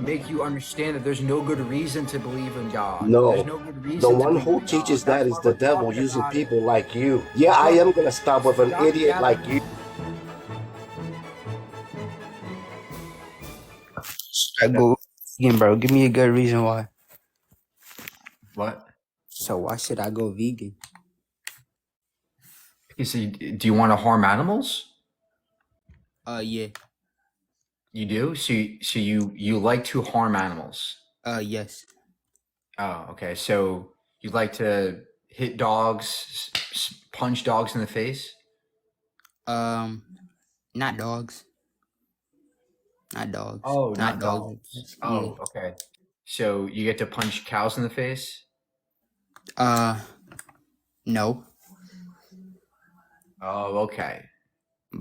make you understand that there's no good reason to believe in God. There's No. no good The reason to one believe who in God. teaches that That's is why the we're devil talking using about it. people like you. Yeah, I Look, am gonna stop with an stop idiot like gathering. you. I go vegan, bro. Give me a good reason why. What? So why should I go vegan? Because do you want to harm animals? Yeah. You do? So you like to harm animals? Yes. Oh, okay. So you like to hit dogs, punch dogs in the face? Not dogs. Not dogs. Oh, Not not dogs. dogs. Yeah. Oh, okay. So you get to punch cows in the face? No. Oh, okay.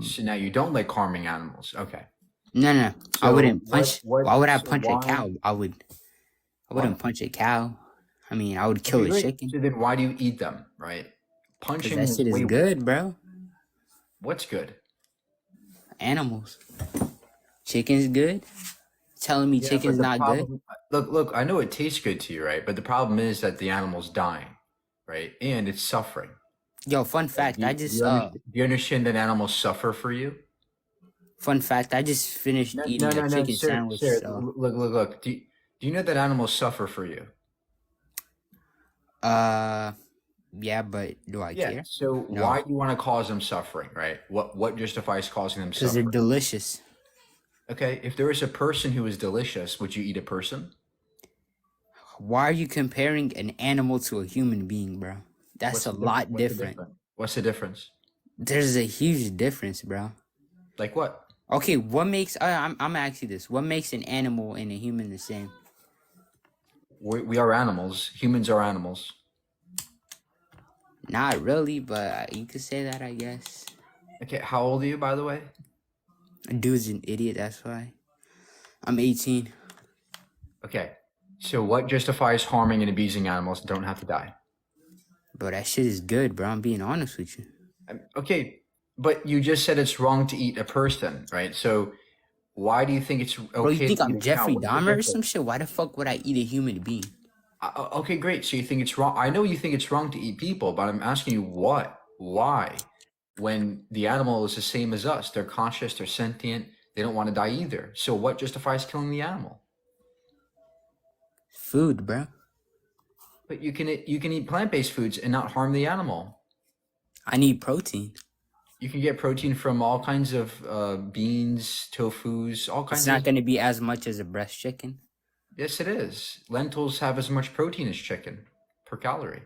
So now you don't like harming animals. Okay. No. I So wouldn't punch. what Why would I so punch a why cow? I wouldn't what? punch a cow. I mean, I would kill Okay, a great. chicken. So then why do you eat them, right? Cause Punching that is shit is way good, bro. what's good? Animals. Chicken's good. Telling me Yeah, but chicken's the not good. problem look, I know it tastes good to you, right? But the problem is that the animal's dying, right? And it's suffering. Yo, fun fact. Do I you, just do you understand that animals suffer for you? finished eating a No, chicken sandwich. sir. So Look. Do you know that animals suffer for you? yeah, but do I Yeah. care? So No, why do you want to cause them suffering, right? What justifies causing them because they're suffering? delicious. Okay, if there was a person who was delicious, would you eat a person? Why are you comparing an animal to a human being, bro? That's a lot What's the different. difference? What's the difference? There's a huge difference, bro. Like what? Okay, what makes I'm gonna ask you this: what makes an animal and a human the same? We are animals. Humans are animals. Not really, but you could say that, I guess. Okay, how old are you, by the way? A dude's an idiot. That's why. I'm 18. Okay, so what justifies harming and abusing animals that don't have to die? Bro, that shit is good, bro. I'm being honest with you. Okay, but you just said it's wrong to eat a person, right? So why do you think it's Bro, you okay think to eat I'm a cow? Jeffrey What's the Dahmer or some difference? shit? Why the fuck would I eat a human being? Okay, great. So you think it's wrong. I know you think it's wrong to eat people, but I'm asking you what? Why? When the animal is the same as us, they're conscious, they're sentient, they don't want to die either. So what justifies killing the animal? Food, bro. But you can eat plant-based foods and not harm the animal. I need protein. You can get protein from all kinds of beans, tofus, all kinds It's not of. going to be as much as a breast chicken. Yes, it is. Lentils have as much protein as chicken per calorie.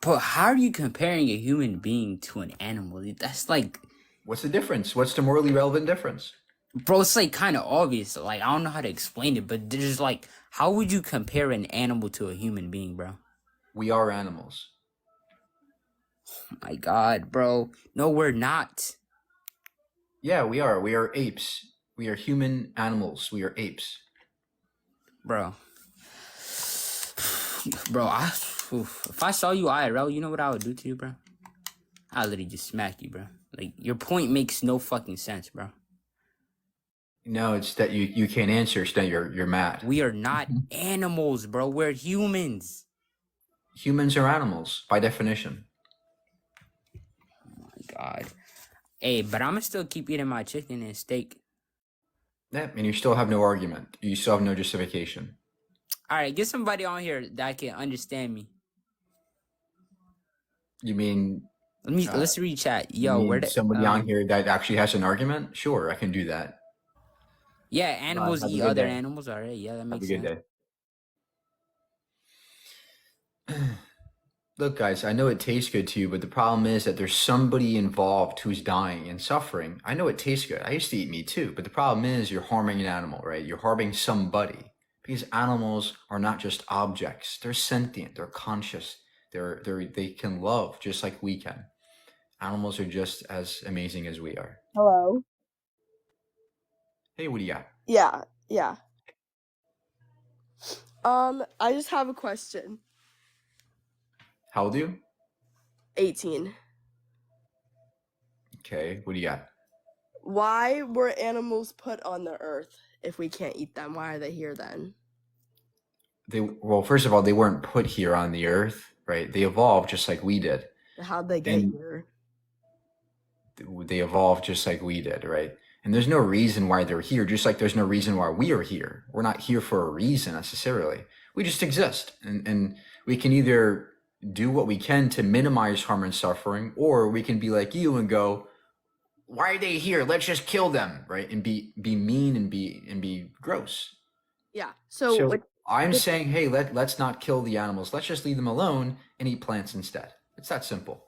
But how are you comparing a human being to an animal? That's like, What's the difference? What's the morally relevant difference? bro, it's like kind of obvious. Like, I don't know how to explain it, but there's like, how would you compare an animal to a human being, bro? We are animals. My God, bro. No, we're not. Yeah, we are. We are apes. We are human animals. We are apes. Bro. Bro, if I saw you IRL, you know what I would do to you, bro? I'd literally just smack you, bro. Like, your point makes no fucking sense, bro. No, it's that you can't answer, so then you're mad. We are not animals, bro. We're humans. Humans are animals, by definition. Oh my God. Hey, but I'm gonna still keep eating my chicken and steak. Yeah, and you still have no argument. You still have no justification. Alright, get somebody on here that can understand me. You mean Let's read chat. Yo, where the somebody on here that actually has an argument? Sure, I can do that. yeah, animals Have a eat good other day. animals. Alright, yeah, that Have makes a good sense. day. Look, guys, I know it tastes good to you, but the problem is that there's somebody involved who's dying and suffering. I know it tastes good. I used to eat meat too, but the problem is you're harming an animal, right? You're harming somebody because animals are not just objects. They're sentient. They're conscious. They can love just like we can. Animals are just as amazing as we are. Hello. Hey, what do you got? Yeah. I just have a question. How old are you? 18. Okay, what do you got? Why were animals put on the earth if we can't eat them? Why are they here then? Well, first of all, they weren't put here on the earth, right? They evolved just like we did. How'd they get And here? they evolved just like we did, right? And there's no reason why they're here, just like there's no reason why we are here. We're not here for a reason necessarily. We just exist. And we can either do what we can to minimize harm and suffering, or we can be like you and go, why are they here? Let's just kill them, right? And be mean and be gross. Yeah. So So I'm saying, hey, let's not kill the animals. Let's just leave them alone and eat plants instead. It's that simple.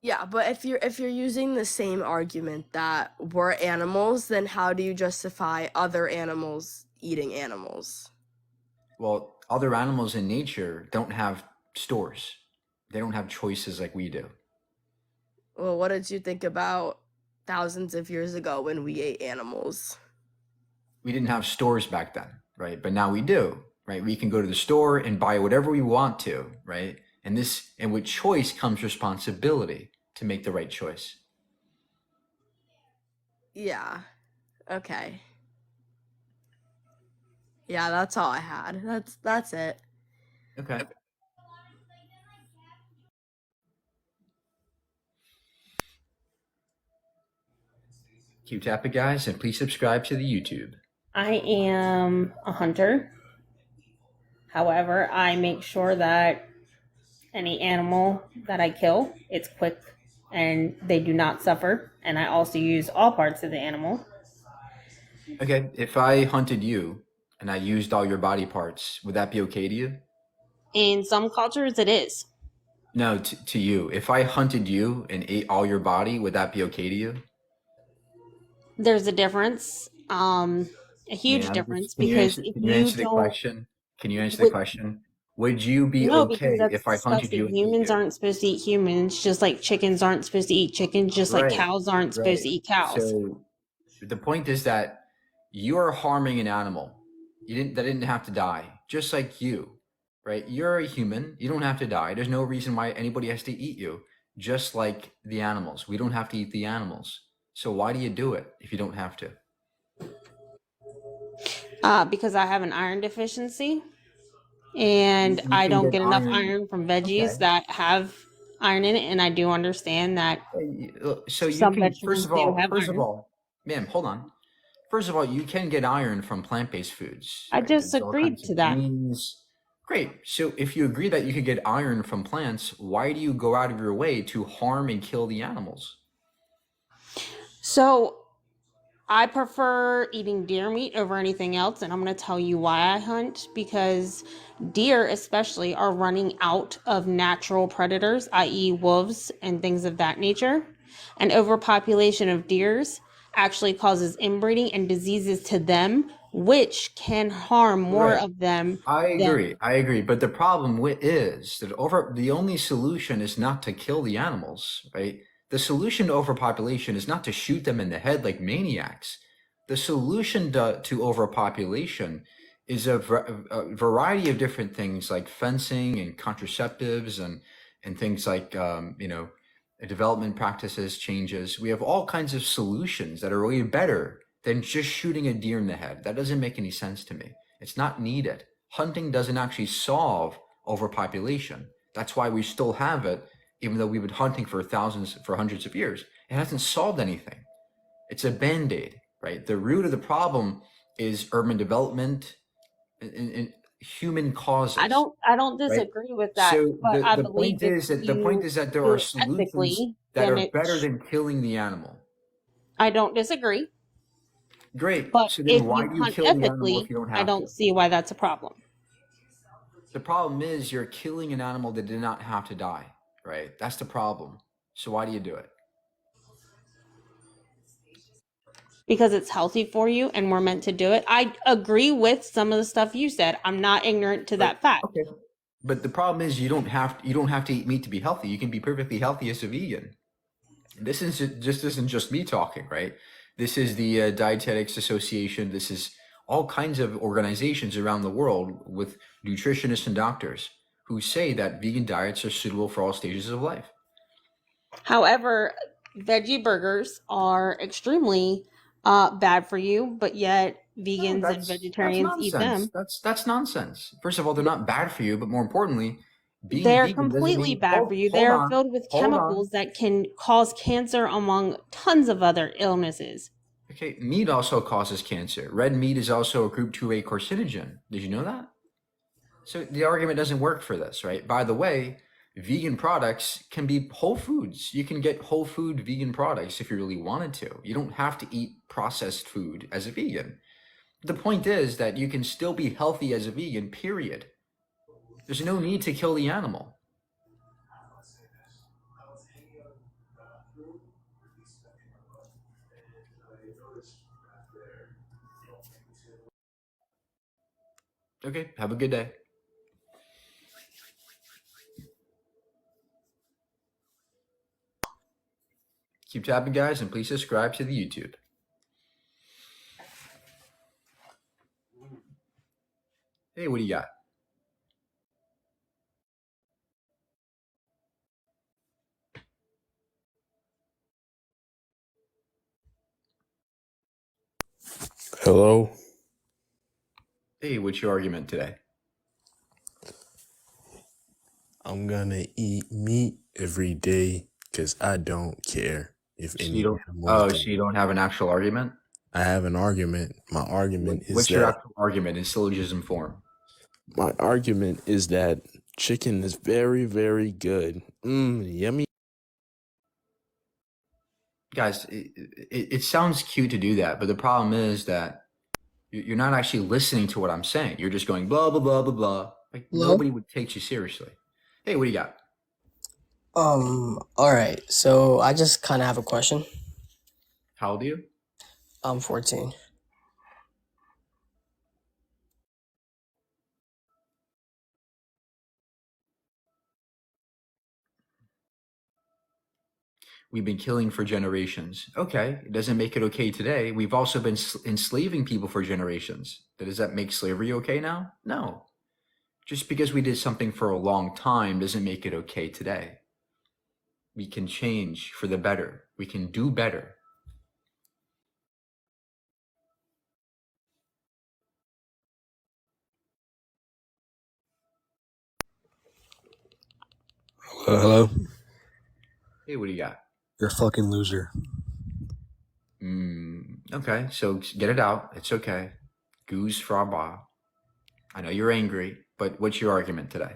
yeah, but if you're using the same argument that we're animals, then how do you justify other animals eating animals? Well, other animals in nature don't have stores. They don't have choices like we do. Well, what did you think about thousands of years ago when we ate animals? We didn't have stores back then, right? But now we do, right? We can go to the store and buy whatever we want to, right? And with choice comes responsibility to make the right choice. Yeah. Okay. Yeah, that's all I had. That's it. Okay. Keep tapping, guys, and please subscribe to the YouTube. I am a hunter. However, I make sure that any animal that I kill, it's quick and they do not suffer. And I also use all parts of the animal. Okay, if I hunted you and I used all your body parts, would that be okay to you? In some cultures, it is. No, to you. If I hunted you and ate all your body, would that be okay to you? There's a difference, a huge Ma'am, difference, can you because answer, if can you you answer the don't, question? Can you answer the with, question? Would you be no, because okay that's if I hunted you disgusting. and ate Humans you? aren't supposed to eat humans, just like chickens aren't supposed to eat chickens, just like Right, cows aren't supposed right. to eat cows. So the point is that you're harming an animal. That didn't have to die, just like you, right? You're a human. You don't have to die. There's no reason why anybody has to eat you, just like the animals. We don't have to eat the animals. So why do you do it if you don't have to? Because I have an iron deficiency and You I can don't get get enough iron. iron from veggies Okay. that have iron in it, and I do understand that So you some can, vegetables do have iron. ma'am, hold on. First of all, you can get iron from plant-based foods, I right? just There's all agreed kinds to of that. greens. Great. So if you agree that you could get iron from plants, why do you go out of your way to harm and kill the animals? So I prefer eating deer meat over anything else, and I'm going to tell you why I hunt. Because deer especially are running out of natural predators, i.e. wolves and things of that nature. And overpopulation of deers actually causes inbreeding and diseases to them, which can harm more Right. of them I than... agree. But the problem is that the only solution is not to kill the animals, right? The solution to overpopulation is not to shoot them in the head like maniacs. The solution to overpopulation is a variety of different things like fencing and contraceptives and things like, development practices, changes. We have all kinds of solutions that are way better than just shooting a deer in the head. That doesn't make any sense to me. It's not needed. Hunting doesn't actually solve overpopulation. That's why we still have it, even though we've been hunting for hundreds of years. It hasn't solved anything. It's a band-aid, right? The root of the problem is urban development and human causes, I don't right? disagree with that, So but I the believe point if is that you there do are it solutions ethically, that then are better than killing the animal. I don't disagree. Great. But So then if why you do you hunt kill the animal if ethically, you don't I have to? don't see why that's a problem. The problem is you're killing an animal that did not have to die, right? That's the problem. So why do you do it? Because it's healthy for you and we're meant to do it. I agree with some of the stuff you said. I'm not ignorant to that fact. Okay. But the problem is you don't have to eat meat to be healthy. You can be perfectly healthy as a vegan. This isn't just me talking, right? This is the Dietetics Association. This is all kinds of organizations around the world with nutritionists and doctors who say that vegan diets are suitable for all stages of life. However, veggie burgers are extremely bad for you, but yet vegans and That's vegetarians eat nonsense. them. That's nonsense. First of all, they're not bad for you, but more importantly, being They're vegan doesn't completely mean bad for you. hold They're on. filled with Hold on. chemicals that can cause cancer among tons of other illnesses. Okay, meat also causes cancer. Red meat is also a group 2A carcinogen. Did you know that? So the argument doesn't work for this, right? By the way, vegan products can be whole foods. You can get whole food vegan products if you really wanted to. You don't have to eat processed food as a vegan. The point is that you can still be healthy as a vegan, period. There's no need to kill the animal. Okay, have a good day. Keep tapping, guys, and please subscribe to the YouTube. Hey, what do you got? Hello? Hey, what's your argument today? I'm gonna eat meat every day because I don't care if So any you don't. animals Oh, die. so you don't have an actual argument? I have an argument. My argument is What's your that actual argument in syllogism form? chicken is very, very good. Yummy. Guys, it sounds cute to do that, but the problem is that you're not actually listening to what I'm saying. You're just going blah blah blah blah blah. Like Hello? nobody would take you seriously. Hey, what do you got? All right. So I just kind of have a question. How old are you? I'm 14. We've been killing for generations. Okay, it doesn't make it okay today. We've also been enslaving people for generations. Does that make slavery okay now? No. Just because we did something for a long time doesn't make it okay today. We can change for the better. We can do better. Hello? Hey, what do you got? You're a fucking loser. Okay, so get it out. It's okay. Goose fraba. I know you're angry, but what's your argument today?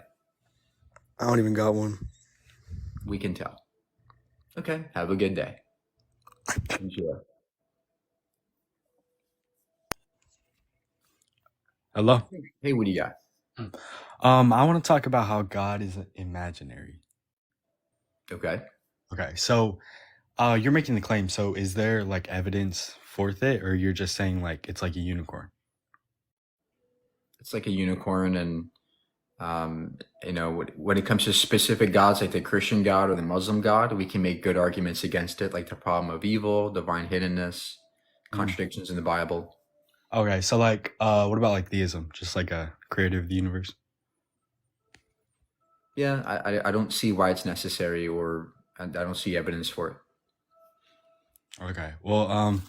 I don't even got one. We can tell. Okay, have a good day. Enjoy. Hello. Hey, what do you got? I want to talk about how God is imaginary. Okay. Okay, so you're making the claim. So is there like evidence for it, or you're just saying like it's like a unicorn? It's like a unicorn, and when it comes to specific gods like the Christian God or the Muslim God, we can make good arguments against it, like the problem of evil, divine hiddenness, contradictions in the Bible. Okay, so like what about like theism, just like a creator of the universe? Yeah, I don't see why it's necessary, or I don't see evidence for it. Okay, well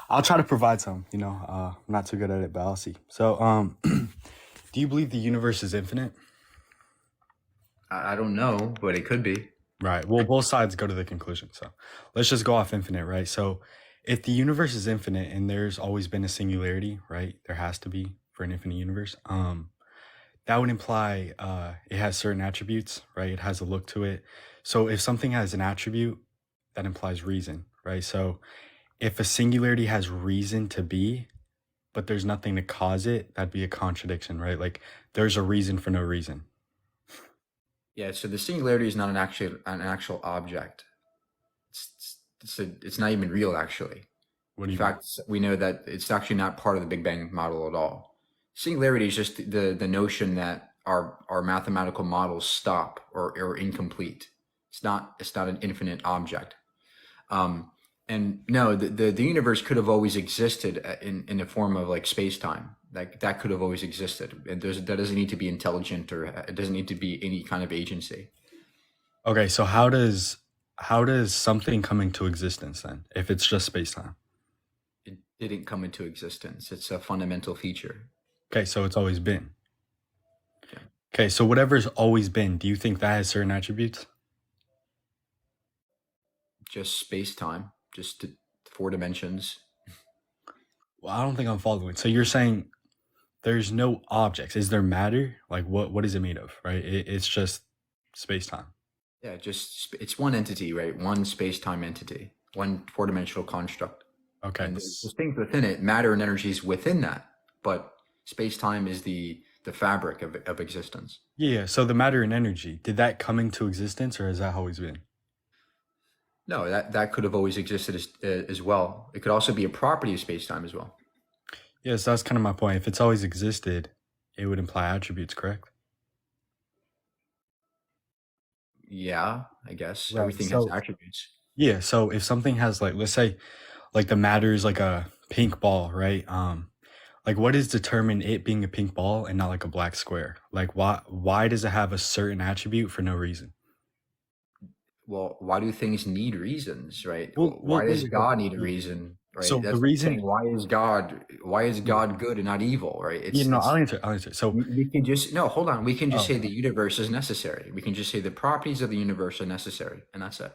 I'll try to provide some. I'm not too good at it, but I'll see. So do you believe the universe is infinite? I don't know, but it could be. Right. Well, both sides go to the conclusion. So let's just go off infinite, right? So if the universe is infinite and there's always been a singularity, right? There has to be for an infinite universe. That would imply it has certain attributes, right? It has a look to it. So if something has an attribute, that implies reason, right? So if a singularity has reason to be, but there's nothing to cause it, that'd be a contradiction, right? Like there's a reason for no reason. Yeah, so the singularity is not an actual object. It's not even real, actually. What do In you fact, we know that it's actually not part of the Big Bang model at all. Singularity is just the notion that our mathematical models stop or are incomplete. It's not an infinite object. And no, the universe could have always existed in the form of like space time. Like that could have always existed. That doesn't need to be intelligent, or it doesn't need to be any kind of agency. Okay, so how does something come into existence then if it's just space time? Didn't come into existence. It's a fundamental feature. Okay, so it's always been. Yeah. Okay, so whatever's always been, do you think that has certain attributes? Just space time, just 4 dimensions. Well, I don't think I'm following. So you're saying there's no objects. Is there matter? Like what is it made of, right? It's just space time. Yeah, it's one entity, right? One space time entity, one 4-dimensional construct. Okay. And there's things within it, matter and energy is within that, but space time is the fabric of existence. Yeah, so the matter and energy, did that come into existence or has that always been? No, that could have always existed as well. It could also be a property of space time as well. Yes, that's kind of my point. If it's always existed, it would imply attributes, correct? Yeah, I guess Right, everything has so- attributes. Yeah, so if something has like, let's say like the matter is like a pink ball, right? Like what is determined it being a pink ball and not like a black square? Like why does it have a certain attribute for no reason? Well, why do things need reasons, right? Well, Why does wait, God need a yeah. reason, right? So the That's reason- saying, why is God good and not evil, right? I'll answer. So we can just hold on. We can just Oh. say the universe is necessary. We can just say the properties of the universe are necessary, and that's it.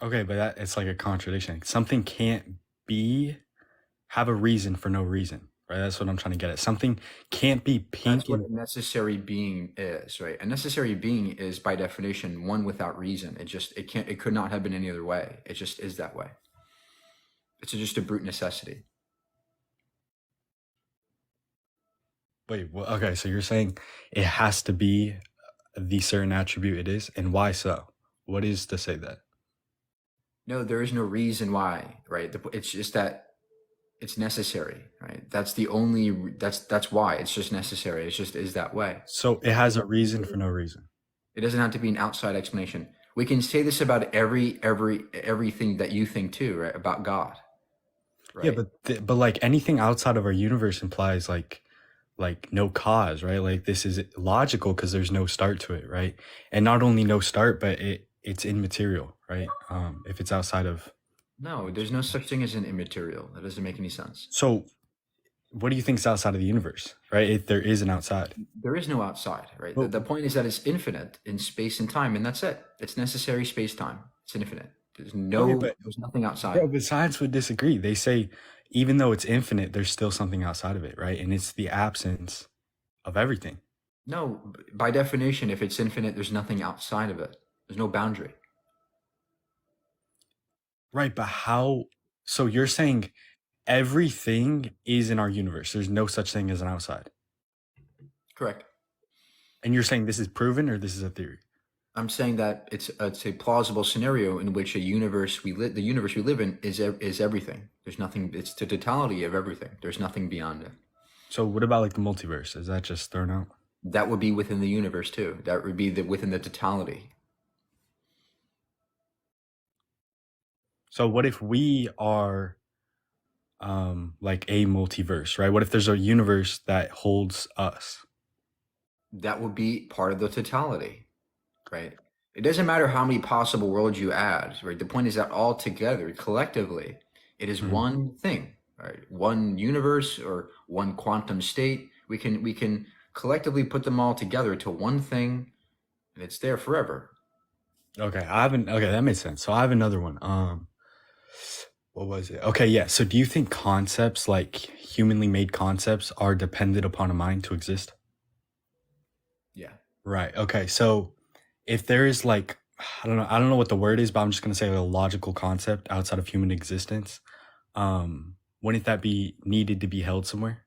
okay, but it's like a contradiction. Something can't have a reason for no reason, right? That's what I'm trying to get at. Something can't be pink. That's what a necessary being is, right? A necessary being is by definition one without reason. It could not have been any other way. It just is that way. It's just a brute necessity. Wait, well, okay, so you're saying it has to be the certain attribute it is, and why so? What is to say that? No, there is no reason why, right? It's just that it's necessary, right? That's the only. That's why it's just necessary. It just is that way. So it has a reason for no reason. It doesn't have to be an outside explanation. We can say this about everything that you think too, right? About God. Right? Yeah, but like anything outside of our universe implies like no cause, right? Like this is logical because there's no start to it, right? And not only no start, but it's immaterial, right? If it's outside of. No, there's no such thing as an immaterial. That doesn't make any sense. So what do you think is outside of the universe, right? If there is an outside. There is no outside, right? Well- The point is that it's infinite in space and time, and that's it. It's necessary space-time. It's infinite. There's there's nothing outside. Bro, but science would disagree. They say even though it's infinite, there's still something outside of it, right? And it's the absence of everything. No, by definition, if it's infinite, there's nothing outside of it. There's no boundary. Right, but how? So you're saying everything is in our universe. There's no such thing as an outside. Correct. And you're saying this is proven or this is a theory? I'm saying that it's a plausible scenario in which the universe we live in is everything. There's nothing. It's the totality of everything. There's nothing beyond it. So what about like the multiverse? Is that just thrown out? That would be within the universe too. That would be within the totality. So what if we are like a multiverse, right? What if there's a universe that holds us? That would be part of the totality, right? It doesn't matter how many possible worlds you add, right? The point is that all together, collectively, it is one thing, right? One universe or one quantum state. We can collectively put them all together to one thing, and it's there forever. Okay, that makes sense. So I have another one. What was it? Okay, yeah. So do you think concepts like humanly made concepts are dependent upon a mind to exist? Yeah. Right. Okay. So if there is like, I don't know what the word is, but I'm just gonna say a logical concept outside of human existence, wouldn't that be needed to be held somewhere?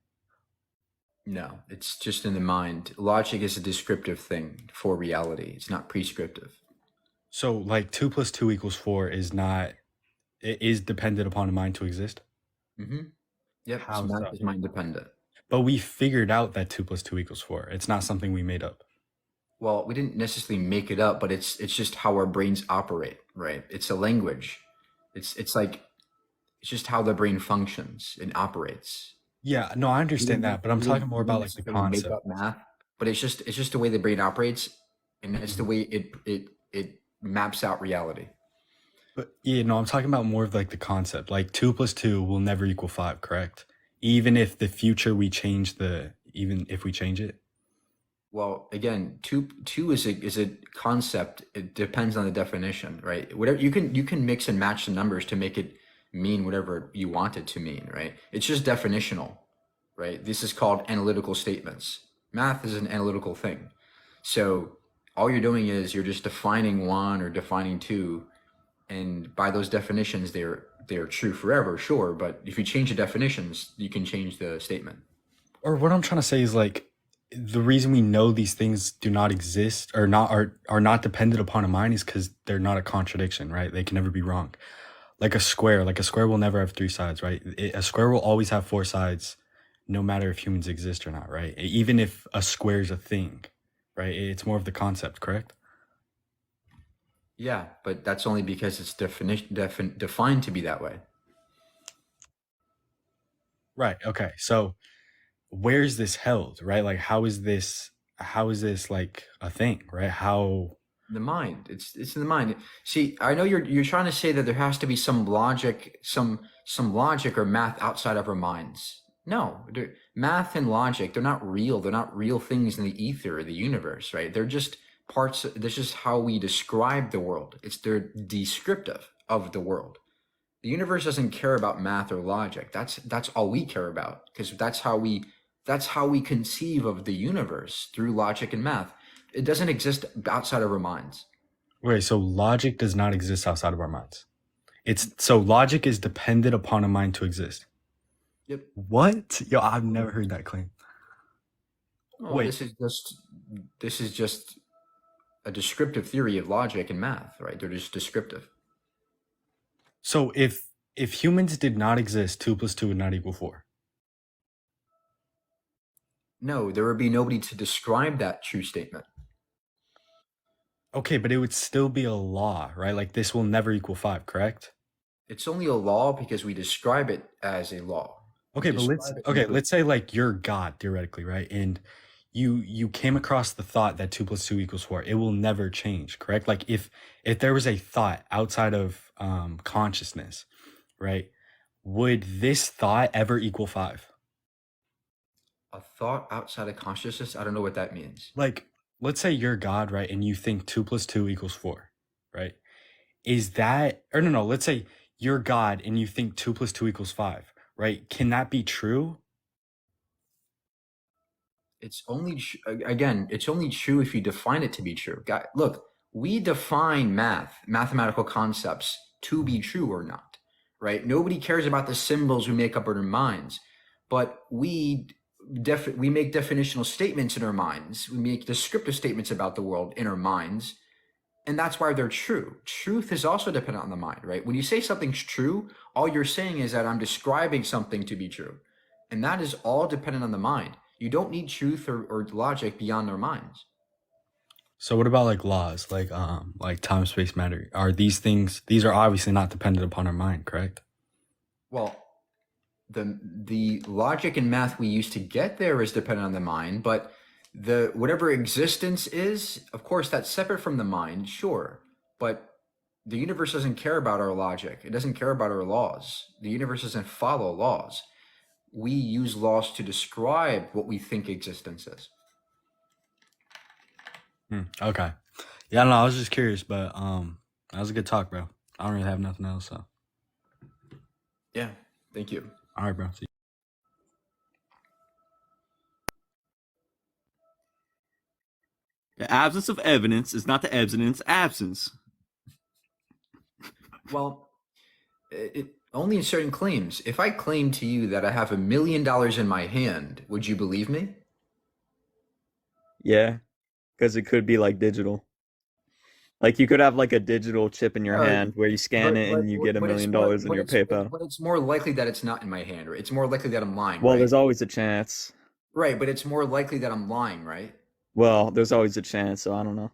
No, it's just in the mind. Logic is a descriptive thing for reality. It's not prescriptive. So like 2 + 2 = 4 is not, it is dependent upon a mind to exist. Mm-hmm. Yep. How It's so? mind dependent. But we figured out that 2 + 2 = 4. It's not something we made up. Well, we didn't necessarily make it up, but it's just how our brains operate, right? It's a language. It's just how the brain functions and operates. Yeah, no, I understand that, but I'm talking more about like the concept. Make up math, but it's just the way the brain operates, and it's the way it maps out reality. But yeah, no, I'm talking about more of like the concept. Like 2 plus 2 will never equal 5, correct? Even if the future we change even if we change it. Well, again, two is a concept. It depends on the definition, right? Whatever you can mix and match the numbers to make it mean whatever you want it to mean, right? It's just definitional, right? This is called analytical statements. Math is an analytical thing. So all you're doing is you're just defining one or defining two, and by those definitions, they're true forever, sure. But if you change the definitions, you can change the statement. Or what I'm trying to say is like the reason we know these things do not exist or not are not dependent upon a mind is because they're not a contradiction, right? They can never be wrong. Like a square will never have 3 sides, right? A square will always have 4 sides, no matter if humans exist or not, right? Even if a square is a thing, right? It's more of the concept, correct? Yeah, but that's only because it's defined to be that way. Right. Okay. So where's this held, right? Like how is this like a thing, right? How The mind. It's in the mind. See, I know you're trying to say that there has to be some logic, some logic or math outside of our minds. No, math and logic, they're not real. They're not real things in the ether or the universe, right? They're just parts. This is how we describe the world. They're descriptive of the world. The universe doesn't care about math or logic. That's all we care about, because that's how we conceive of the universe, through logic and math. It doesn't exist outside of our minds. Wait, so logic does not exist outside of our minds. So logic is dependent upon a mind to exist. Yep. What? Yo, I've never heard that claim. Oh, Wait. this is just a descriptive theory of logic and math, right? They're just descriptive. So if humans did not exist, 2 plus 2 would not equal 4. No, there would be nobody to describe that true statement. Okay, but it would still be a law, right? Like this will never equal 5, correct? It's only a law because we describe it as a law. Okay, but let's say like you're God theoretically, right? And you came across the thought that 2 plus 2 equals 4. It will never change, correct? Like if there was a thought outside of consciousness, right? Would this thought ever equal 5? A thought outside of consciousness? I don't know what that means. Like, let's say you're God, right? And you think 2 plus 2 equals 4, right? Is that, or no, let's say you're God and you think 2 plus 2 equals 5, right? Can that be true? It's only again, it's only true if you define it to be true. Look, we define mathematical concepts to be true or not, right? Nobody cares about the symbols we make up in our minds, but we make definitional statements in our minds. We make descriptive statements about the world in our minds, and that's why they're true. Truth is also dependent on the mind, right? When you say something's true, all you're saying is that I'm describing something to be true, and that is all dependent on the mind. You don't need truth or logic beyond our minds. So what about like laws, like time, space, matter? These are obviously not dependent upon our mind, correct? Well, the logic and math we use to get there is dependent on the mind, but the whatever existence is, of course, that's separate from the mind, sure. But the universe doesn't care about our logic. It doesn't care about our laws. The universe doesn't follow laws. We use laws to describe what we think existence is. Okay. Yeah, no, I was just curious, but that was a good talk, bro. I don't really have nothing else, so. Yeah, thank you. All right, bro. See you. The absence of evidence is not the evidence absence. Well, only in certain claims. If I claim to you that I have $1 million in my hand, would you believe me? Yeah, because it could be like digital. Like you could have like a digital chip in your hand where you scan it and you get $1 million in your PayPal. But it's more likely that it's not in my hand, or it's more likely that I'm lying. Well, right? there's always a chance. Right, but it's more likely that I'm lying, right? Well, there's always a chance, so I don't know.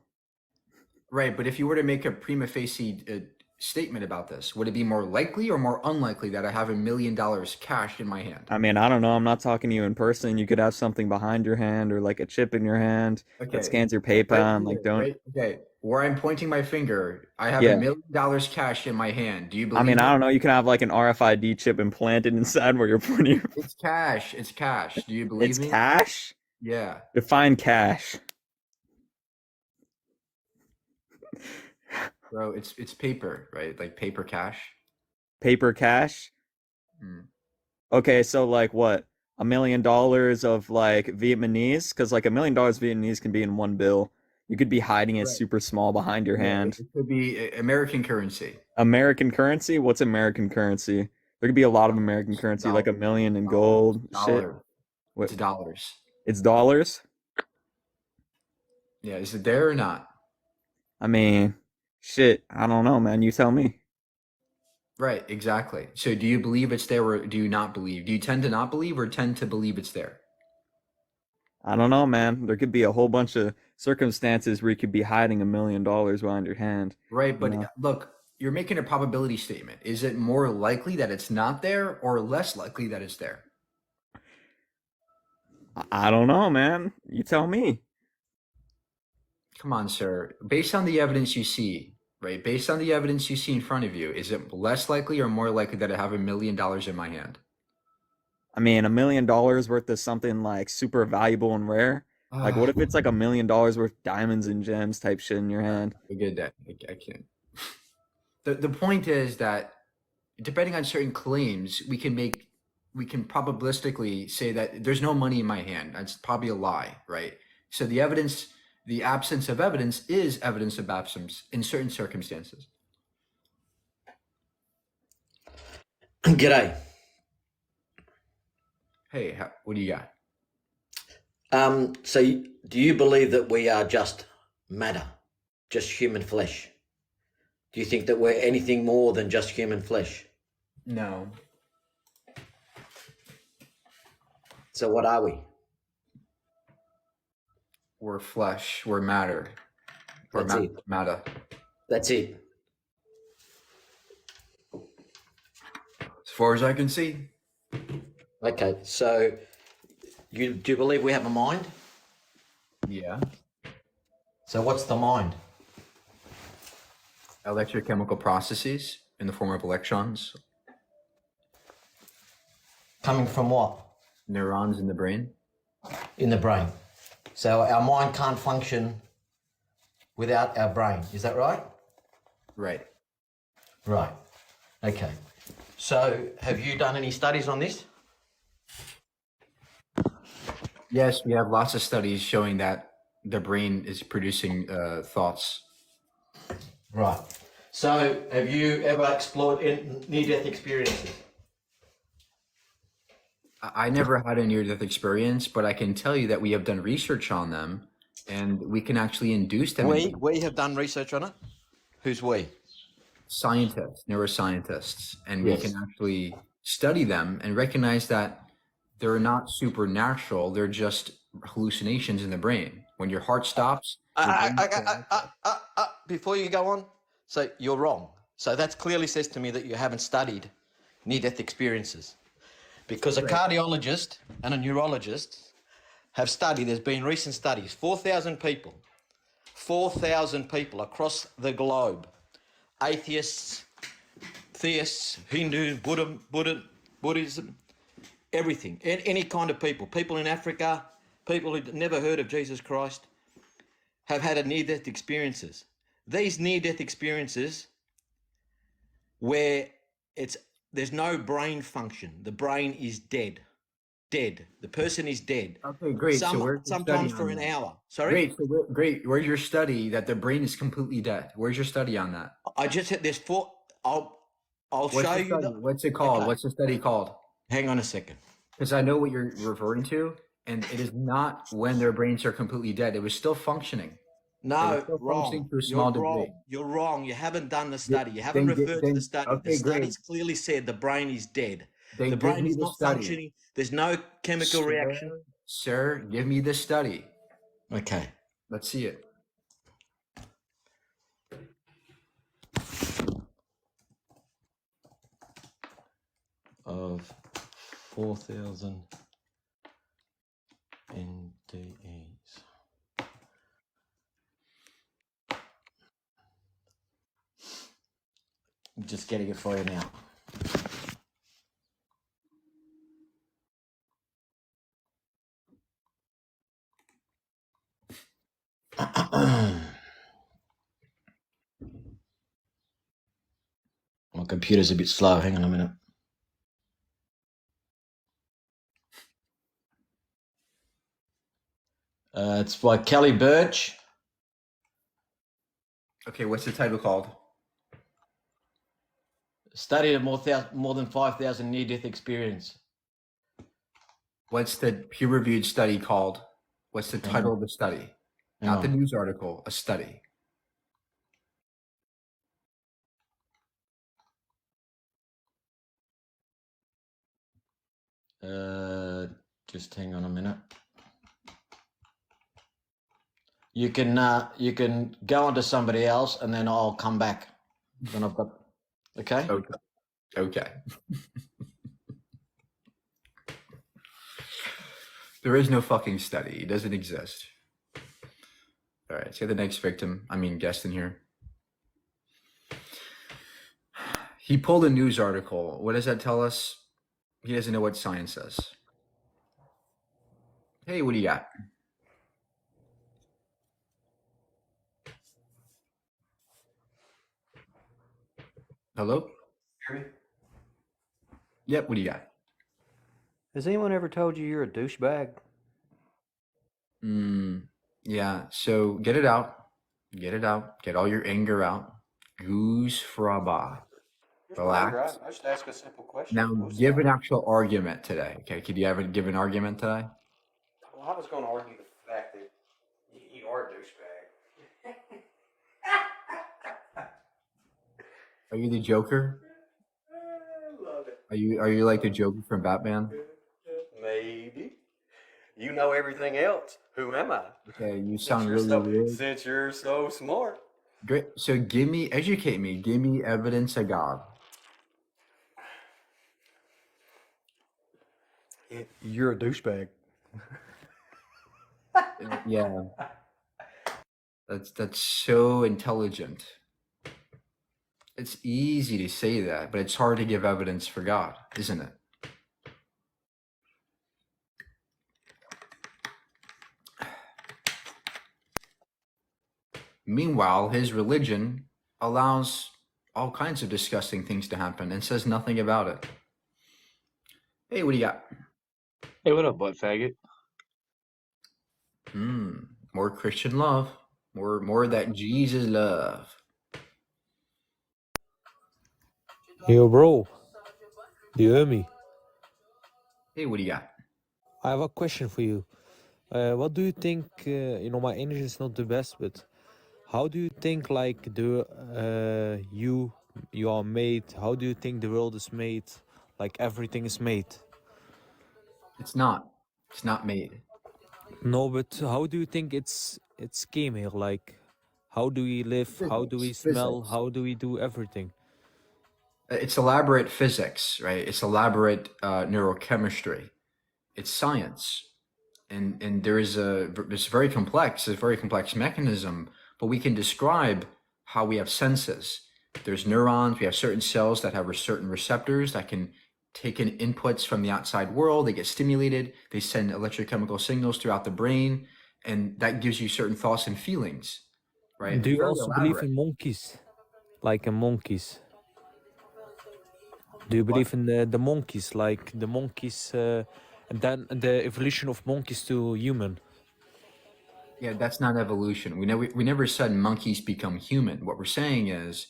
Right, but if you were to make a prima facie statement about this. Would it be more likely or more unlikely that I have $1 million cash in my hand? I mean, I don't know. I'm not talking to you in person. You could have something behind your hand or like a chip in your hand that Okay, scans your right PayPal and like here, don't. right? Okay, where I'm pointing my finger, I have Yeah. $1 million cash in my hand. Do you I mean, believe I me? don't know. You can have like an RFID chip implanted inside where you're pointing your. It's cash. It's cash. Do you believe It's me? cash? Yeah. Define cash. Bro, it's paper, right? Like paper cash. Paper cash? Hmm. Okay, so like what? $1 million of like Vietnamese? Because like $1 million Vietnamese can be in one bill. You could be hiding it Right. super small behind your Yeah, hand. it could be American currency. American currency? What's American currency? There could be a lot of American currency, like Dollars. 1 million in Dollars. gold. Shit. Dollars. What? It's dollars. It's dollars? Yeah, is it there or not? I mean, shit. I don't know, man. You tell me. Right, exactly. So do you believe it's there or do you not believe? Do you tend to not believe or tend to believe it's there? I don't know, man. There could be a whole bunch of circumstances where you could be hiding $1 million behind your hand. Right, You but know? look, you're making a probability statement. Is it more likely that it's not there or less likely that it's there? I don't know, man. You tell me. Come on, sir. Based on the evidence you see, right? Based on the evidence you see in front of you, is it less likely or more likely that I have $1 million in my hand? I mean, $1 million worth of something like super valuable and rare. Like, what if it's like $1 million worth of diamonds and gems type shit in your hand? I get that. I can't. The point is that depending on certain claims, we can probabilistically say that there's no money in my hand. That's probably a lie, right? So the absence of evidence is evidence of absence in certain circumstances. G'day. Hey, what do you got? So do you believe that we are just matter, just human flesh? Do you think that we're anything more than just human flesh? No. So what are we? We're flesh. We're matter. We're That's it. matter. That's it. As far as I can see. Okay, so do you believe we have a mind? Yeah. So what's the mind? Electrochemical processes in the form of electrons. Coming from what? Neurons in the brain. In the brain. So our mind can't function without our brain. Is that right? Right. Right. Okay. So have you done any studies on this? Yes, we have lots of studies showing that the brain is producing thoughts. Right. So have you ever explored near-death experiences? I never had a near-death experience, but I can tell you that we have done research on them, and we can actually induce them. We have done research on it. Who's we? Scientists, neuroscientists, and Yes. we can actually study them and recognize that they're not supernatural. They're just hallucinations in the brain. When your heart stops. Before you go on, so you're wrong. So that clearly says to me that you haven't studied near-death experiences. Because a cardiologist and a neurologist have studied, there's been recent studies, 4,000 people across the globe, atheists, theists, Hindu, Buddhism, everything, any kind of people in Africa, people who've never heard of Jesus Christ, have had a near-death experiences. These near-death experiences where there's no brain function. The brain is dead. The person is dead. Okay, great. Sometimes for an hour. Sorry? Great. Where's your study that the brain is completely dead? Where's your study on that? I just said there's four. I'll show you. What's it called? Okay. What's the study called? Hang on a second. Because I know what you're referring to, and it is not when their brains are completely dead. It was still functioning. No, wrong. To a small degree. You're wrong. You hahaven't done the study. You haven't referred to the study. Okay, the studies clearly said the brain is dead. The brain is not functioning. There's no chemical reaction. Sir, give me the study. Okay. Let's see it. of 4,000 NDEs. I'm just getting it for you now. My computer's a bit slow. Hang on a minute. It's by Kelly Birch. Okay, what's the title called? Study of more than 5,000 near-death experience. What's the peer-reviewed study called? What's the title of the study? Not the news article, a study. Just hang on a minute. You can go on to somebody else, and then I'll come back when I've got. Okay. Okay. There is no fucking study. It doesn't exist. All right, say the next guest in here. He pulled a news article. What does that tell us? He doesn't know what science says. Hey, what do you got? Hello? Yep, what do you got? Has anyone ever told you you're a douchebag? Yeah, so get it out. Get it out. Get all your anger out. Goose fraba. Relax. I just ask a simple question. Now give an actual argument today. Okay, could you ever give an argument today? Well, I was going to argue the fact that you are a douchebag. Are you the Joker? I love it. Are you like the Joker from Batman? Maybe. You know everything else. Who am I? Okay, you sound really weird. Since you're so smart. Great. So educate me. Give me evidence of God. You're a douchebag. Yeah. That's so intelligent. It's easy to say that, but it's hard to give evidence for God, isn't it? Meanwhile, his religion allows all kinds of disgusting things to happen and says nothing about it. Hey, what do you got? Hey, what up, butt faggot? More Christian love. More of that Jesus love. Yo, bro. Do you hear me? Hey, what do you got? I have a question for you. What do you think? My English is not the best, but how do you think, like, you are made? How do you think the world is made? Like everything is made? It's not. It's not made. No, but how do you think it's came here? Like, how do we live? How do we smell? Physics. How do we do everything? It's elaborate physics, right? It's elaborate neurochemistry. It's science, and it's very complex. It's a very complex mechanism, but we can describe how we have senses. There's neurons. We have certain cells that have certain receptors that can take in inputs from the outside world. They get stimulated. They send electrochemical signals throughout the brain, and that gives you certain thoughts and feelings, right? Do you Very also believe elaborate. in monkeys? Like in monkeys? Do you believe in the monkeys, like the monkeys, and then the evolution of monkeys to human? Yeah, that's not evolution. We never said monkeys become human. What we're saying is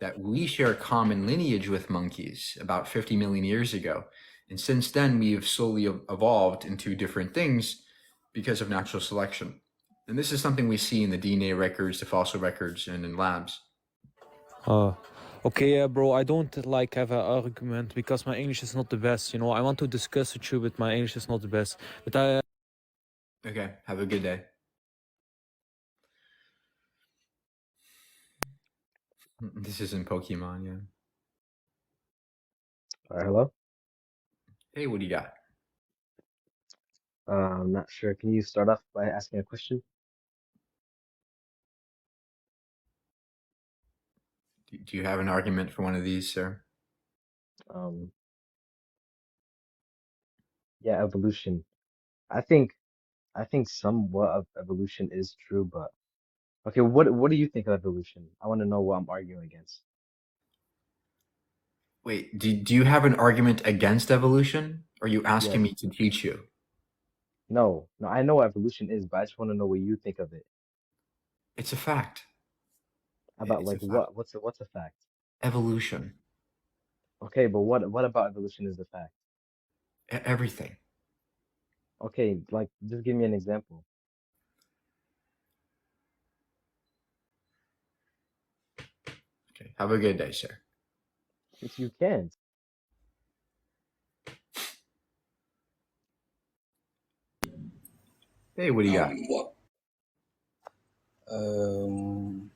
that we share a common lineage with monkeys about 50 million years ago. And since then, we've slowly evolved into different things because of natural selection. And this is something we see in the DNA records, the fossil records, and in labs. Okay, bro, I don't like have an argument because my English is not the best. I want to discuss with you, but my English is not the best. But Okay, have a good day. This isn't Pokemon, yeah. All right, hello? Hey, what do you got? I'm not sure. Can you start off by asking a question? Do you have an argument for one of these, sir? Um, yeah, evolution. I think I think somewhat of evolution is true, but okay, what do you think of evolution? I want to know what I'm arguing against. Wait, do you have an argument against evolution? Or are you asking Yes. me to teach you? No, no, I know what evolution is, but I just want to know what you think of it. It's a fact. About It's a like fact. what's a fact? Evolution. Okay, but what about evolution is the fact? Everything. Okay, like just give me an example. Okay. Have a good day, sir. You can't. Hey, what do you got? Um,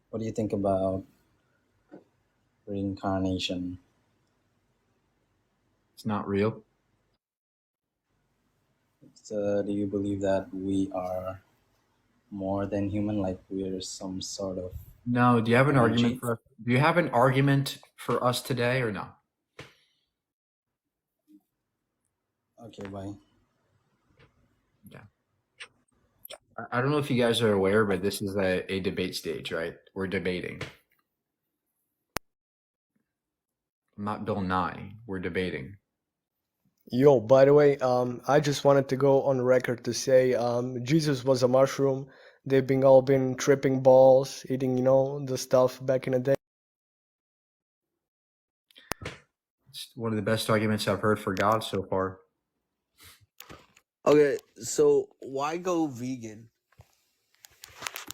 what do you think about reincarnation? It's not real. Do you believe that we are more than human, like we're some sort of No, do you have an argument energy? for us? Do you have an argument for us today or no? Okay, bye. Yeah. I don't know if you guys are aware, but this is a debate stage, right? We're debating. I'm not Bill Nye. We're debating. Yo, by the way, I just wanted to go on record to say, Jesus was a mushroom. They've been all been tripping balls, eating, the stuff back in the day. It's one of the best arguments I've heard for God so far. Okay, so why go vegan?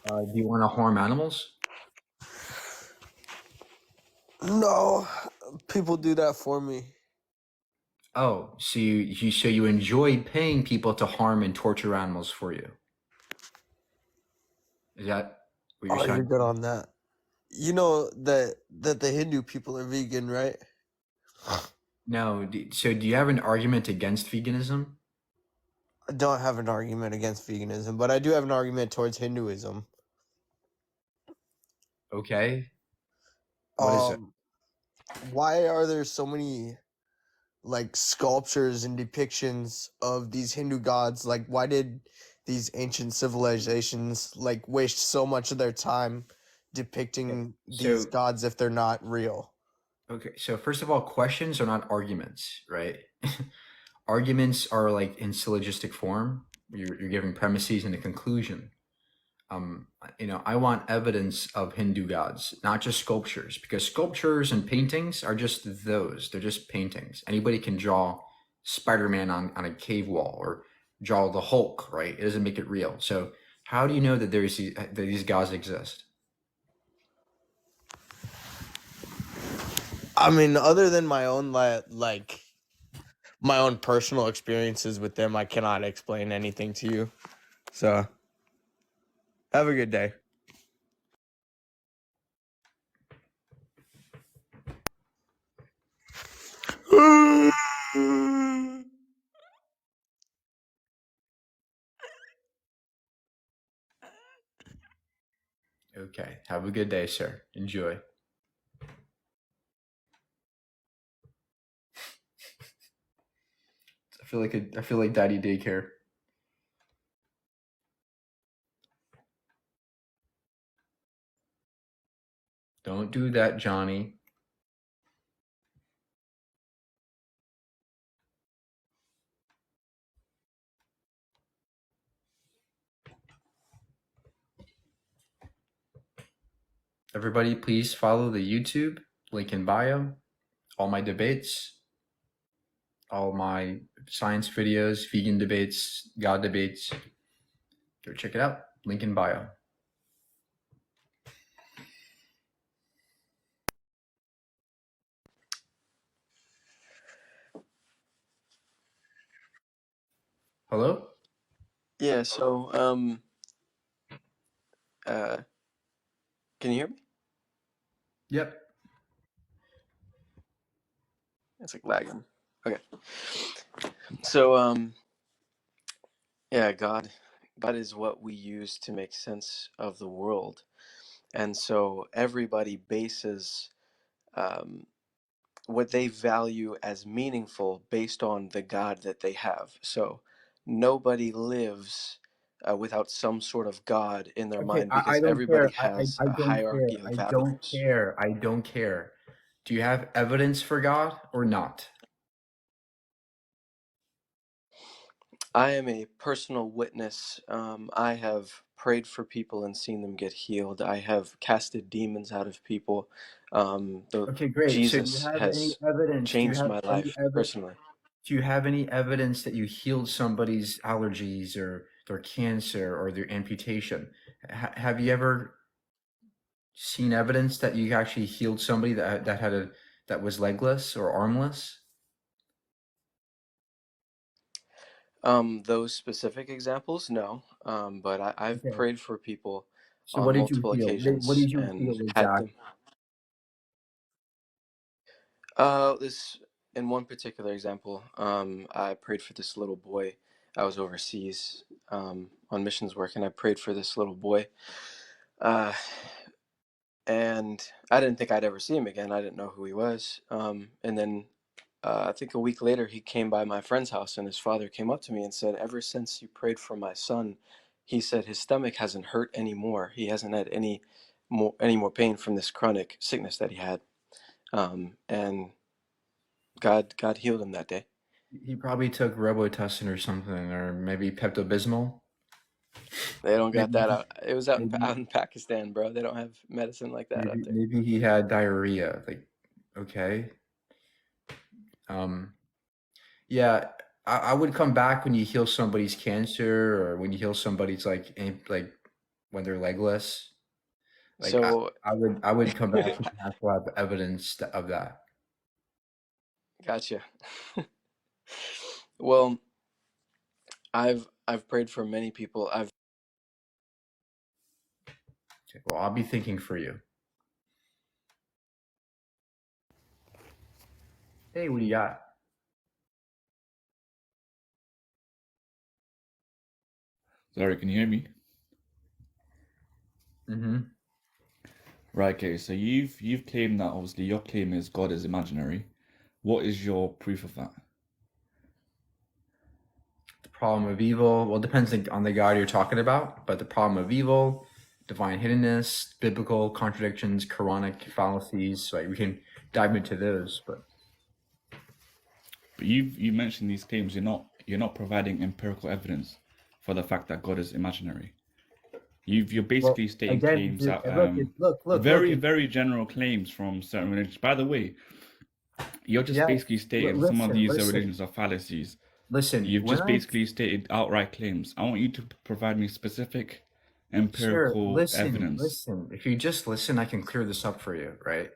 Do you want to harm animals? No, people do that for me. Oh, so you enjoy paying people to harm and torture animals for you? Is that what you're Oh, you're saying? good on that. You know that the Hindu people are vegan, right? No. So do you have an argument against veganism? I don't have an argument against veganism, but I do have an argument towards Hinduism. Okay. What is it? Why are there so many like sculptures and depictions of these Hindu gods? Like, why did these ancient civilizations like waste so much of their time depicting these So gods if they're not real? okay. So first of all, questions are not arguments, right? Arguments are like in syllogistic form. You're giving premises and a conclusion. I want evidence of Hindu gods, not just sculptures, because sculptures and paintings are just those. They're just paintings. Anybody can draw Spider-Man on a cave wall or draw the Hulk, right? It doesn't make it real. So how do you know that that these gods exist? I mean, other than my own like my own personal experiences with them, I cannot explain anything to you. So, have a good day. Okay. Have a good day, sir. Enjoy. I feel like daddy daycare. Don't do that, Johnny. Everybody, please follow the YouTube link in bio. All my debates, all my science videos, vegan debates, God debates. Go check it out. Link in bio. Hello? Yeah, so can you hear me? Yep. It's like lagging. Okay. So yeah, God is what we use to make sense of the world. And so everybody bases um, what they value as meaningful based on the God that they have. So nobody lives without some sort of God in their Okay, mind I because don't everybody care. has I a don't care. hierarchy of I don't values. care. I don't care. Do you have evidence for God or not? I am a personal witness. I have prayed for people and seen them get healed. I have casted demons out of people. Okay, great. So do you Jesus have any has evidence? Do you changed have my any life evidence? personally. Do you have any evidence that you healed somebody's allergies or their cancer or their amputation? Have you ever seen evidence that you actually healed somebody that was legless or armless? Those specific examples, no. But I've Okay. prayed for people So on what did you multiple heal? What occasions did you and heal had exactly? them. This in one particular example, I prayed for this little boy. I was overseas on missions work, and I prayed for this little boy. Uh, and I didn't think I'd ever see him again. I didn't know who he was. And then I think a week later, he came by my friend's house, and his father came up to me and said, "Ever since you prayed for my son," he said, "his stomach hasn't hurt anymore. He hasn't had any more pain from this chronic sickness that he had." And God healed him that day. He probably took Robitussin or something, or maybe Pepto-Bismol. They don't got Maybe, that out. It was out maybe, out in Pakistan, bro. They don't have medicine like that out there. maybe he had diarrhea. Like, okay. Um, yeah, I would come back when you heal somebody's cancer or when you heal somebody's like when they're legless. Like So, I would come back if you have to have evidence of that. gotcha. Well, I've prayed for many people. Okay, well, I'll be thinking for you. Hey, what do you got? Sorry, can you hear me? Mm-hmm. Right, okay, so you've claimed that obviously your claim is God is imaginary. What is your proof of that? The problem of evil. Well, it depends on the God you're talking about, but the problem of evil, divine hiddenness, biblical contradictions, Quranic fallacies. Like we can dive into those, but You mentioned these claims. You're not providing empirical evidence for the fact that God is imaginary. You're well, basically stating again, claims that look. very general claims from certain religions. By the way, you're just Yeah, basically stating some of these listen. religions are fallacies. Listen, You've when just I basically stated outright claims. I want you to provide me specific sure, empirical evidence. listen. If you just listen, I can clear this up for you, right?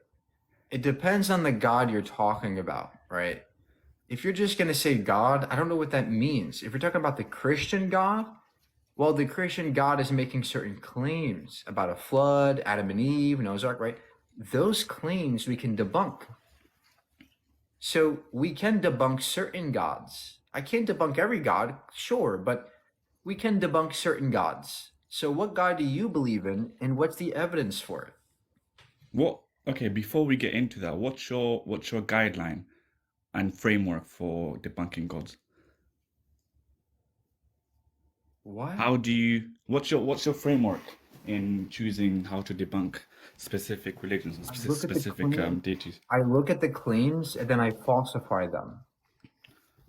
It depends on the God you're talking about, right? If you're just gonna say God, I don't know what that means. If you're talking about the Christian God, well, the Christian God is making certain claims about a flood, Adam and Eve, Noah's Ark, right? Those claims we can debunk. So we can debunk certain gods. I can't debunk every god, sure, but we can debunk certain gods. So what God do you believe in, and what's the evidence for it? What? Okay, before we get into that, what's your guideline and framework for debunking gods? What? How do you? What's your framework in choosing how to debunk specific religions and I look at the specific claim. deities? I look at the claims and then I falsify them.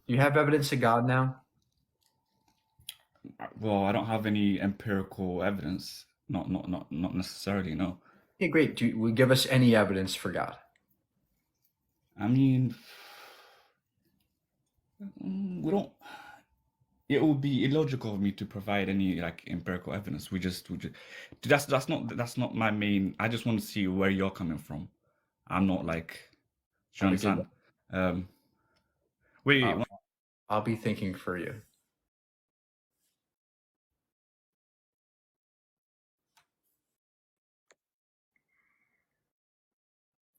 Do you have evidence of God now? Well, I don't have any empirical evidence. Not necessarily. No. Okay, great. Will you give us any evidence for God? I mean, we don't. It would be illogical of me to provide any like empirical evidence. We just that's not my main. I just want to see where you're coming from. I'm not like, do you Have a good understand? one. Um, wait, wait, I'll be thinking for you.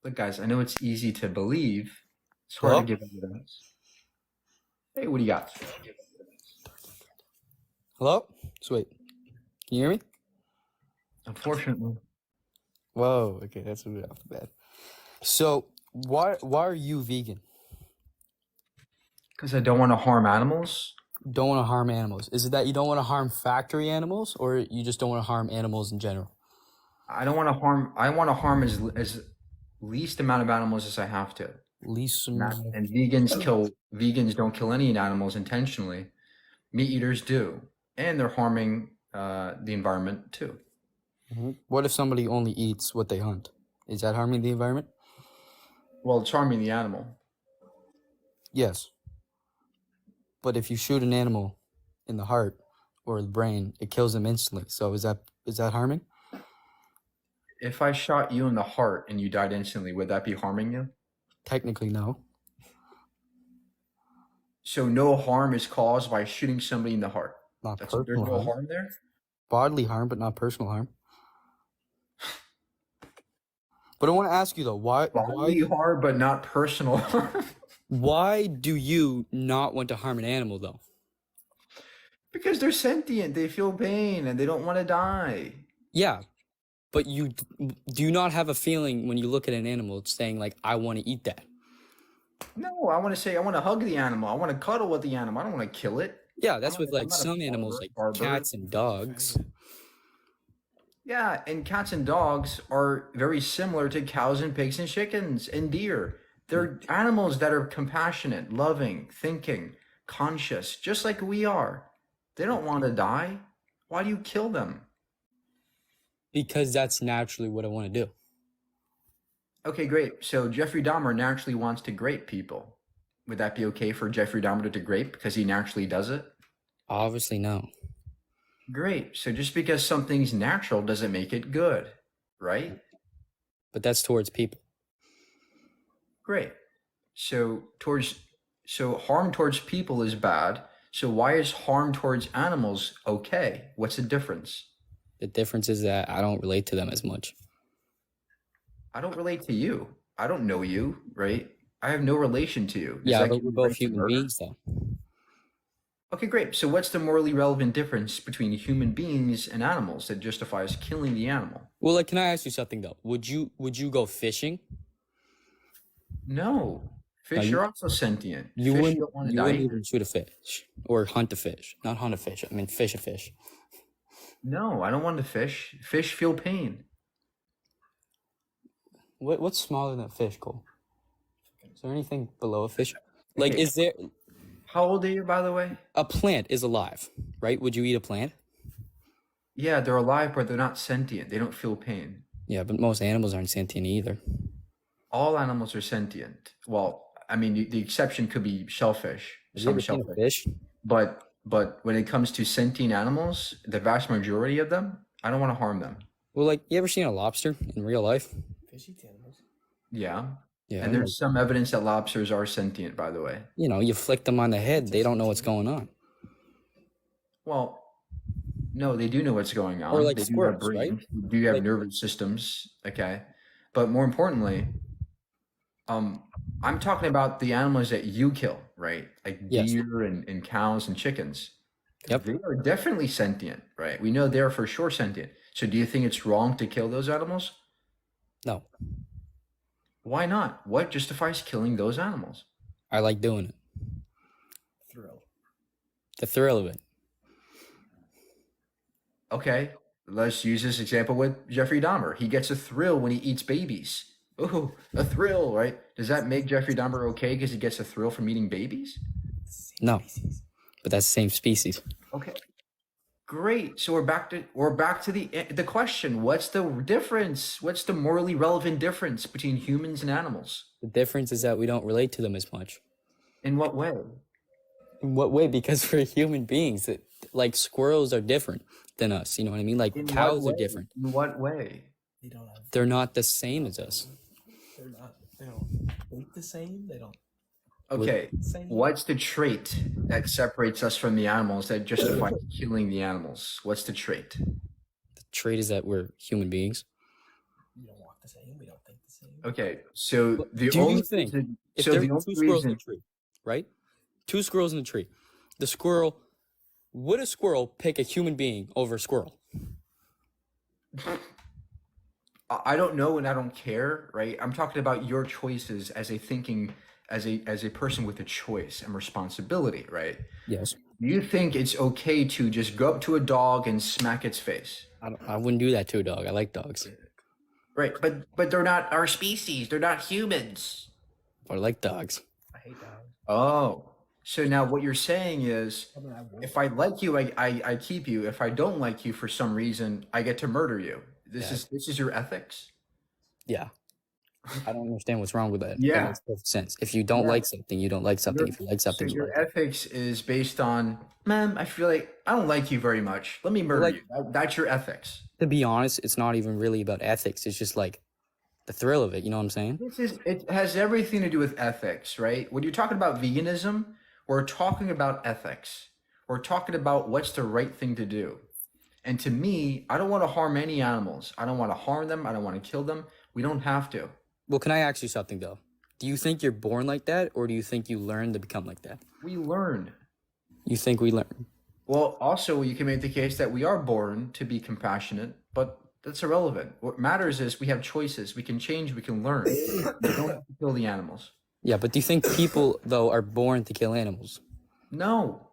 Look, guys, I know it's easy to believe. It's hard to Hello? give evidence. Hey, what do you got? Hello? Sweet. Can you hear me? Unfortunately. Whoa. Okay, that's a bit off the bat. So why are you vegan? Because I don't want to harm animals. Don't want to harm animals. Is it that you don't want to harm factory animals, or you just don't want to harm animals in general? I don't want to harm. I want to harm as least amount of animals as I have to. Least And vegans don't kill any animals intentionally. Meat eaters do, and they're harming the environment too. What if somebody only eats what they hunt? Is that harming the environment? Well, it's harming the animal. Yes. But if you shoot an animal in the heart or the brain, it kills them instantly. So is that harming? If I shot you in the heart and you died instantly, would that be harming you? Technically, no. So no harm is caused by shooting somebody in the heart. Not There's personal no harm. harm there? Bodily harm, but not personal harm. But I want to ask you though, Bodily harm, but not personal harm? Why do you not want to harm an animal though? Because they're sentient, they feel pain, and they don't want to die. Yeah, but do you not have a feeling when you look at an animal saying like, I want to eat that? No, I want to say I want to hug the animal. I want to cuddle with the animal. I don't want to kill it. Yeah, that's I'm with not- I'm like not a some animals like barber. cats and dogs. Yeah, and cats and dogs are very similar to cows and pigs and chickens and deer. They're animals that are compassionate, loving, thinking, conscious, just like we are. They don't want to die. Why do you kill them? Because that's naturally what I want to do. Okay, great. So Jeffrey Dahmer naturally wants to grape people. Would that be okay for Jeffrey Dahmer to grape because he naturally does it? Obviously, no. Great. So just because something's natural doesn't make it good, right? But that's towards people. Great. So harm towards people is bad. So why is harm towards animals okay? What's the difference? The difference is that I don't relate to them as much. I don't relate to you. I don't know you, right? I have no relation to you. Does Yeah, that but give we're you both right to human murder? beings though. Okay, great. So what's the morally relevant difference between human beings and animals that justifies killing the animal? Well, like, can I ask you something though? Would you go fishing? No. Fish you- are also sentient. You Fish wouldn't. don't want to You die. wouldn't either. even shoot a fish or hunt a fish. Not hunt a fish. I mean, fish a fish. No, I don't want to fish. Fish feel pain. What's smaller than a fish, Cole? Is there anything below a fish? Like, Okay. is there How old are you, by the way? a plant is alive, right? Would you eat a plant? Yeah, they're alive, but they're not sentient. They don't feel pain. Yeah, but most animals aren't sentient either. All animals are sentient. Well, I mean, the exception could be shellfish. Have you Some ever seen a shellfish. fish? But when it comes to sentient animals, the vast majority of them, I don't want to harm them. Well, like, you ever seen a lobster in real life? Fish eats animals. Yeah. Yeah. And there's some evidence that lobsters are sentient, by the way. You know, you flick them on the head, they don't know what's going on. Well, no, they do know what's going on. Or like They do have squirrels, right? brains. They do have Like- nervous systems. Okay. But more importantly, I'm talking about the animals that you kill, right? Like Yes. deer and cows and chickens. Yep. They are definitely sentient, right? We know they're for sure sentient. So do you think it's wrong to kill those animals? No, Why not? What justifies killing those animals? I like doing it. Thrill. The thrill of it. Okay, let's use this example with Jeffrey Dahmer. He gets a thrill when he eats babies. Oh, a thrill, right? Does that make Jeffrey Dahmer okay because he gets a thrill from eating babies? No, but that's the same species. Okay, great. So we're back to the question. What's the difference? What's the morally relevant difference between humans and animals? The difference is that we don't relate to them as much. In what way? In what way? Because we're human beings. Like, squirrels are different than us. You know what I mean? Like, In cows what are way? different. In what way? They don't have. They're not the same as us. They're not. They don't think the same. They don't. Okay, Same. what's the trait that separates us from the animals that justifies killing the animals? What's the trait? The trait is that we're human beings. We don't walk the same. We don't think the same. Okay, so But the do you only think- reason If So there the were only two squirrels in a reason tree, right? Two squirrels in a tree. Would a squirrel pick a human being over a squirrel? I don't know and I don't care, right? I'm talking about your choices as a thinking as a person with a choice and responsibility, right? Yes. Do you think it's okay to just go up to a dog and smack its face? I wouldn't do that to a dog. I like dogs. Right, but they're not our species. They're not humans. But I like dogs. I hate dogs. Oh, so now what you're saying is, if I like you, I keep you. If I don't like you for some reason, I get to murder you. This is your ethics. Yeah. I don't understand what's wrong with that. That Yeah. makes perfect sense. If you don't like something, you don't like something. If you like So something, you your like it. ethics is based on, man, I feel like I don't like you very much. Let me murder like- you. That's your ethics. To be honest, it's not even really about ethics. It's just like the thrill of it. You know what I'm saying? It has everything to do with ethics, right? When you're talking about veganism, we're talking about ethics. We're talking about what's the right thing to do. And to me, I don't want to harm any animals. I don't want to harm them. I don't want to kill them. We don't have to. Well, can I ask you something though? Do you think you're born like that, or do you think you learn to become like that? We learn. You think we learn? Well, also, you can make the case that we are born to be compassionate, but that's irrelevant. What matters is we have choices. We can change. We can learn. We don't have to kill the animals. Yeah, but do you think people though are born to kill animals? No,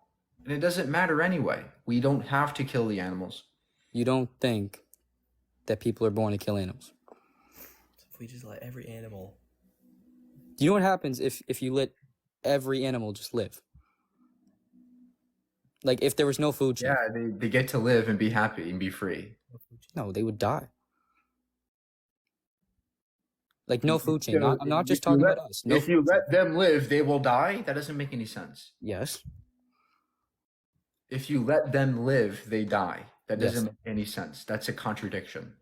and it doesn't matter anyway. We don't have to kill the animals. You don't think that people are born to kill animals? If we just let every animal. Do you know what happens if you let every animal just live? Like if there was no food chain. Yeah, they get to live and be happy and be free. No, they would die. Like no food chain. So I'm not just if you talking let- about us. No if you food chain. let them live, they will die. That doesn't make any sense. Yes. If you let them live, they die. That Yes. doesn't make any sense. That's a contradiction.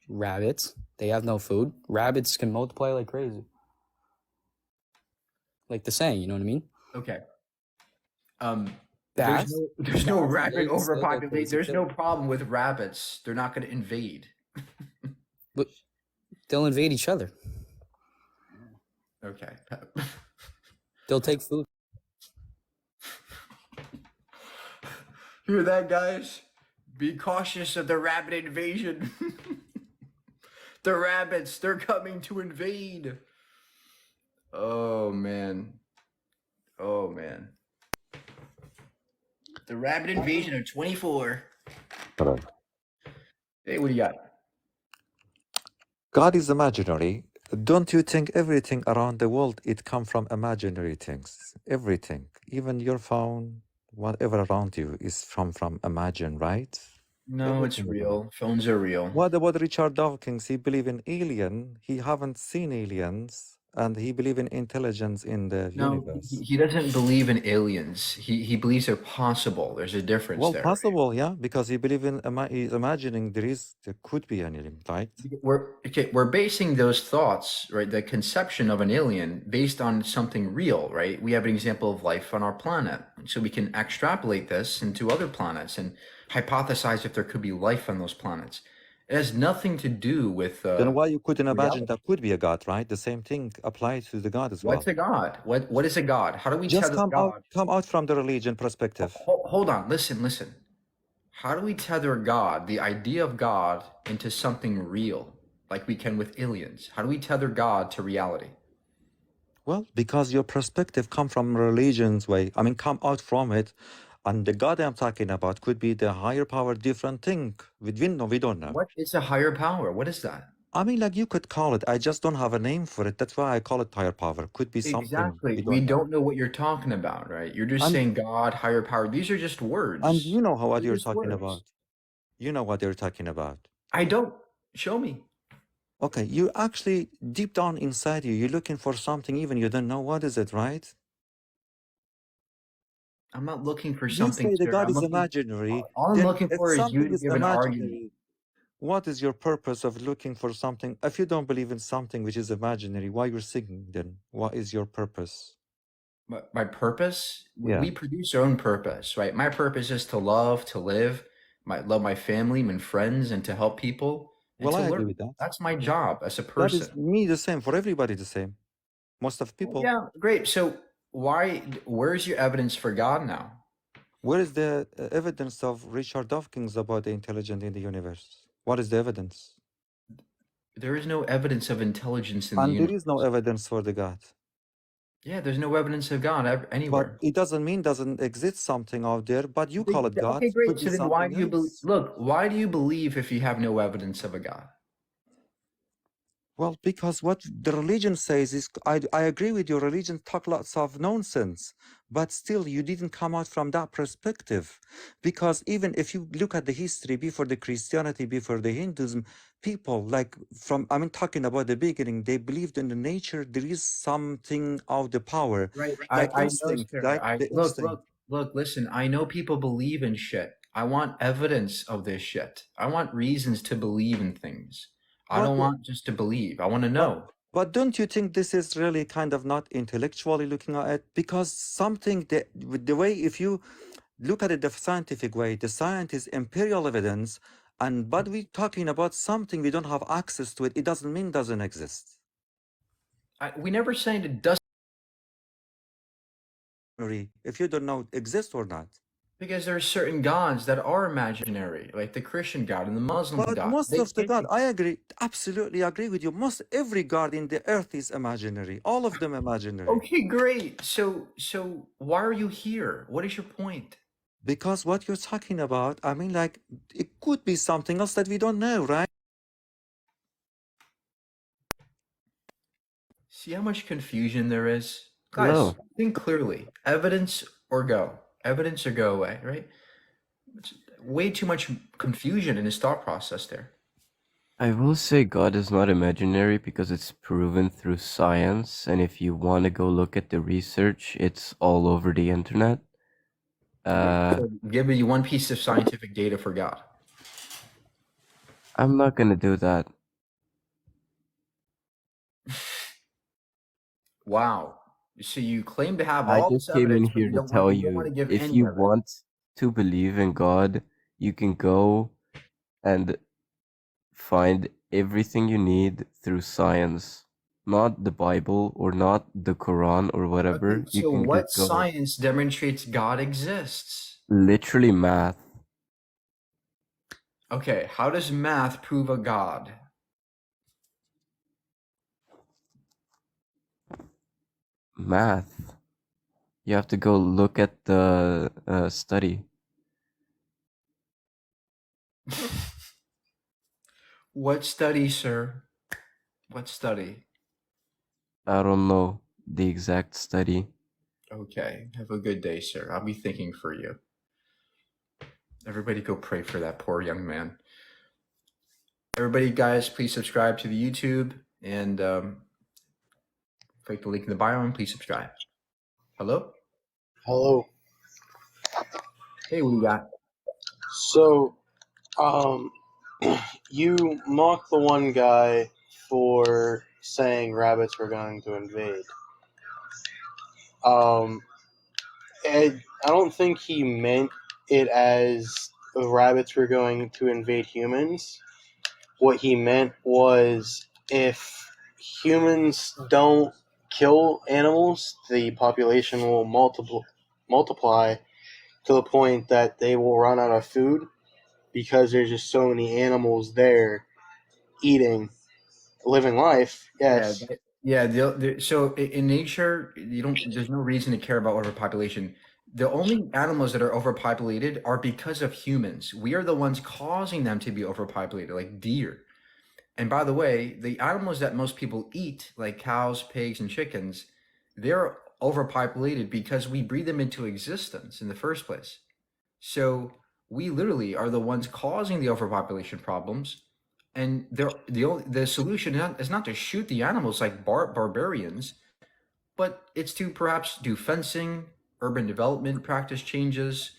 Rabbits, they have no food. Rabbits can multiply like crazy. Like the saying, you know what I mean? Okay. Bats? There's no Bats, rabbit they still go overpopulation. crazy There's too. no problem with rabbits. They're not going to invade. But they'll invade each other. Okay. They'll take food. Hear that, guys? Be cautious of the rabbit invasion. The rabbits, they're coming to invade. Oh, man. Oh, man. The rabbit invasion of 24. Hey, what do you got? God is imaginary. Don't you think everything around the world it come from imaginary things? Everything, even your phone, whatever around you is from imagine, right? No, it's real. Phones are real. What about Richard Dawkins? He believe in alien. He haven't seen aliens, and he believe in intelligence in the No, universe. he doesn't believe in aliens. He believes they're possible. There's a difference Well, there. possible, yeah, because he believe in he's imagining there could be an alien, right? We're basing those thoughts, right? The conception of an alien based on something real, right? We have an example of life on our planet, so we can extrapolate this into other planets and hypothesize if there could be life on those planets. It has nothing to do with. Then why you couldn't imagine reality. that could be a god, right? The same thing applies to the god as well. What's a god? What is a god? How do we Just tether God? come out from the religion perspective. Hold on, listen. How do we tether God, the idea of God, into something real, like we can with aliens? How do we tether God to reality? Well, because your perspective come from religion's way. I mean, come out from it. And the God I'm talking about could be the higher power, different thing. We don't know. What is a higher power? What is that? I mean, like you could call it. I just don't have a name for it. That's why I call it higher power. Could be something. Exactly. We don't know what you're talking about, right? You're just saying God, higher power. These are just words. And you know what They're you're just talking words. about. You know what you're talking about. I don't. Show me. Okay, you actually deep down inside you, you're looking for something, even you don't know what is it, right? I'm not looking for You something. say the sir. God I'm is looking- imaginary. All I'm then looking if for is you something to is give an argument. imaginary, what is your purpose of looking for something? If you don't believe in something which is imaginary, why you're seeking then? What is your purpose? My purpose? Yeah. We produce our own purpose, right? My purpose is to love, to live, love my family, my friends, and to help people. And Well, to I agree learn. with that. That's my job as a That person. is me the same, for everybody the same. Most of people. Yeah, great. So where's your evidence for God now? Where is the evidence of Richard Dawkins about the intelligence in the universe? What is the evidence? There is no evidence of intelligence in the And there universe. is no evidence for the God. Yeah, there's no evidence of God But anywhere. it doesn't mean doesn't exist something out there, but you call it God. Okay, great. Could be So then why something do you believe? else. Look, why do you believe if you have no evidence of a God? Well, because what the religion says is, I agree with your religion, talk lots of nonsense, but still you didn't come out from that perspective. Because even if you look at the history before the Christianity, before the Hinduism, people like I mean, talking about the beginning, they believed in the nature, there is something of the power, Right. like I know, instinct, sir. like the Look, instinct. listen, I know people believe in shit. I want evidence of this shit. I want reasons to believe in things. I But don't want just to believe. I want to But know. but don't you think this is really kind of not intellectually looking at it? Because something that with the way if you look at it the scientific way, the science is empirical evidence, and but we're talking about something we don't have access to it. It doesn't mean doesn't exist. We never saying it doesn't, If you don't know it exists or not. because there are certain gods that are imaginary, like the Christian God and the Muslim But God. most of the God, I agree, absolutely agree with you. Most every God in the earth is imaginary. All of them imaginary. Okay, great. So why are you here? What is your point? Because what you're talking about, I mean, like, it could be something else that we don't know, right? See how much confusion there is? Guys, Hello. think clearly. Evidence or go. Evidence or go away, right? It's way too much confusion in his thought process there. I will say God is not imaginary because it's proven through science, and if you want to go look at the research, it's all over the internet. So give me one piece of scientific data for God. I'm not gonna do that. Wow. So you claim to have I all this just came in evidence, but here to tell you don't want you, to give if any you of it. want to believe in God, you can go and find everything you need through science, not the Bible or not the Quran or whatever. Okay, You so can what just go science demonstrates God exists? literally math. Okay, how does math prove a God? Math. You have to go look at the study. What study, sir? What study? I don't know the exact study. Okay, have a good day, sir. I'll be thinking for you. Everybody go pray for that poor young man. Everybody, guys, please subscribe to the YouTube and click the link in the bio and please subscribe. Hello? Hello. Hey, what do you got? So, you mocked the one guy for saying rabbits were going to invade. I don't think he meant it as rabbits were going to invade humans. What he meant was if humans don't kill animals, the population will multiply to the point that they will run out of food because there's just so many animals there eating, living life. Yes. So in nature, there's no reason to care about overpopulation. The only animals that are overpopulated are because of humans. We are the ones causing them to be overpopulated, like deer. And by the way, the animals that most people eat, like cows, pigs, and chickens, they're overpopulated because we breed them into existence in the first place. So we literally are the ones causing the overpopulation problems. And the solution is not to shoot the animals like barbarians, but it's to perhaps do fencing, urban development practice changes,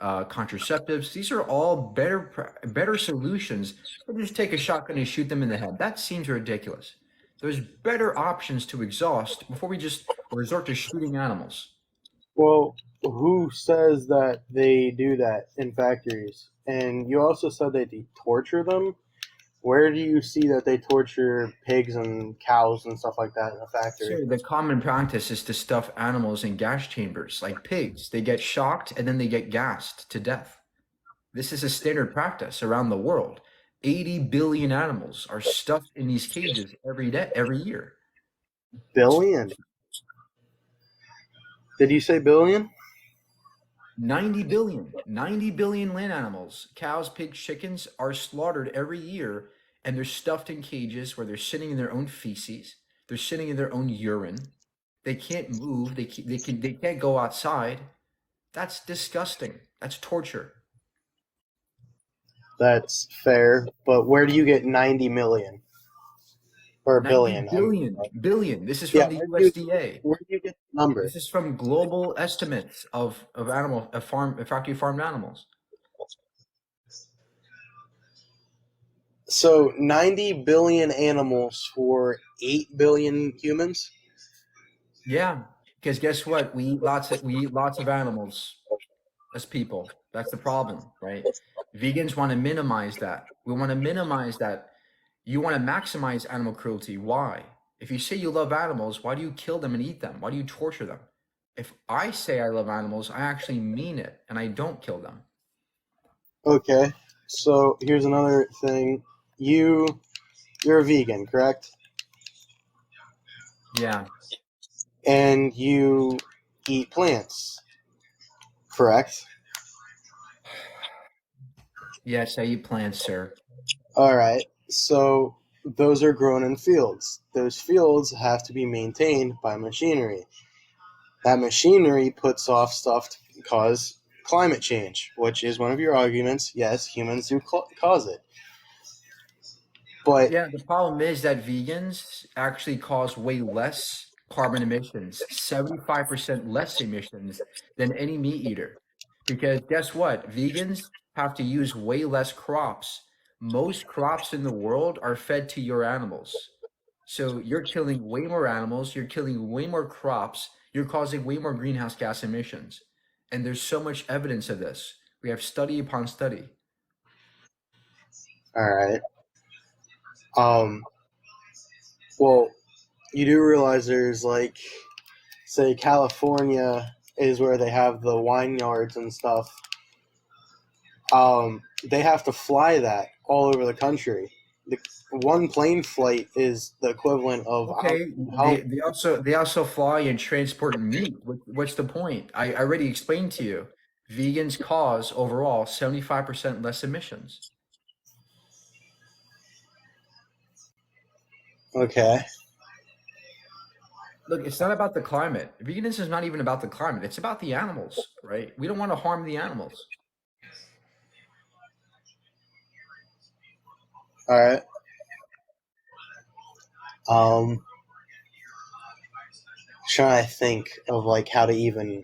contraceptives. These are all better solutions than just take a shotgun and shoot them in the head. That seems ridiculous. There's better options to exhaust before we just resort to shooting animals. Well, who says that they do that in factories? And you also said that they torture them. Where do you see that they torture pigs and cows and stuff like that in a factory? Sure, the common practice is to stuff animals in gas chambers, like pigs. They get shocked and then they get gassed to death. This is a standard practice around the world. 80 billion animals are stuffed in these cages every year. Billion? Did you say billion? 90 billion. 90 billion land animals, cows, pigs, chickens, are slaughtered every year, and they're stuffed in cages where they're sitting in their own feces. They're sitting in their own urine. They can't move. They can't go outside. That's disgusting. That's torture. That's fair, but where do you get 90 million? Or 90 billion? billion. This is Yeah, from the where do USDA. you get the number? This is from global estimates of factory farmed animals. So 90 billion animals for 8 billion humans? Yeah, because guess what? We eat lots of animals as people. That's the problem, right? Vegans want to minimize that. We want to minimize that. You want to maximize animal cruelty. Why? If you say you love animals, why do you kill them and eat them? Why do you torture them? If I say I love animals, I actually mean it, and I don't kill them. Okay, so here's another thing. You're a vegan, correct? Yeah. And you eat plants, correct? Yes, I eat plants, sir. All right, so those are grown in fields. Those fields have to be maintained by machinery. That machinery puts off stuff to cause climate change, which is one of your arguments. Yes, humans do cause it. But yeah, the problem is that vegans actually cause way less carbon emissions, 75% less emissions than any meat eater. Because guess what? Vegans have to use way less crops. Most crops in the world are fed to your animals. So you're killing way more animals, you're killing way more crops, you're causing way more greenhouse gas emissions. And there's so much evidence of this. We have study upon study. all right. Well, you do realize there's like, say, California is where they have the wine yards and stuff. They have to fly that all over the country. The one plane flight is the equivalent of Okay, they also fly and transport meat. What's the point? I already explained to you. Vegans cause overall 75% less emissions. Okay. Look, it's not about the climate. Veganism is not even about the climate. It's about the animals, right? We don't want to harm the animals. All right. Trying to think of like how to even,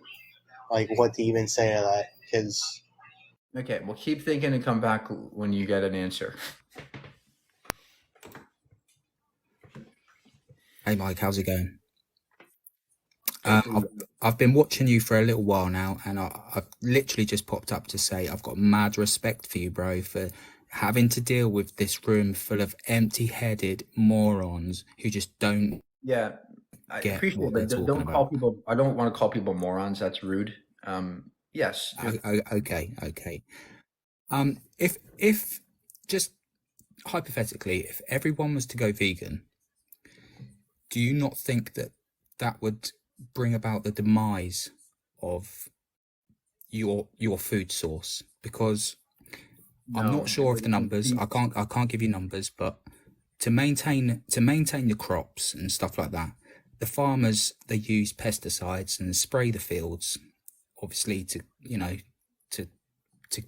like what to even say to that, because Okay, well, keep thinking and come back when you get an answer. Hey Mike, how's it going? I've been watching you for a little while now, and I've literally just popped up to say I've got mad respect for you, bro, for having to deal with this room full of empty-headed morons who just don't Yeah, I get appreciate what it, they're but talking don't call about. people. I don't want to call people morons. That's rude. Yes. Okay. If just hypothetically, if everyone was to go vegan, do you not think that that would bring about the demise of your food source? Because I'm No, not sure of the numbers. I can't give you numbers, but to maintain the crops and stuff like that, the farmers, they use pesticides and spray the fields, obviously to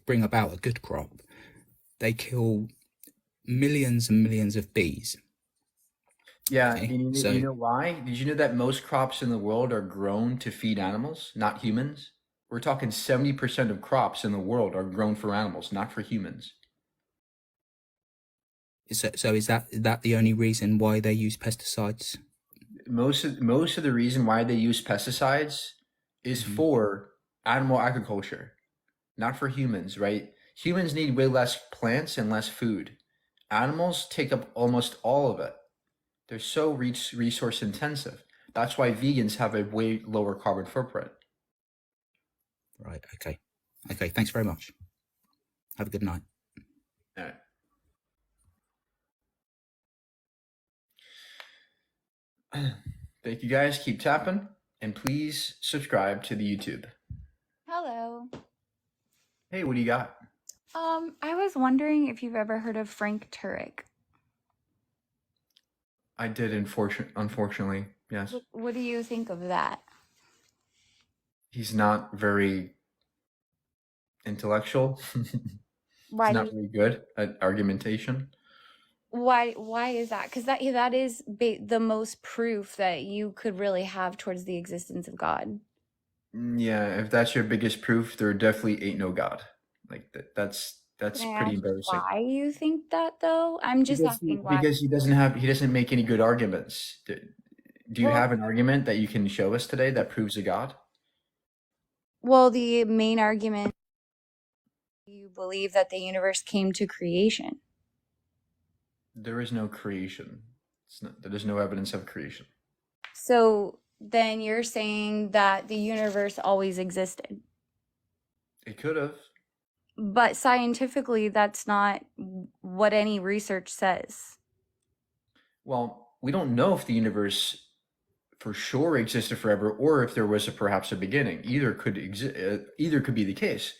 bring about a good crop. They kill millions and millions of bees. Yeah, Okay, and so you know why? Did you know that most crops in the world are grown to feed animals, not humans? We're talking 70% of crops in the world are grown for animals, not for humans. is that the only reason why they use pesticides? Most of the reason why they use pesticides is for animal agriculture, not for humans, right? Humans need way less plants and less food. Animals take up almost all of it. They're so resource intensive. That's why vegans have a way lower carbon footprint. Right. Okay. Okay. Thanks very much. Have a good night. All right. Thank you guys. Keep tapping. And please subscribe to the YouTube. Hello. Hey, what do you got? I was wondering if you've ever heard of Frank Turek. I did, unfortunately, yes. What do you think of that? He's not very intellectual. Why He's do not you, very good at argumentation. why is that? Because that is the most proof that you could really have towards the existence of God. Yeah, if that's your biggest proof, there definitely ain't no God. Like that's Can I pretty ask embarrassing. why you think that though? I'm just asking why. Because he doesn't make any good arguments. Do you Well, have an argument that you can show us today that proves a God? well, the main argument, you believe that the universe came to creation. There is no creation. There is no evidence of creation. So then you're saying that the universe always existed. It could have. But scientifically, that's not what any research says. Well, we don't know if the universe for sure existed forever or if there was perhaps a beginning. Either could be the case.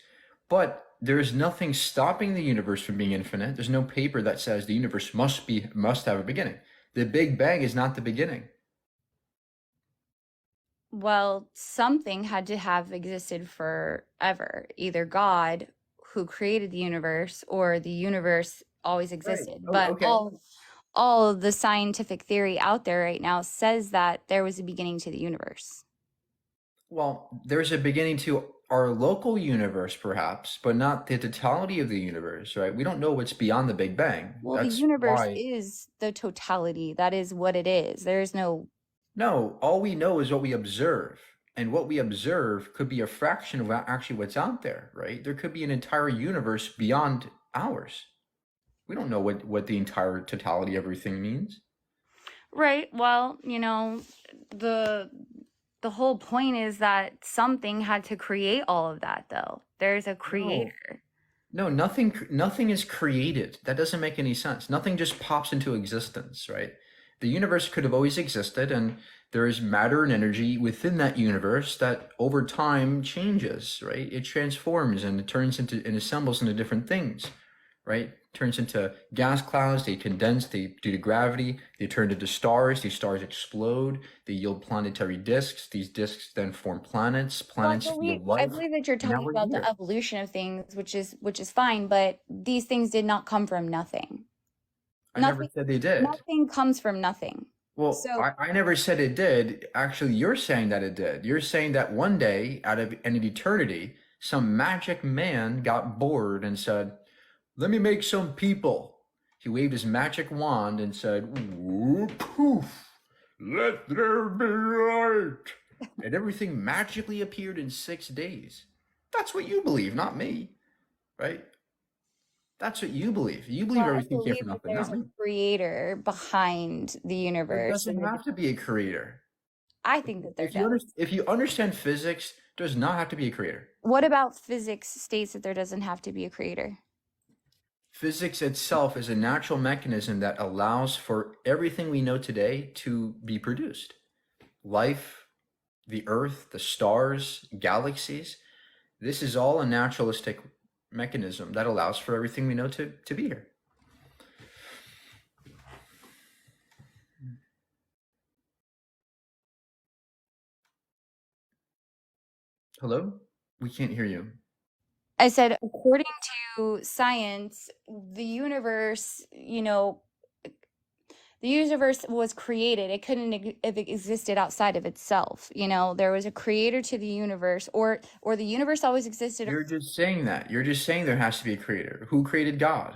But there is nothing stopping the universe from being infinite. There's no paper that says the universe must have a beginning. The Big Bang is not the beginning. Well, something had to have existed forever. Either God, who created the universe, or the universe always existed. Oh, But okay. all of the scientific theory out there right now says that there was a beginning to the universe. Well, there's a beginning to our local universe, perhaps, but not the totality of the universe, right? We don't know what's beyond the Big Bang. Well, That's the universe why. is the totality. That is what it is. There is no. No, all we know is what we observe. And what we observe could be a fraction of actually what's out there, right? There could be an entire universe beyond ours. We don't know what the entire totality of everything means. Right. Well, the whole point is that something had to create all of that, though. There's a creator. No, nothing is created. That doesn't make any sense. Nothing just pops into existence, right? The universe could have always existed, and there is matter and energy within that universe that over time changes, right? It transforms and it turns into and assembles into different things, right? Turns into gas clouds, they condense, due to gravity, they turn into stars, these stars explode, they yield planetary disks, these disks then form planets, planets yield life. I believe that you're and now talking we're about here. the evolution of things, which is fine, but these things did not come from nothing. I never said they did. Nothing comes from nothing. Well, So I never said it did. Actually, you're saying that it did. You're saying that one day, out of an eternity, some magic man got bored and said, "Let me make some people." He waved his magic wand and said, "Whoop, poof, let there be light." And everything magically appeared in 6 days. That's what you believe, not me, right? That's what you believe. You believe I everything came believe from that nothing, there's not a me. creator behind the There universe. doesn't have to be a creator. I think that there If you, does. if you understand physics, there does not have to be a creator. What about physics states that there doesn't have to be a creator? Physics itself is a natural mechanism that allows for everything we know today to be produced. Life, the earth, the stars, galaxies. This is all a naturalistic mechanism that allows for everything we know to be here. Hello? We can't hear you. I said, according to science, the universe, the universe was created. It couldn't have existed outside of itself. There was a creator to the universe, or the universe always existed. You're just saying that. You're just saying there has to be a creator. Who created God?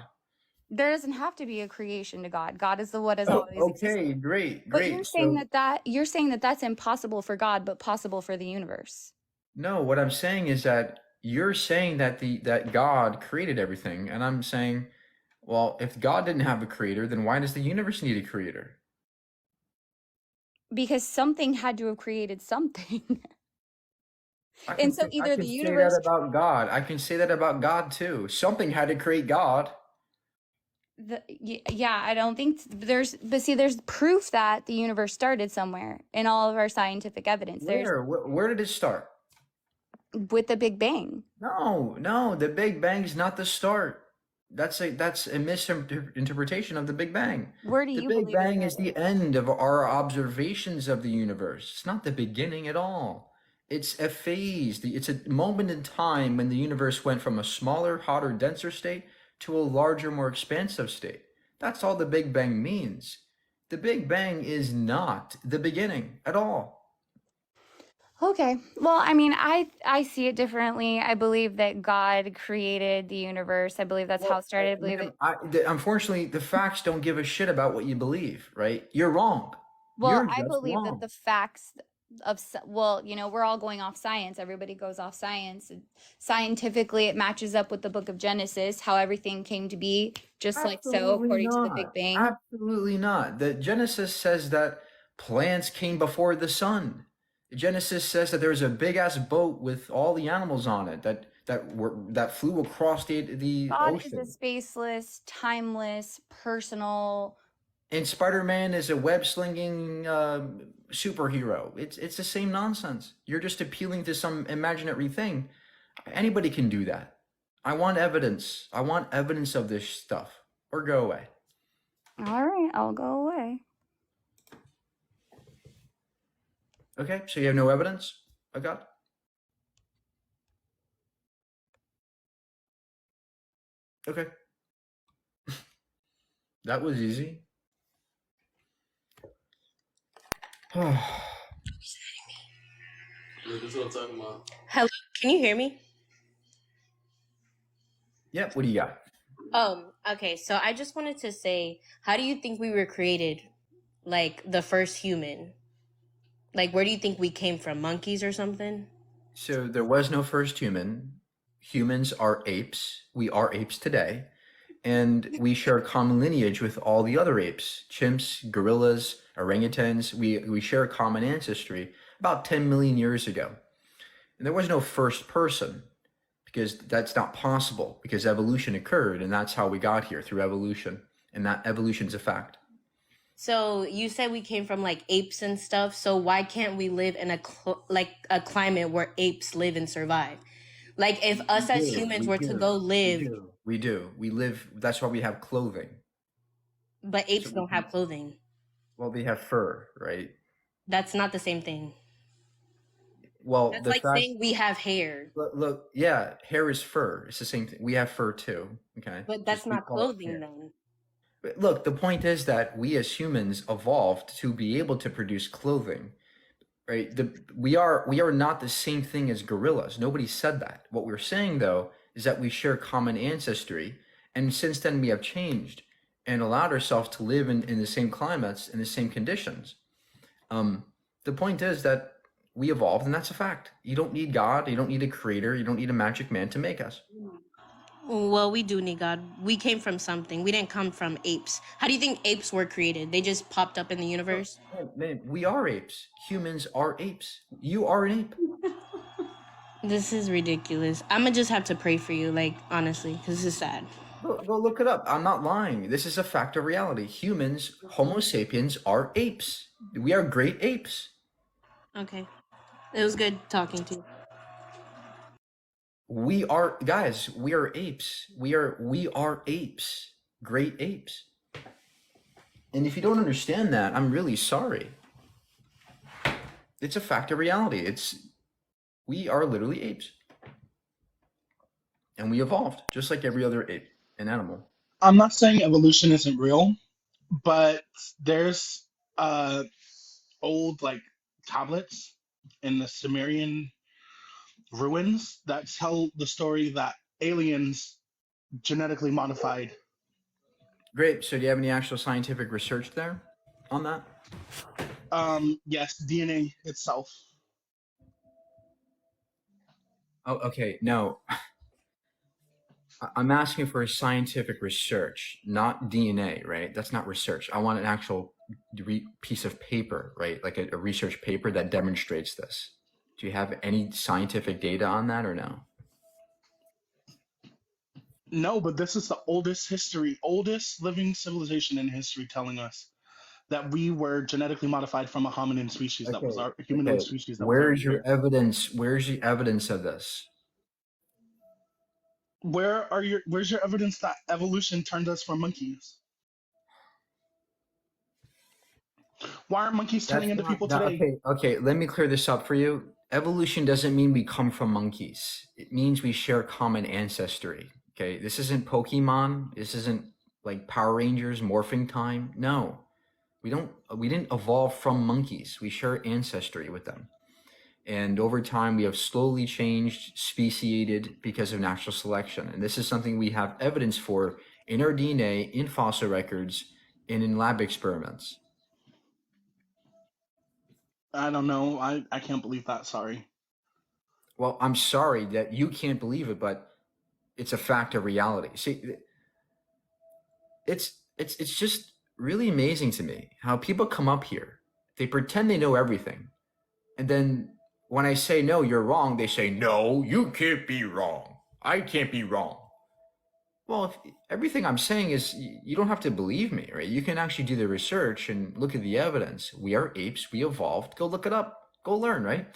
There doesn't have to be a creation to God. God is the what has always existed. Okay, great. But you're saying you're saying that that's impossible for God, but possible for the universe. No, what I'm saying is that you're saying that that God created everything, and I'm saying, Well, if God didn't have a creator, then why does the universe need a creator? Because something had to have created something. I And can so I either can the say that universe about God. I can say that about God too. Something had to create God. yeah, I don't think there's proof that the universe started somewhere in all of our scientific evidence. There's Where did it start? with the Big Bang. No, the Big Bang's not the start. That's a misinterpretation of the Big Bang. Where do The you Big believe it Bang is started? the end of our observations of the universe. It's not the beginning at all. It's a phase. It's a moment in time when the universe went from a smaller, hotter, denser state to a larger, more expansive state. That's all the Big Bang means. The Big Bang is not the beginning at all. Okay. Well, I mean, I see it differently. I believe that God created the universe. I believe that's how it started. I believe that. Unfortunately, the facts don't give a shit about what you believe, right? You're wrong. Well, You're I just believe that wrong. the facts well, we're all going off science. Everybody goes off science. Scientifically, it matches up with the book of Genesis, how everything came to be, just like so, Absolutely according to the Big not. Bang. Absolutely not. The Genesis says that plants came before the sun. Genesis says that there's a big ass boat with all the animals on it that flew across the God is a ocean. spaceless, timeless, personal. And Spider-Man is a web-slinging superhero. It's the same nonsense. You're just appealing to some imaginary thing. Anybody can do that. I want evidence. I want evidence of this stuff. Or go away. All right, I'll go away. Okay, so you have no evidence of God? Okay. That was easy. Look, this is what I'm talking about. Hello, can you hear me? Yep, what do you got? Okay, so I just wanted to say, how do you think we were created? Like the first human? Like where do you think we came from? Monkeys or something? So there was no first human. Humans are apes. We are apes today. And we share a common lineage with all the other apes, chimps, gorillas, orangutans. We share a common ancestry about 10 million years ago. And there was no first person because that's not possible because evolution occurred and that's how we got here through evolution. And that evolution's a fact. So you said we came from like apes and stuff. So why can't we live in a climate where apes live and survive? Like if us as humans were to go live, We do. We live, that's why we have clothing. but apes don't have clothing. Well, they have fur, right? That's not the same thing. Well, That's the like fact, saying we have hair, look, yeah, hair is fur. It's the same thing. We have fur too. Okay. but that's Just we not call it clothing hair. then. But look, the point is that we as humans evolved to be able to produce clothing, right? We are not the same thing as gorillas. Nobody said that. What we're saying though is that we share common ancestry, and since then we have changed and allowed ourselves to live in the same climates in the same conditions. The point is that we evolved, and that's a fact. You don't need God, you don't need a creator, you don't need a magic man to make us. Well, we do need God. We came from something. We didn't come from apes. How do you think apes were created? They just popped up in the universe? Man, we are apes. Humans are apes. You are an ape. This is ridiculous. I'm gonna just have to pray for you, like, honestly, because this is sad. Go look it up. I'm not lying. This is a fact of reality. Humans, Homo sapiens, are apes. We are great apes. Okay. It was good talking to you. We are guys, we are apes. We are apes. Great apes. And if you don't understand that, I'm really sorry. It's a fact of reality. We are literally apes. And we evolved just like every other ape and animal. I'm not saying evolution isn't real, but there's old like tablets in the Sumerian ruins that tell the story that aliens genetically modified. Great. So do you have any actual scientific research there on that? Yes, DNA itself. Oh, okay. No. I'm asking for scientific research, not DNA, right? That's not research. I want an actual piece of paper, right? Like a research paper that demonstrates this. Do you have any scientific data on that or no? No, but this is the oldest living civilization in history telling us that we were genetically modified from a hominin species that was our humanoid species that was already Where's your here. evidence? Where's the evidence of this? Where's your evidence that evolution turned us from monkeys? Why aren't monkeys turning That's into not people that, today? okay. Let me clear this up for you. Evolution doesn't mean we come from monkeys. It means we share common ancestry. Okay, this isn't Pokemon. This isn't like Power Rangers morphing time. No, we don't. We didn't evolve from monkeys. We share ancestry with them, and over time we have slowly changed, speciated because of natural selection. And this is something we have evidence for in our DNA, in fossil records, and in lab experiments. I don't know. I can't believe that. Sorry. Well, I'm sorry that you can't believe it, but it's a fact of reality. See, it's just really amazing to me how people come up here, they pretend they know everything, and then when I say no, you're wrong, they say no, you can't be wrong. I can't be wrong. Well, if everything I'm saying is you don't have to believe me, right? You can actually do the research and look at the evidence. We are apes. We evolved. Go look it up. Go learn, right?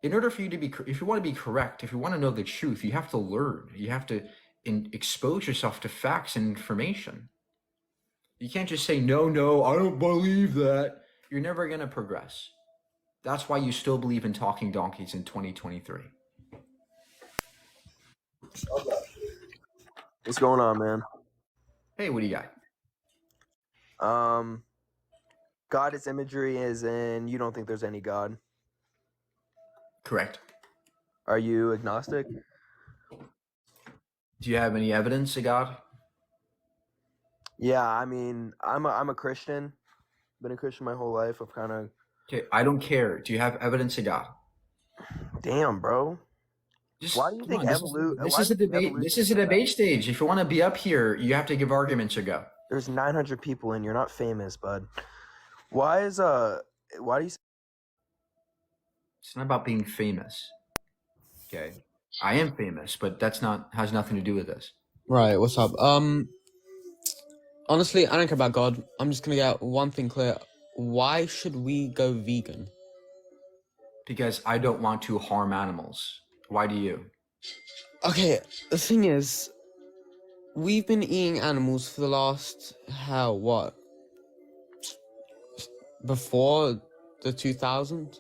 In order for you to be, if you want to be correct, if you want to know the truth, you have to learn. You have to expose yourself to facts and information. You can't just say, no, I don't believe that. You're never going to progress. That's why you still believe in talking donkeys in 2023. What's going on, man? Hey, what do you got? God is imagery, is in you don't think there's any God. Correct. Are you agnostic? Do you have any evidence of God? Yeah, I mean, I'm a Christian. Been a Christian my whole life. I've kind of. Okay, I don't care. Do you have evidence of God? Damn, bro. Just why do you come think on. This is a debate. This is a debate stage. If you want to be up here, you have to give arguments or go. There's 900 people and you're not famous, bud. Why do you? It's not about being famous. Okay, I am famous, but has nothing to do with this. Right, what's up? Honestly, I don't care about God. I'm just gonna get one thing clear. Why should we go vegan? Because I don't want to harm animals. Why do you? Okay, the thing is, we've been eating animals for the last, what? Before the 2000s?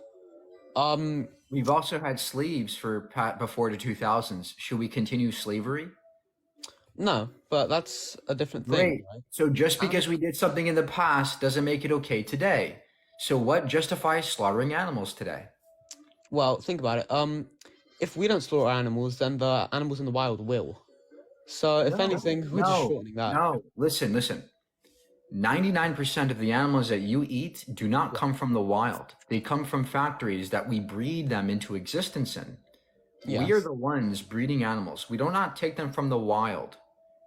We've also had slaves before the 2000s. Should we continue slavery? No, but that's a different thing. Great. Right? So just because we did something in the past doesn't make it okay today. So what justifies slaughtering animals today? Well, think about it. If we don't slaughter animals, then the animals in the wild will. So if anything, we're just shortening that. No, listen. 99% of the animals that you eat do not come from the wild. They come from factories that we breed them into existence in. Yes. We are the ones breeding animals. We do not take them from the wild.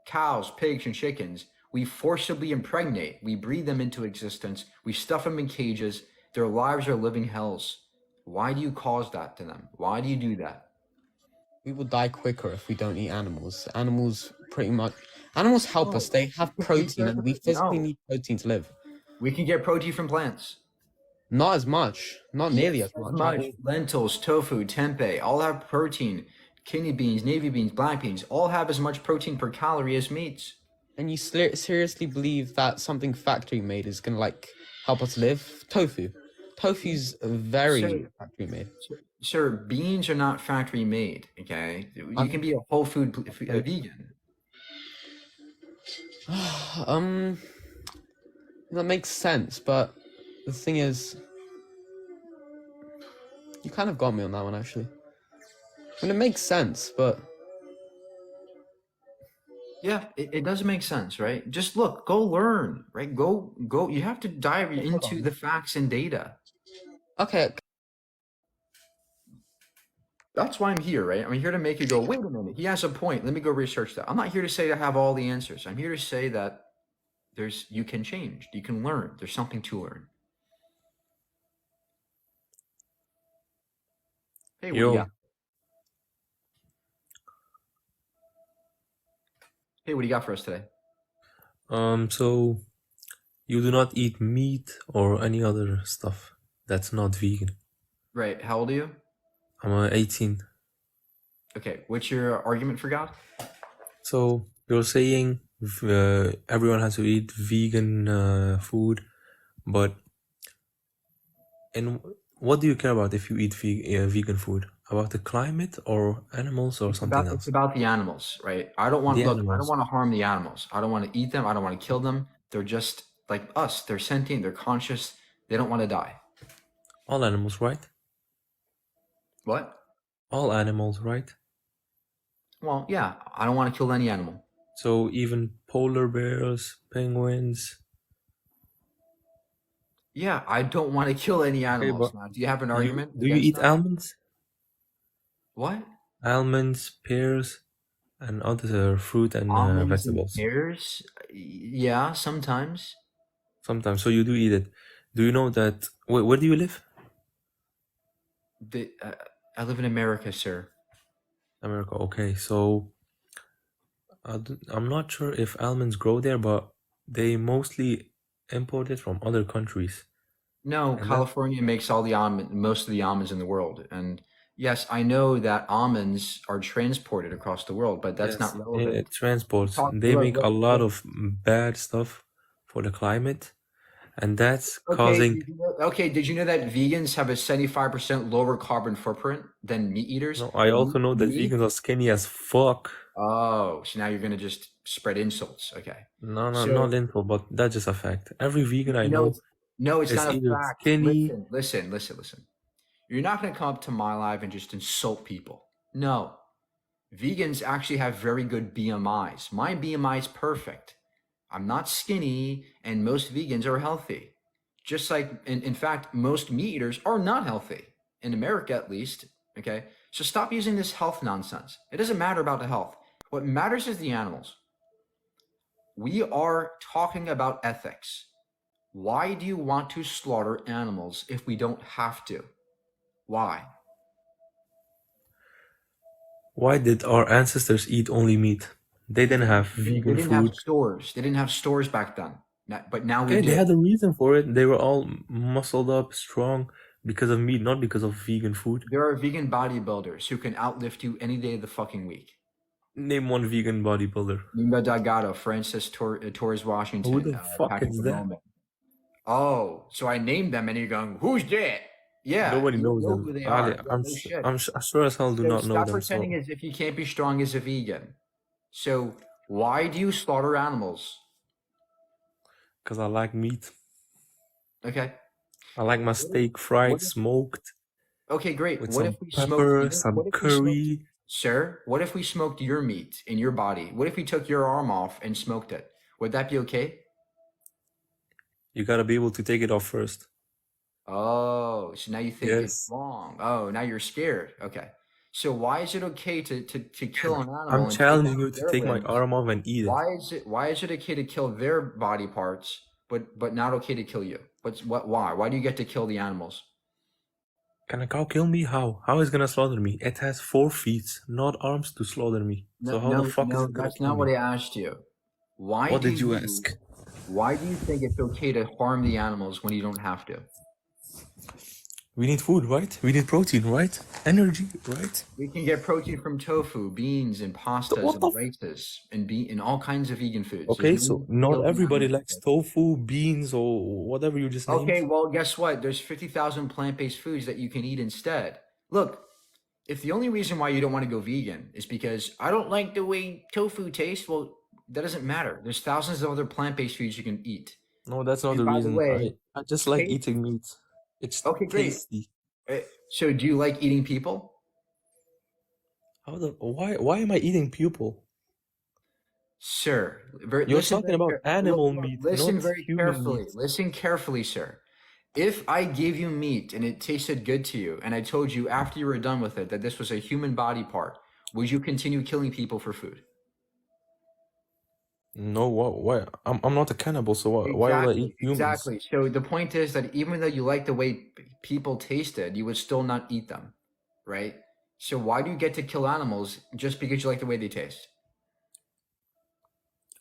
Cows, pigs, and chickens, we forcibly impregnate. We breed them into existence. We stuff them in cages. Their lives are living hells. Why do you cause that to them? Why do you do that? We will die quicker if we don't eat animals. Animals help us. They have protein, and we physically need protein to live. We can get protein from plants. Not as much. Not nearly as much. Lentils, tofu, tempeh, all have protein. Kidney beans, navy beans, black beans, all have as much protein per calorie as meats. And you seriously believe that something factory made is gonna help us live? Tofu. Tofu's very factory made. Sir, beans are not factory made, okay? You can be a whole food vegan. That makes sense, but the thing is, you kind of got me on that one, actually. I mean, it makes sense, but... Yeah, it does make sense, right? Just look, go learn, right? Go. You have to dive into the facts and data. Okay. That's why I'm here, right? I'm here to make you go, wait a minute, he has a point. Let me go research that. I'm not here to say I have all the answers. I'm here to say that you can change, you can learn. There's something to learn. Hey, what do you Yo, got? Hey, what do you got for us today? so you do not eat meat or any other stuff that's not vegan. Right. How old are you? I'm 18. Okay. What's your argument for God? So you're saying everyone has to eat vegan food, but and what do you care about if you eat vegan food? About the climate or animals or something It's else? about the animals, right? I don't The want animals. to harm the animals. I don't want to eat them. I don't want to kill them. They're just like us. They're sentient. They're conscious. They don't want to die. All animals, right? What? All animals, right? Well, yeah. I don't want to kill any animal. So even polar bears, penguins. Yeah, I don't want to kill any Okay, animals. but Now, do you have an argument do you against eat that? almonds? What? Almonds, pears, and other fruit and Almonds and vegetables. pears? Yeah, sometimes. Sometimes. So you do eat it. Do you know that? Where do you live? I live in America, sir. America. Okay. So I'm not sure if almonds grow there, but they mostly import it from other countries. No, And that, California makes all the most of the almonds in the world. And yes, I know that almonds are transported across the world, but that's yes, not relevant. transports. Talk, They make a lot look. of bad stuff for the climate, and that's Okay, causing. did you know that vegans have a 75% lower carbon footprint than meat eaters? No, I also know that Meat? vegans are skinny as fuck. Oh, so now you're gonna just spread insults. Okay. No, So not info, but that's just a fact. Every vegan I know no, it's is not a either fact. skinny. Listen. You're not gonna come up to my live and just insult people. No. Vegans actually have very good BMIs. My BMI is perfect. I'm not skinny, and most vegans are healthy. Just like, in fact, most meat eaters are not healthy, in America at least. Okay? So stop using this health nonsense. It doesn't matter about the health. What matters is the animals. We are talking about ethics. Why do you want to slaughter animals if we don't have to? Why? Why did our ancestors eat only meat? They didn't have They vegan didn't have food. stores. They didn't have stores back then. But now we Okay, they do. had a reason for it. They were all muscled up, strong because of meat, not because of vegan food. There are vegan bodybuilders who can outlift you any day of the fucking week. Name one vegan bodybuilder. Nima Delgado, Francis Torres Washington, Who the fuck Patrick is that? Bowman. Oh, so I named them and you're going, who's that? Yeah, Nobody you knows know them. who they Ali, are. Yeah, no shit. I'm sure as hell do So not know stop them. pretending So as if you can't be strong as a vegan. So why do you slaughter animals? because I like meat. Okay. I like my steak fried, smoked. Okay, great. With What some if we pepper, smoked some curry. sir, what if we smoked your meat in your body? What if we took your arm off and smoked it? Would that be okay? You gotta be able to take it off first. Oh, so now you think it's Yes. wrong. Oh, now you're scared. Okay. So why is it okay to kill an animal I'm and take challenging off you to their take my limbs? arm off and eat it. Why is it okay to kill their body parts, but not okay to kill you? Why? Why do you get to kill the animals? Can a cow kill me? How? How is it gonna slaughter me? It has 4 feet, not arms to slaughter me. So how the fuck is it gonna That's kill not what me? I asked you. Why What do did you you ask? why do you think it's okay to harm the animals when you don't have to? We need food, right? We need protein, right? Energy, right? We can get protein from tofu, beans, and pastas what the and rices and all kinds of vegan foods. Okay, There's no so need to kill not the everybody animals. likes tofu, beans, or whatever you just Okay, named. well, guess what? There's 50,000 plant-based foods that you can eat instead. Look, if the only reason why you don't want to go vegan is because I don't like the way tofu tastes, well, that doesn't matter. There's thousands of other plant-based foods you can eat. No, that's not And the by the reason. way, I just like taste. eating meat. It's Okay, great. tasty. So do you like eating people? Why am I eating people? Sir, You're talking about animal meat, listen not very human carefully. meat. Listen carefully, sir. If I gave you meat and it tasted good to you, and I told you after you were done with it that this was a human body part, would you continue killing people for food? No, what? Why? I'm not a cannibal, so why would I eat humans? Exactly. So the point is that even though you like the way people tasted, you would still not eat them, right? So why do you get to kill animals just because you like the way they taste?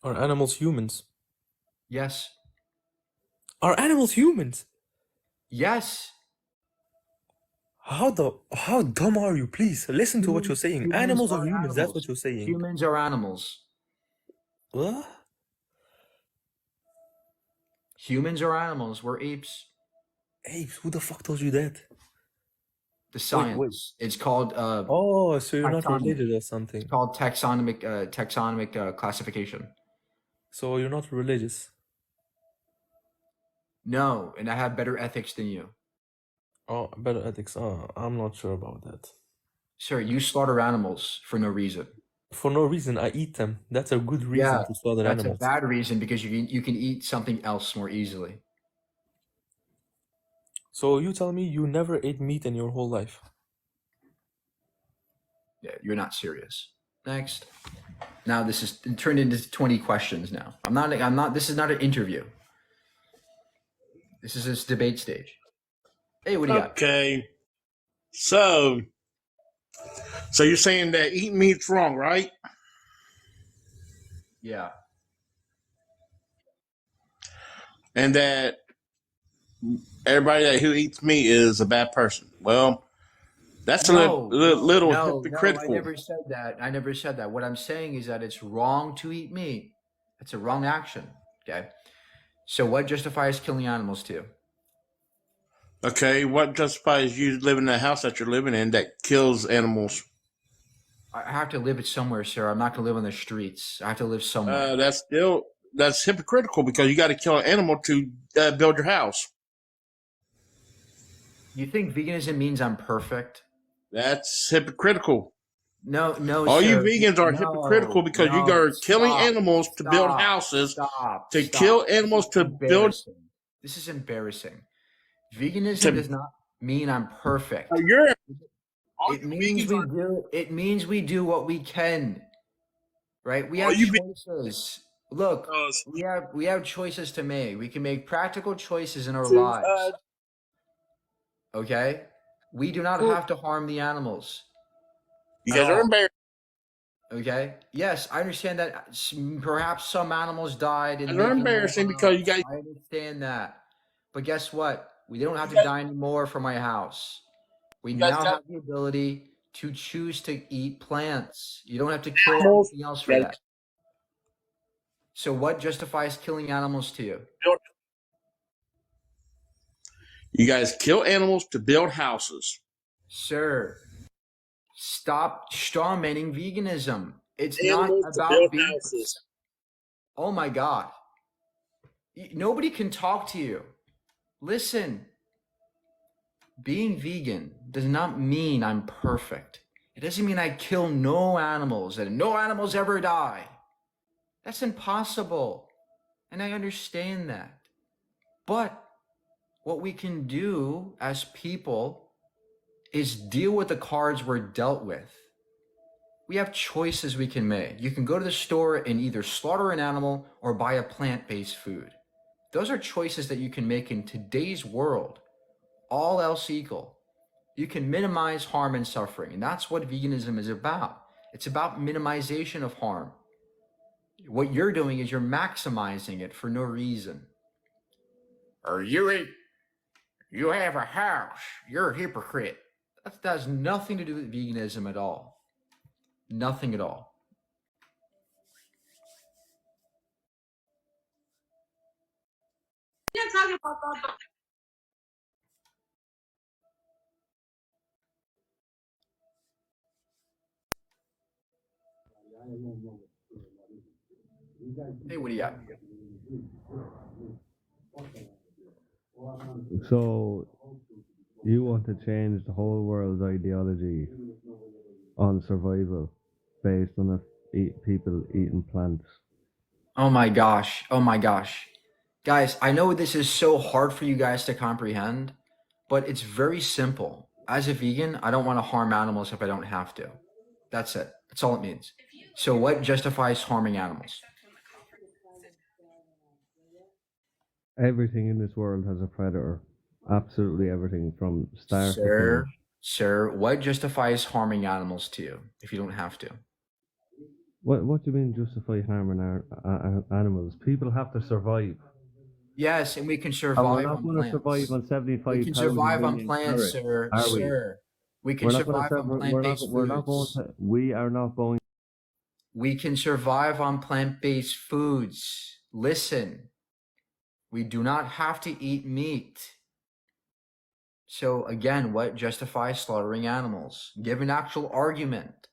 Are animals humans? Yes. Are animals humans? Yes. How dumb are you? Please listen to what you're saying. Humans Animals are are humans. That's what animals. you're saying. Humans are animals. What? Humans are animals. We're apes. Apes? Who the fuck told you that? The Wait. science. It's called Oh, so you're not taxonomy. related or something. It's called taxonomic classification. So you're not religious. No, and I have better ethics than you. Oh, better ethics. Oh, I'm not sure about that. Sir, you slaughter animals for no reason. For no reason, I eat them. That's a good reason to slaughter That's animals. a bad reason because you can eat something else more easily. So you tell me you never ate meat in your whole life? Yeah, you're not serious. Next. Now this is turned into 20 questions now. I'm not this is not an interview. This is this debate stage. Hey, what do you got? Okay. So you're saying that eating meat's wrong, right? Yeah. And that everybody who eats meat is a bad person. Well, that's No, a little no, hypocritical. I never said that. I never said that. What I'm saying is that it's wrong to eat meat. It's a wrong action. Okay. So what justifies killing animals too? Okay, what justifies you living in a house that you're living in that kills animals? I have to live it somewhere, sir. I'm not gonna live on the streets. I have to live somewhere. That's hypocritical because you got to kill an animal to build your house. You think veganism means I'm perfect? That's hypocritical. No, All sir. you vegans are No, hypocritical because you no, are killing stop, animals to build stop, houses, stop, to stop. kill animals This is to build. embarrassing. This is embarrassing. Veganism does not mean I'm perfect. It means we do what we can. Right? We have choices. Look, we have choices to make. We can make practical choices in our lives. Okay? We do not have to harm the animals. You guys are embarrassed. Okay? Yes, I understand that perhaps some animals died in They're embarrassing because you guys. I understand that. But guess what? We don't have to die anymore for my house. We now have the ability to choose to eat plants. You don't have to kill anything else for that. So what justifies killing animals to you? You guys kill animals to build houses. Sir, stop strawmanning veganism. It's Animals not to about build being. houses. Oh my God. Nobody can talk to you. Listen, being vegan does not mean I'm perfect. It doesn't mean I kill no animals and no animals ever die. That's impossible. And I understand that. But what we can do as people is deal with the cards we're dealt with. We have choices we can make. You can go to the store and either slaughter an animal or buy a plant-based food. Those are choices that you can make in today's world. All else equal. You can minimize harm and suffering, and that's what veganism is about. It's about minimization of harm. What you're doing is you're maximizing it for no reason. Or you have a house. You're a hypocrite. That has nothing to do with veganism at all. Nothing at all. Hey, what do you got? So, you want to change the whole world's ideology on survival based on people eating plants? Oh my gosh. Oh my gosh. Guys, I know this is so hard for you guys to comprehend, but it's very simple. As a vegan, I don't want to harm animals if I don't have to. That's it. That's all it means. So what justifies harming animals? Everything in this world has a predator. Absolutely everything from start to finish. Sir, what justifies harming animals to you if you don't have to? What do you mean justify harming our animals? People have to survive. Yes, and we can And we're survive not on going to survive plants. on We 75,000 can survive on million plants, carrots, sir. are we? Sir, we can We're not going to survive on plant-based we're not going foods. to we are not going We can survive on plant-based foods. Listen, we do not have to eat meat. So again, what justifies slaughtering animals? Give an actual argument.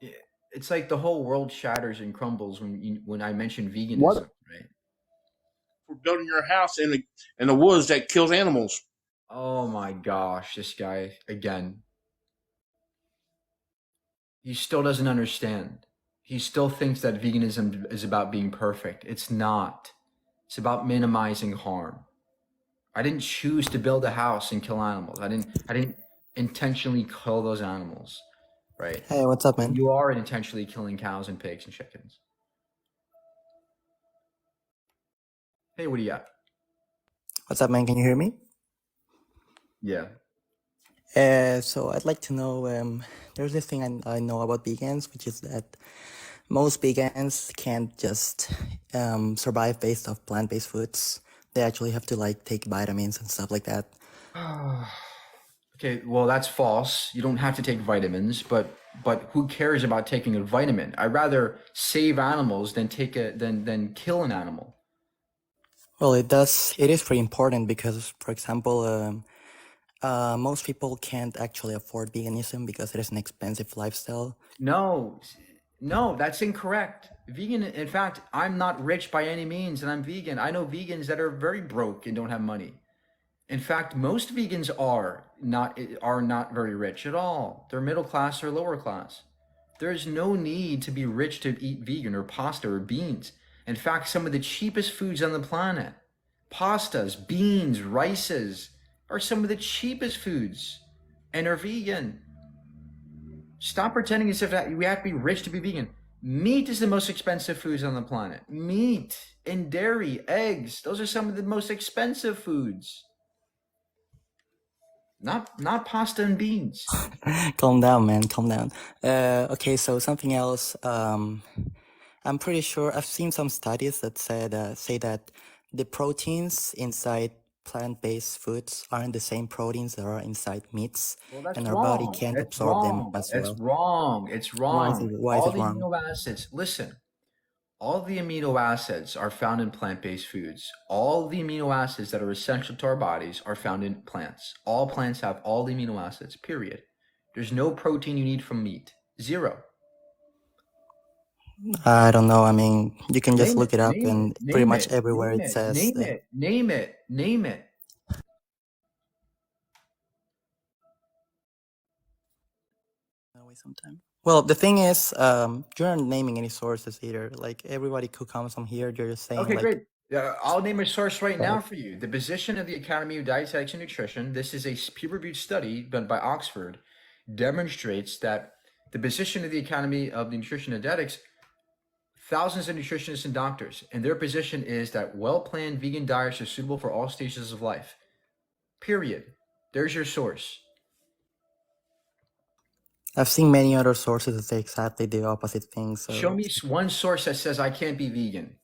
Yeah, it's like the whole world shatters and crumbles when I mention veganism, What right? for building your house in the woods that kills animals? Oh my gosh, this guy again. He still doesn't understand. He still thinks that veganism is about being perfect. It's not. It's about minimizing harm. I didn't choose to build a house and kill animals. I didn't intentionally kill those animals, right? Hey, what's up, man? You are intentionally killing cows and pigs and chickens. Hey, what do you got? What's up, man? Can you hear me? Yeah. So I'd like to know, there's this thing I know about vegans, which is that most vegans can't just survive based off plant-based foods. They actually have to like take vitamins and stuff like that. Okay, well that's false. You don't have to take vitamins, but who cares about taking a vitamin? I'd rather save animals than than kill an animal. Well, it is pretty important because, for example, most people can't actually afford veganism because it is an expensive lifestyle. No, that's incorrect. Vegan, in fact, I'm not rich by any means, and I'm vegan. I know vegans that are very broke and don't have money. In fact, most vegans are not very rich at all. They're middle class or lower class. There's no need to be rich to eat vegan or pasta or beans. In fact, some of the cheapest foods on the planet, pastas, beans, rices, are some of the cheapest foods and are vegan. Stop pretending as if we have to be rich to be vegan. Meat is the most expensive foods on the planet. Meat and dairy, eggs, those are some of the most expensive foods. Not pasta and beans. Calm down, man. Calm down. Okay, so something else. I'm pretty sure I've seen some studies that say that the proteins inside plant-based foods aren't the same proteins that are inside meats, Well, that's and our body wrong. can't That's absorb them wrong. as That's well. wrong. It's wrong. Why is All it the wrong? amino acids, listen, all the amino acids are found in plant-based foods. All the amino acids that are essential to our bodies are found in plants. All plants have all the amino acids, period. There's no protein you need from meat. Zero. I don't know. I mean, you can just Name look it, it up, name and it, pretty name much it, everywhere name it it, says name it, name it, name it. sometime. Well, the thing is, you're not naming any sources either. Like everybody who comes from here, you're just saying Okay, like, great. I'll name a source right now for you. The position of the Academy of Dietetics and Nutrition, this is a peer-reviewed study done by Oxford, demonstrates that the position of the Academy of Nutrition and Dietetics, thousands of nutritionists and doctors, and their position is that well-planned vegan diets are suitable for all stages of life. Period. There's your source. I've seen many other sources that say exactly the opposite thing. So Show me one source that says I can't be vegan.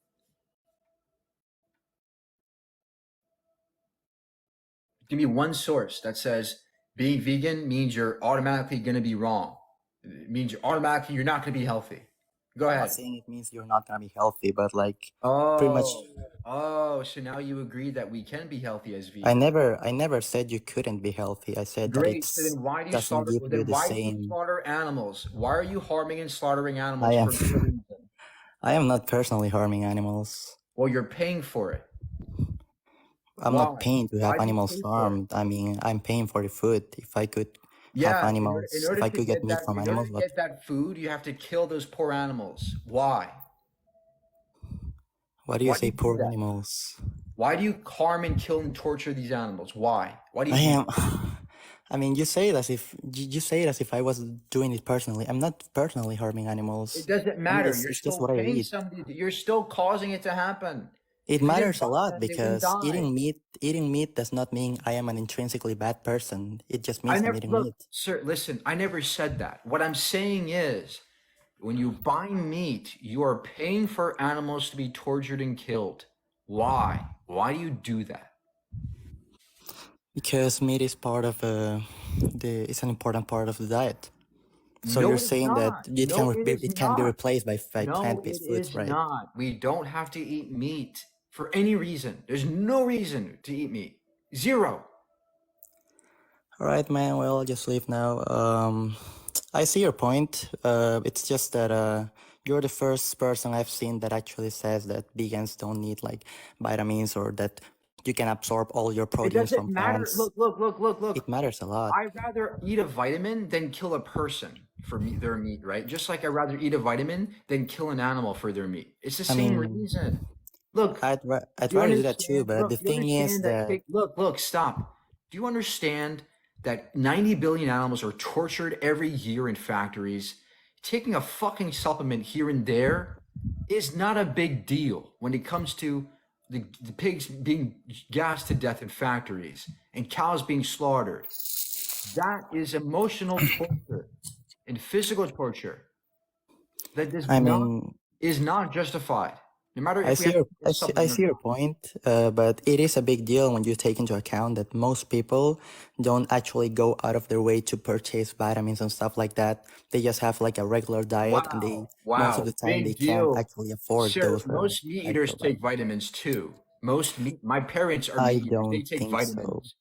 Give me one source that says being vegan means you're automatically going to be wrong. It means you're not going to be healthy. Go I'm not ahead. saying it means you're not gonna be healthy, but like pretty much. So now you agree that we can be healthy as I vegans. never said you couldn't be healthy. I said that Great. So it's then why do you doesn't slaughter? give you Then the why do you same. slaughter animals? Why are you harming and slaughtering I animals am for no reason? I am not personally harming animals. Well, you're paying for it. I'm not Why? paying to Why have do you animals pay for it? farmed. I mean, I'm paying for the food. If I could have Yeah, in animals, if order I to could get get meat that, from in order animals, to but get that food, you have to kill those poor animals. Why? why do you Why do say you do poor that? animals? Why do you harm and kill and torture these animals? Why? Why do you I do am. that? I mean, you say it as if you say it as if I was doing it personally. I'm not personally harming animals. It doesn't I'm matter. just. You're It's just still what I paying eat. somebody. You're still causing it to happen. It If you didn't matters a harm lot them, they wouldn't because die. eating meat does not mean I am an intrinsically bad person. It just I means I'm never eating look, meat. sir. Listen, I never said that. What I'm saying is, when you buy meat, you are paying for animals to be tortured and killed. Why? Why do you do that? Because meat is part of it's an important part of the diet. So No, you're it's saying that not. No, it is it can be not. replaced by No, it plant-based foods, is right? not. We don't have to eat meat for any reason. There's no reason to eat meat. Zero. All right, man. Well, I'll just leave now. I see your point. It's just that you're the first person I've seen that actually says that vegans don't need like vitamins or that you can absorb all your It proteins doesn't from matter. plants. Look. It matters a lot. I'd rather eat a vitamin than kill a person for their meat, right? Just like I'd rather eat a vitamin than kill an animal for their meat. It's the I same mean, reason. Look, I'd do you rather do that too, understand? but Look, the you thing is understand that that look, stop. Do you understand that 90 billion animals are tortured every year in factories? Taking a fucking supplement here and there is not a big deal when it comes to the pigs being gassed to death in factories and cows being slaughtered. That is emotional torture and physical torture that I mean, is not justified. No matter I if we see have your a I supplement or see your not. point, but it is a big deal when you take into account that most people don't actually go out of their way to purchase vitamins and stuff like that. They just have like a regular diet, and they most of Wow, the time they big can't deal. actually afford Sir, those most meat eaters actual take vitamins. vitamins too. My parents are I meat eaters. They don't take think so. vitamins.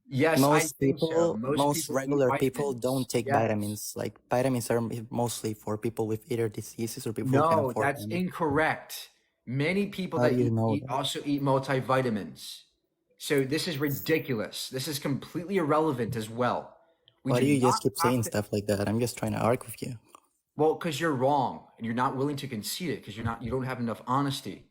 Yes, I think so. Most Most people eat regular people don't vitamins. take Yes. vitamins. Like vitamins are mostly for people with either diseases or people who can No, afford that's them. incorrect. Many people How do that you know eat that? also eat multivitamins. So this is ridiculous. This is completely irrelevant as well. We Why do do you not just keep have saying to. stuff like that? I'm just trying to argue with you. Well, because you're wrong and you're not willing to concede it because you don't have enough honesty.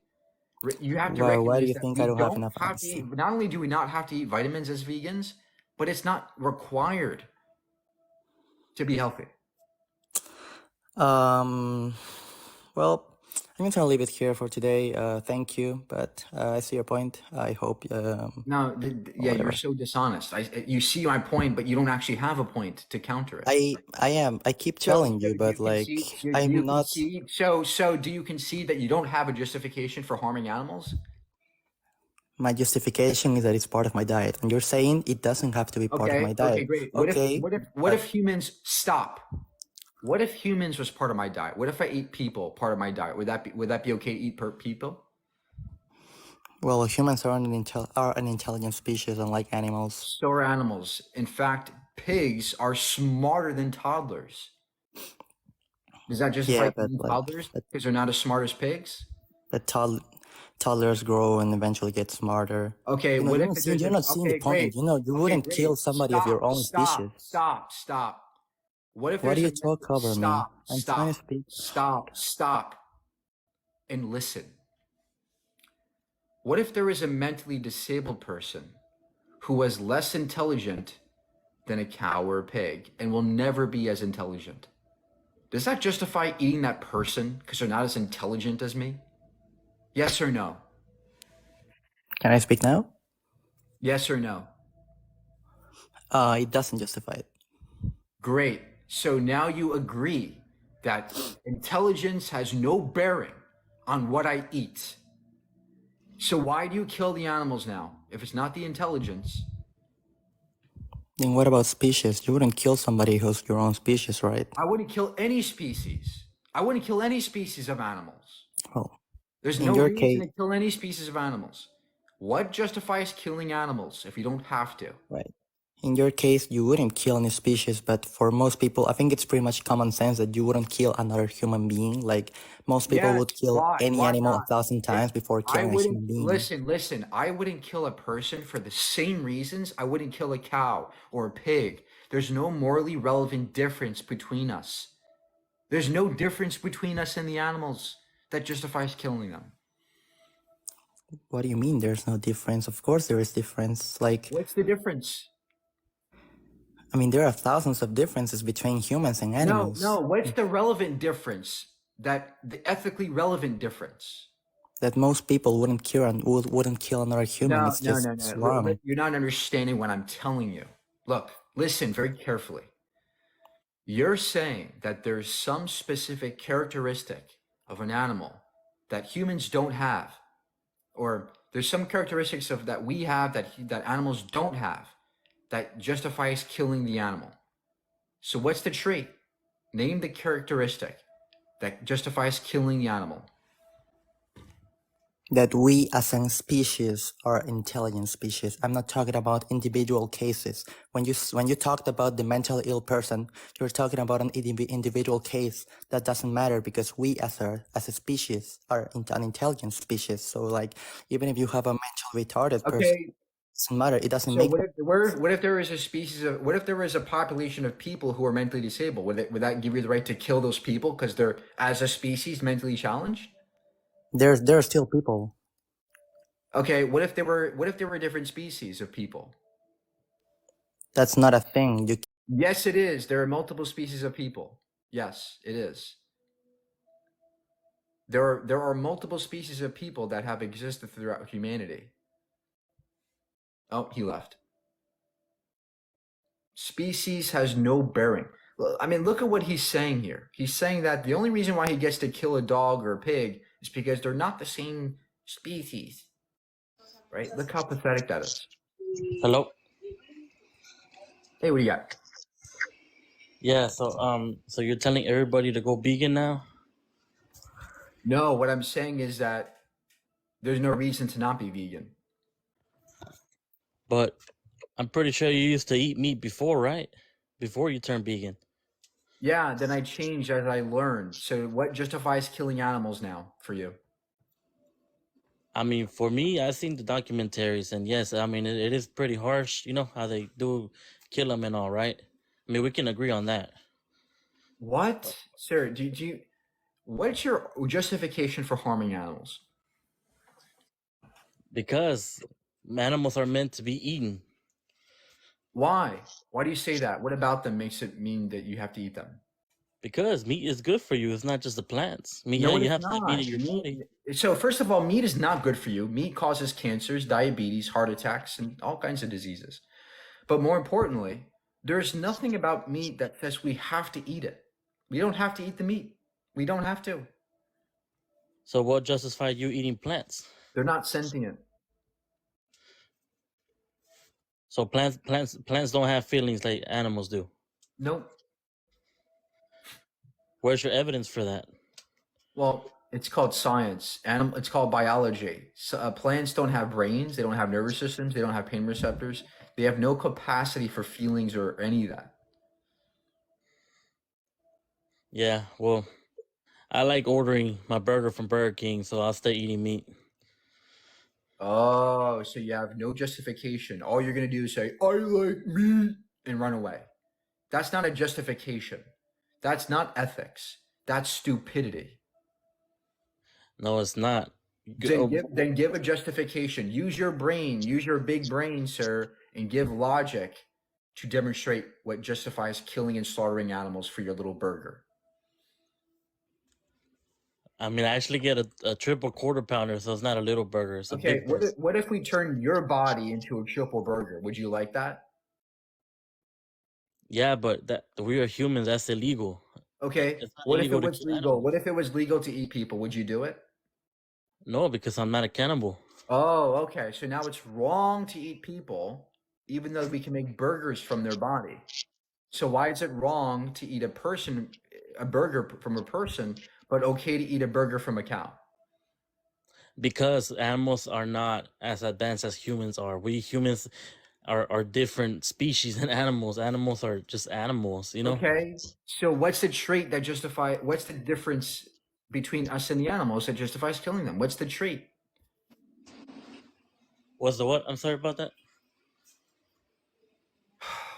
You have to Why do recognize you that think I we don't have don't enough have to honesty? eat. Not only do we not have to eat vitamins as vegans, but it's not required to be healthy. Well, I'm gonna leave it here for today. Thank you, but I see your point. I hope, No, or yeah, you're whatever. so dishonest. You see my point, but you don't actually have a point to counter it. I am. I keep So, telling you, do but you concede? like, Do you I'm not. concede? So do you concede that you don't have a justification for harming animals? My justification is that it's part of my diet, and you're saying it doesn't have to be part of my Okay, diet. great. Okay, What if humans stop? What if humans was part of my diet? What if I eat people part of my diet? Would that be okay to eat people? well, humans are an intelligent species, unlike animals. So are animals. In fact, pigs are smarter than toddlers. Does that justify Yeah, but eating like, toddlers because they're not as smart as pigs? but toddlers grow and eventually get smarter. Okay, what if there's You're a not seeing the okay, point. great. You Okay, wouldn't kill great. somebody of your own species. Stop. What if Why do there's you a talk over me? I'm trying to speak. stop and listen. What if there is a mentally disabled person who was less intelligent than a cow or a pig and will never be as intelligent? Does that justify eating that person because they're not as intelligent as me? Yes or no? Can I speak now? Yes or no? It doesn't justify it. Great. So now you agree that intelligence has no bearing on what I eat. So why do you kill the animals now if it's not the intelligence? Then what about species? You wouldn't kill somebody who's your own species, right? I wouldn't kill any species. I wouldn't kill any species of animals. Well, There's in no your reason case, to kill any species of animals. What justifies killing animals if you don't have to? right. In your case, you wouldn't kill any species, but for most people, I think it's pretty much common sense that you wouldn't kill another human being. Like, most people Yes. would kill Why? any Why animal not? 1,000 times before I killing a wouldn't human being. listen. I wouldn't kill a person for the same reasons I wouldn't kill a cow or a pig. There's no morally relevant difference between us. There's no difference between us and the animals that justifies killing them. What do you mean there's no difference? Of course there is difference. Like, What's the difference? I mean, there are thousands of differences between humans and animals. No. What's the relevant difference? The ethically relevant difference? That most people wouldn't kill another human. It's just it's wrong. You're not understanding what I'm telling you. Look, listen very carefully. You're saying that there's some specific characteristic of an animal that humans don't have, or there's some characteristics of that we have that animals don't have that justifies killing the animal. So what's the trait? Name the characteristic that justifies killing the animal. That we as a species are intelligent species. I'm not talking about individual cases. When you talked about the mentally ill person, you're talking about an individual case. That doesn't matter because we as a species are an intelligent species. So like, even if you have a mentally retarded person, Okay. it doesn't matter. It doesn't So make what if there is a species of what if there is a population of people who are mentally disabled? Would that give you the right to kill those people because they're as a species mentally challenged? there are still people. Okay, what if there were different species of people? That's not a thing. Yes, it is. There are multiple species of people. Yes, it is. There are multiple species of people that have existed throughout humanity. Oh, he left. Species has no bearing. I mean, look at what he's saying here. He's saying that the only reason why he gets to kill a dog or a pig is because they're not the same species. Right? Look how pathetic that is. Hello. Hey, what do you got? Yeah. So you're telling everybody to go vegan now? No, what I'm saying is that there's no reason to not be vegan. But I'm pretty sure you used to eat meat before, right? Before you turned vegan. Yeah, then I changed as I learned. So what justifies killing animals now for you? I mean, for me, I've seen the documentaries, and yes, I mean it is pretty harsh. You know how they do kill them and all, right? I mean, we can agree on that. What? Sir, what's your justification for harming animals? Because animals are meant to be eaten. Why? Why do you say that? What about them makes it mean that you have to eat them? Because meat is good for you. It's not just the plants. I mean, No, yeah, you it's have to have meat in not. your body. So first of all, meat is not good for you. Meat causes cancers, diabetes, heart attacks, and all kinds of diseases. But more importantly, there's nothing about meat that says we have to eat it. We don't have to eat the meat. We don't have to. So what justifies you eating plants? They're not sentient. So plants don't have feelings like animals do. Nope. Where's your evidence for that? Well, it's called science. It's called biology. So, plants don't have brains. They don't have nervous systems. They don't have pain receptors. They have no capacity for feelings or any of that. Yeah, well, I like ordering my burger from Burger King, so I'll stay eating meat. Oh, so you have no justification. All you're going to do is say, I like meat, and run away. That's not a justification. That's not ethics. That's stupidity. No, it's not. Then give a justification. Use your brain. Use your big brain, sir, and give logic to demonstrate what justifies killing and slaughtering animals for your little burger. I mean, I actually get a triple quarter pounder, so it's not a little burger. It's a Okay, big burger. what if we turn your body into a triple burger? Would you like that? Yeah, but we are humans. That's illegal. Okay, It's not what if it illegal to was kill legal? animals. What if it was legal to eat people? Would you do it? No, because I'm not a cannibal. Oh, okay. So now it's wrong to eat people, even though we can make burgers from their body. So why is it wrong to eat a burger from a person, but okay to eat a burger from a cow? Because animals are not as advanced as humans are. We humans, are different species than animals. Animals are just animals, you know? Okay. So what's the trait that what's the difference between us and the animals that justifies killing them? What's the trait? What's the what? I'm sorry about that.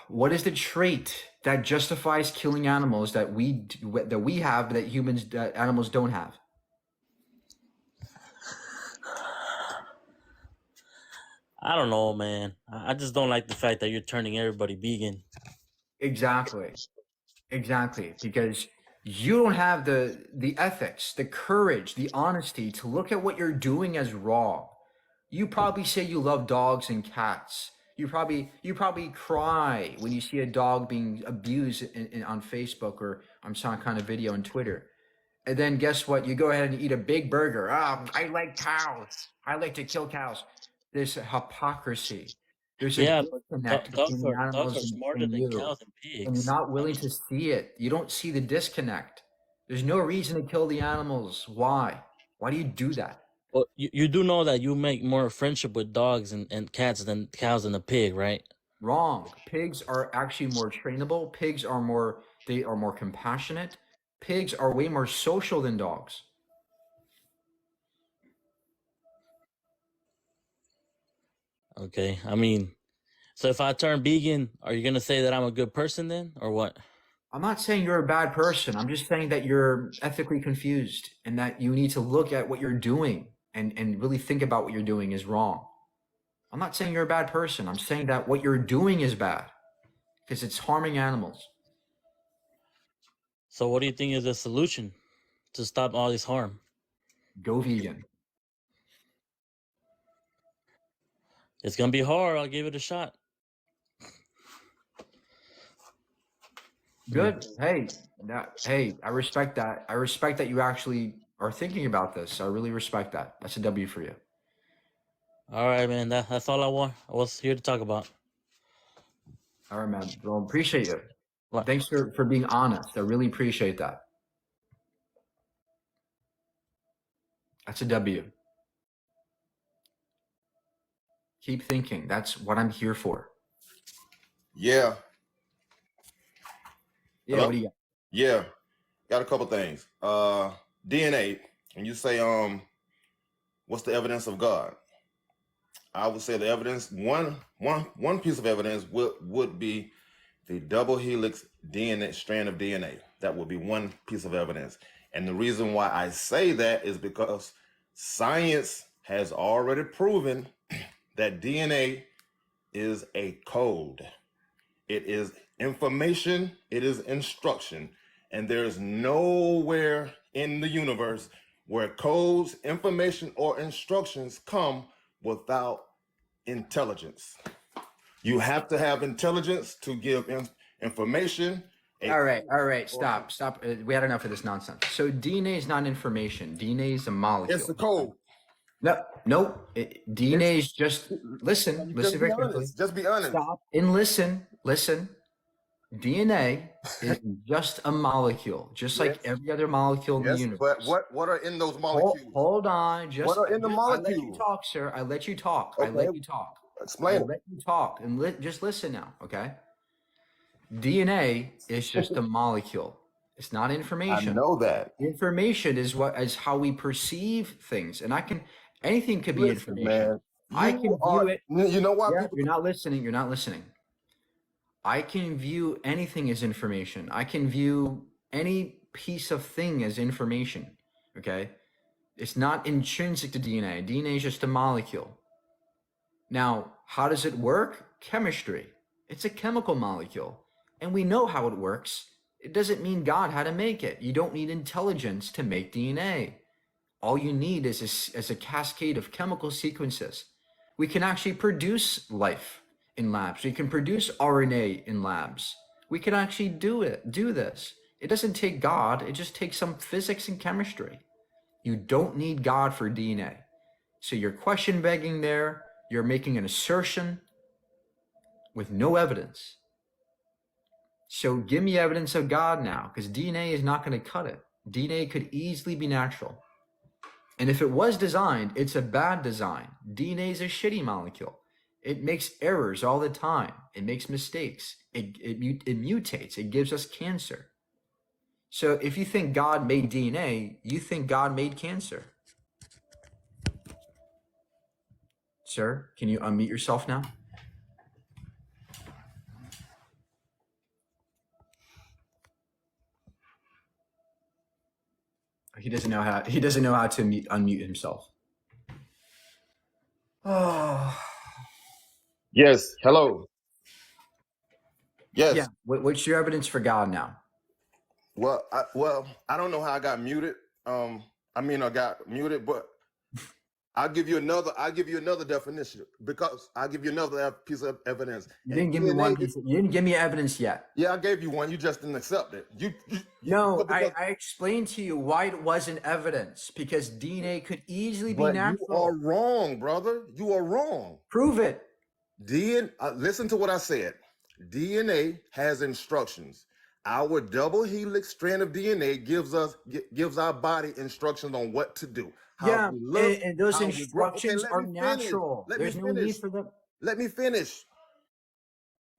What is the trait that justifies killing animals that we have that animals don't have? I don't know, man. I just don't like the fact that you're turning everybody vegan. Exactly. Because you don't have the ethics, the courage, the honesty to look at what you're doing as wrong. You probably say you love dogs and cats. You probably cry when you see a dog being abused on Facebook or on some kind of video on Twitter. And then guess what? You go ahead and eat a big burger. I like cows. I like to kill cows. There's a hypocrisy. There's a Yeah, but disconnect between the dogs animals are smarter and than you. cows and And you're pigs. not willing to see it. You don't see the disconnect. There's no reason to kill the animals. Why? Why do you do that? Well, you do know that you make more friendship with dogs and cats than cows and a pig, right? Wrong. Pigs are actually more trainable. Pigs are more compassionate. Pigs are way more social than dogs. Okay. I mean, so if I turn vegan, are you gonna say that I'm a good person then, or what? I'm not saying you're a bad person. I'm just saying that you're ethically confused and that you need to look at what you're doing and really think about what you're doing is wrong. I'm not saying you're a bad person. I'm saying that what you're doing is bad because it's harming animals. So what do you think is the solution to stop all this harm? Go vegan. It's gonna be hard. I'll give it a shot. Good. Hey, I respect that. I respect that you actually are thinking about this. I really respect that. That's a W for you. All right, man. That's all I was here to talk about. All right, man. Well, appreciate you. What? Thanks for being honest. I really appreciate that. That's a W. Keep thinking. That's what I'm here for. Yeah. Yeah, Hello? what do you got? Yeah. Got a couple things. DNA. And you say, what's the evidence of God? I would say the evidence, one piece of evidence would be the double helix DNA strand of DNA. That would be one piece of evidence. And the reason why I say that is because science has already proven that DNA is a code. It is information, it is instruction. And there's nowhere in the universe where codes, information, or instructions come without intelligence. You have to have intelligence to give information. All right. Stop. We had enough of this nonsense. So DNA is not information. DNA is a molecule. It's the code. No. DNA is just listen Just be very carefully. honest. Just be honest. Stop and listen. DNA is just a molecule, just like every other molecule in the Yes, universe. but what are in those molecules? Hold on. What are in the I let you molecules? talk, sir. I let you talk. I Okay. let you talk. Explain I it. let you talk and just listen now, okay? DNA is just a molecule. It's not information. I know that. Information is how we perceive things, and anything could be Listen, information. man, I can view it. You know why Yeah, people? you're not listening. You're not listening. I can view anything as information. I can view any piece of thing as information. Okay, it's not intrinsic to DNA. DNA is just a molecule. Now, how does it work? Chemistry. It's a chemical molecule, and we know how it works. It doesn't mean God had to make it. You don't need intelligence to make DNA. All you need is a cascade of chemical sequences. We can actually produce life in labs. We can produce RNA in labs. We can actually do this. It doesn't take God. It just takes some physics and chemistry. You don't need God for DNA. So you're question begging there. You're making an assertion with no evidence. So give me evidence of God now, because DNA is not going to cut it. DNA could easily be natural. And if it was designed, it's a bad design. DNA is a shitty molecule. It makes errors all the time. It makes mistakes. It mutates. It gives us cancer. So if you think God made DNA, you think God made cancer. Sir, can you unmute yourself now? He doesn't know how to unmute himself. Oh. Yes. Hello. Yes. Yeah. What's your evidence for God now? Well, I don't know how I got muted. I got muted, but I'll give you another definition, because I'll give you another piece of evidence. You didn't give me one piece. You didn't give me evidence yet. Yeah, I gave you one. You just didn't accept it. No, I explained to you why it wasn't evidence, because DNA could easily be But natural. you are wrong, brother. You are wrong. Prove it. Listen to what I said. DNA has instructions. Our double helix strand of DNA gives our body instructions on what to do. Yeah, We look, and those how we grow. instructions let are me finish. natural. Let There's me no finish. need for them. Let me finish.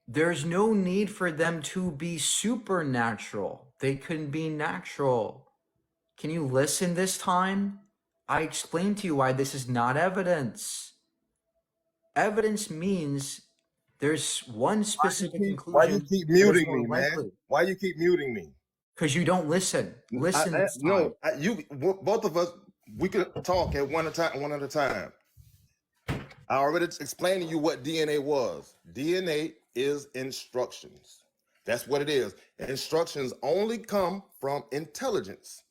There's no need for them to be supernatural. They can be natural. Can you listen this time? I explained to you why this is not evidence. Evidence means there's one specific conclusion. Why you keep that is muting more me, man? likely. Why you keep muting me? Because you don't listen. Listen this time. Both of us, we could talk at one at a time. I already explained to you what DNA was. DNA is instructions. That's what it is. Instructions only come from intelligence.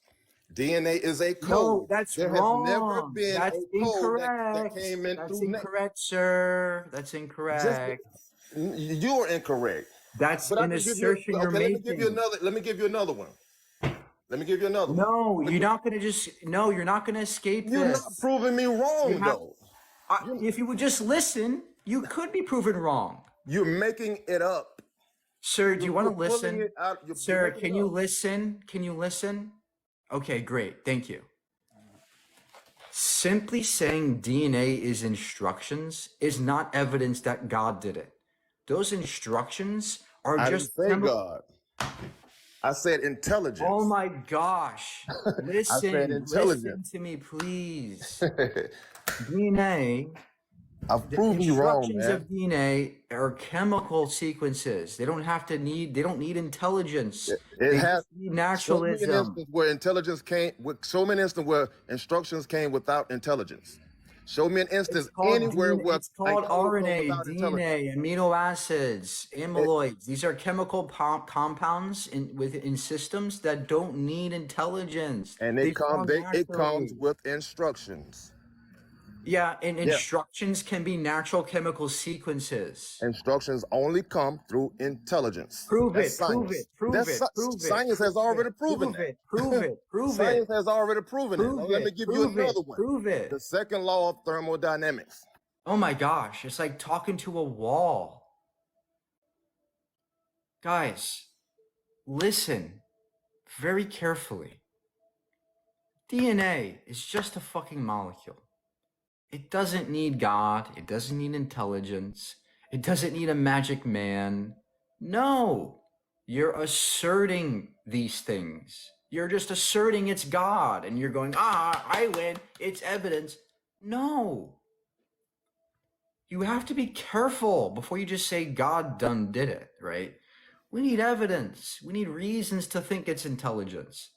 DNA is a code. No, that's there wrong. has never been That's a code incorrect. that came in That's through incorrect, sir. That's incorrect. You're incorrect. That's But I an can give you assertion you're let me making. give you another. Let me give you another one. Let me give you another one. No, you're not gonna you're not gonna escape You're this. not proving me wrong, though. If you would just listen, you could be proven wrong. You're making it up. Sir, do you want to listen? You're Sir, making can it you up. listen? Can you listen? Okay, great. Thank you. Simply saying DNA is instructions is not evidence that God did it. Those instructions are I just didn't say God. I said intelligence. Oh my gosh. Listen to me, please. DNA. I've The proven you wrong, instructions man. of DNA are chemical sequences. They don't need intelligence. They just need naturalism. So many instances where intelligence came with so many instances where instructions came without intelligence. Show me an instance anywhere where It's called a code comes RNA, without intelligence. DNA, amino acids, amyloids. These are chemical compounds in systems that don't need intelligence. And it comes with instructions. Yeah, and instructions can be natural chemical sequences. Instructions only come through intelligence. Prove That's it, science. prove it. Science has already proven that. Prove it. Science has already proven it. Now, let me give you another one. Prove it. The second law of thermodynamics. Oh my gosh, it's like talking to a wall. Guys, listen very carefully. DNA is just a fucking molecule. It doesn't need God. It doesn't need intelligence. It doesn't need a magic man. No, you're asserting these things. You're just asserting it's God, and you're going, I win. It's evidence. No. You have to be careful before you just say God done did it, right? We need evidence. We need reasons to think it's intelligence.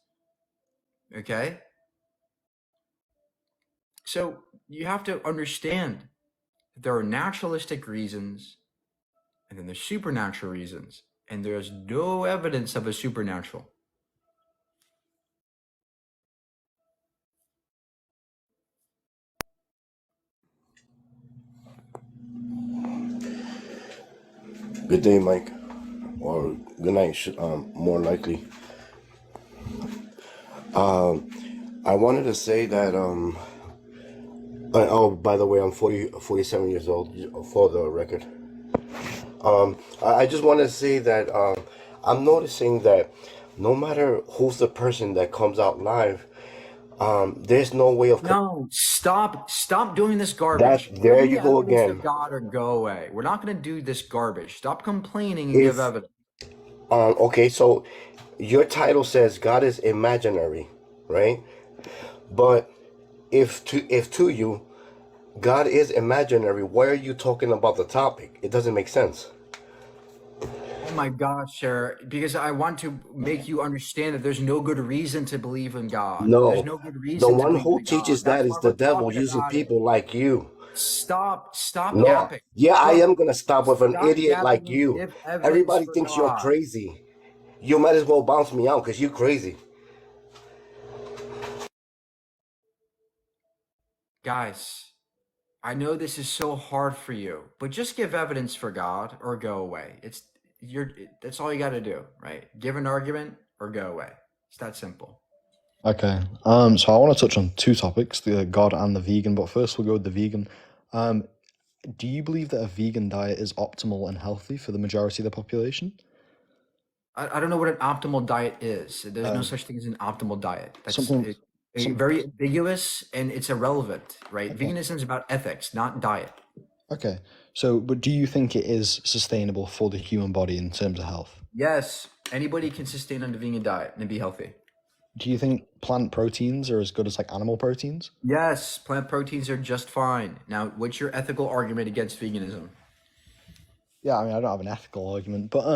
Okay? So you have to understand that there are naturalistic reasons and then there's supernatural reasons, and there's no evidence of a supernatural. Good day, Mike. Or good night, more likely. I wanted to say that, oh, by the way, I'm 47 years old, for the record. I just want to say that I'm noticing that no matter who's the person that comes out live, There's no way of. No, stop doing this That garbage. there Give you me go evidence of again. God or go away. We're not going to do this garbage. Stop complaining and If give evidence. okay, so your title says God is imaginary, right? But if to you God is imaginary, why are you talking about the topic? It doesn't make sense. Oh my gosh, sir, because I want to make you understand that there's no good reason to believe in God. There's No, no good the reason to one believe who in God. teaches That's that is why the we're devil talking using about it. people like you. Stop No, yapping. yeah, I Look, am gonna stop with an stop idiot yapping like and you. give evidence Everybody for thinks you're God. crazy. You might as well bounce me out because you crazy. Guys, I know this is so hard for you, but just give evidence for God or go away. That's all you got to do, right? Give an argument or go away. It's that simple. Okay. So I want to touch on two topics, the God and the vegan, but first we'll go with the vegan. Do you believe that a vegan diet is optimal and healthy for the majority of the population? I don't know what an optimal diet is. There's no Um, such thing as an optimal diet. something, some, Very ambiguous and it's irrelevant, right? okay. Veganism is about ethics, not diet. Okay. So, but do you think it is sustainable for the human body in terms of health? Yes, anybody can sustain on a vegan diet and be healthy. Do you think plant proteins are as good as like animal proteins? Yes, plant proteins are just fine. Now, what's your ethical argument against veganism? Yeah, I mean, I don't have an ethical argument, but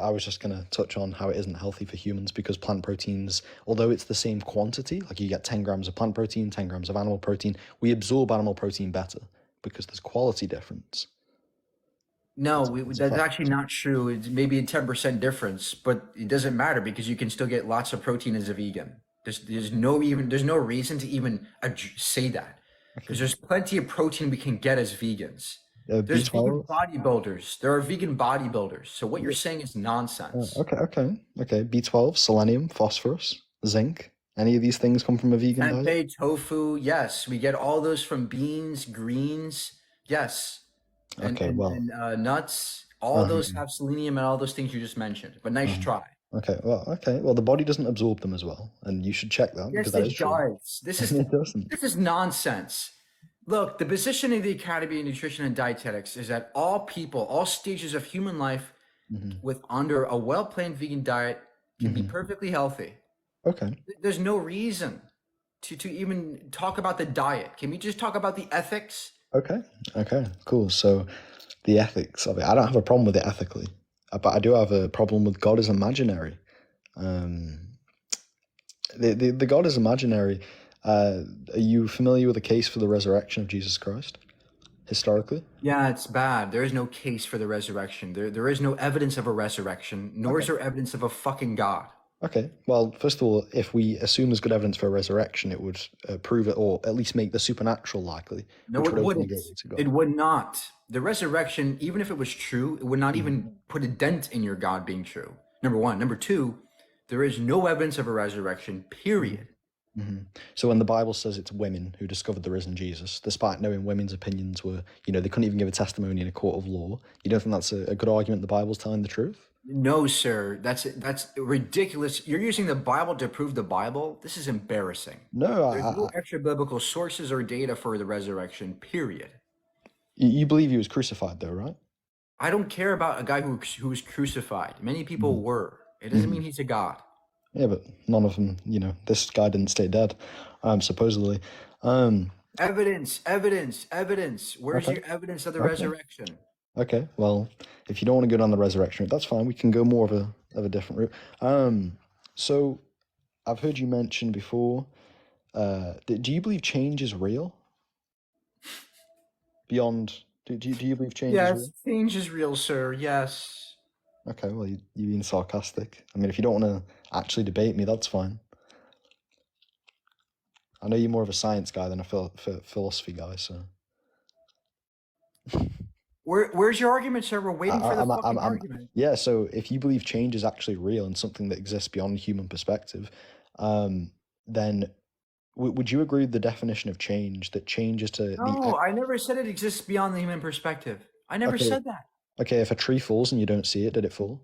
I was just gonna touch on how it isn't healthy for humans because plant proteins, although it's the same quantity, like you get 10 grams of plant protein, 10 grams of animal protein, we absorb animal protein better because there's quality difference. No, It's a that's fact. actually not true. It's maybe a 10% difference, but it doesn't matter because you can still get lots of protein as a vegan. There's no reason to even say that because there's plenty of protein we can get as vegans. There's vegan B12. bodybuilders. There are vegan bodybuilders. So what you're saying is nonsense. Okay. B12, selenium, phosphorus, zinc. Any of these things come from a vegan diet? Tempeh, tofu, yes, we get all those from beans, greens, yes, Okay, well, and nuts. All those have selenium and all those things you just mentioned. But nice try. okay. Well, the body doesn't absorb them as well, and you should check that because Yes, that is it true. does. It doesn't. This is nonsense. Look, the position of the Academy of Nutrition and Dietetics is that all people, all stages of human life, with under a well-planned vegan diet, can be perfectly healthy. Okay. There's no reason to even talk about the diet. Can we just talk about the ethics? Okay. Cool. So, the ethics of it, I don't have a problem with it ethically, but I do have a problem with God is imaginary. The God is imaginary. Are you familiar with the case for the resurrection of Jesus Christ, historically? Yeah, it's bad. There is no case for the resurrection. There is no evidence of a resurrection, nor is there evidence of a fucking God. Okay. Well, first of all, if we assume there's good evidence for a resurrection, it would prove it, or at least make the supernatural likely. No, which it would open wouldn't. the gateway to God. It would not. The resurrection, even if it was true, it would not even put a dent in your God being true. Number one. Number two, there is no evidence of a resurrection, period. So when the Bible says it's women who discovered the risen Jesus, despite knowing women's opinions were, they couldn't even give a testimony in a court of law, you don't think that's a good argument the Bible's telling the truth? No, sir. That's ridiculous. You're using the Bible to prove the Bible? This is embarrassing. No, There's no extra biblical sources or data for the resurrection, period. You believe he was crucified though, right? I don't care about a guy who was crucified. Many people were. It doesn't mean he's a god. Yeah, but none of them, this guy didn't stay dead, supposedly. Evidence. Where's your evidence of the resurrection? Okay, well, if you don't want to go down the resurrection route, that's fine. We can go more of a different route. So I've heard you mention before, do you believe change is real? Beyond, do you believe change is real? Yes, change is real, sir. Yes. Okay, well, you're being sarcastic. I mean, if you don't want to actually debate me, that's fine. I know you're more of a science guy than a philosophy guy, so. Where's your argument, sir? We're waiting for the fucking argument. Yeah, so if you believe change is actually real and something that exists beyond human perspective, then would you agree with the definition of change, that change is to No, I never said it exists beyond the human perspective. I never said that. Okay, if a tree falls and you don't see it, did it fall?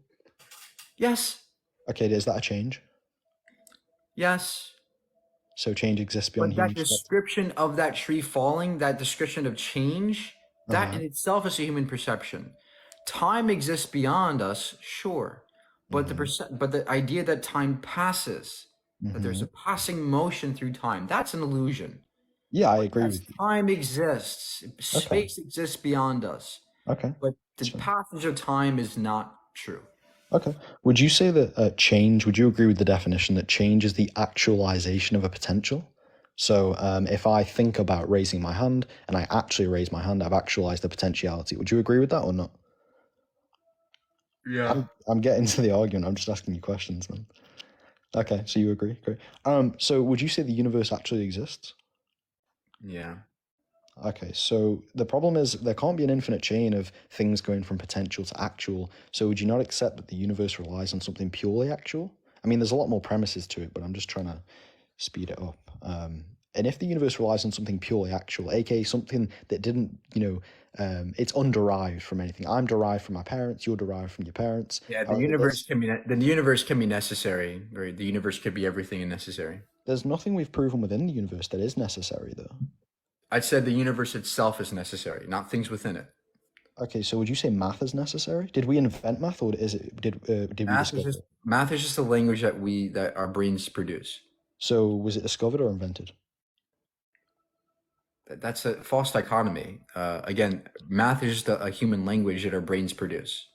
Yes. Okay, is that a change? Yes. So change exists beyond But that human perspective. description of that tree falling, that description of change, that in itself is a human perception. Time exists beyond us, sure, but the idea that time passes, that there's a passing motion through time, that's an illusion. Yeah, I agree Yes, with you. time exists, space exists beyond us, Okay. but the passage of time is not true. Okay. Would you say that change, would you agree with the definition that change is the actualization of a potential? So if I think about raising my hand and I actually raise my hand, I've actualized the potentiality. Would you agree with that or not? Yeah. I'm getting to the argument. I'm just asking you questions, man. Okay, so you agree. Great. So would you say the universe actually exists? Yeah. Okay, so the problem is there can't be an infinite chain of things going from potential to actual. So would you not accept that the universe relies on something purely actual? I mean, there's a lot more premises to it, but I'm just trying to speed it up. And if the universe relies on something purely actual, aka something that didn't, it's underived from anything. I'm derived from my parents. You're derived from your parents. Yeah, the However, universe can be necessary, right? The universe could be everything and necessary. there's nothing we've proven within the universe that is necessary, though. I said the universe itself is necessary, not things within it. Okay, so would you say math is necessary? Did we invent math, or did we discover it? Math is just a language that our brains produce. So was it discovered or invented? That's a false dichotomy. Again, math is just a human language that our brains produce.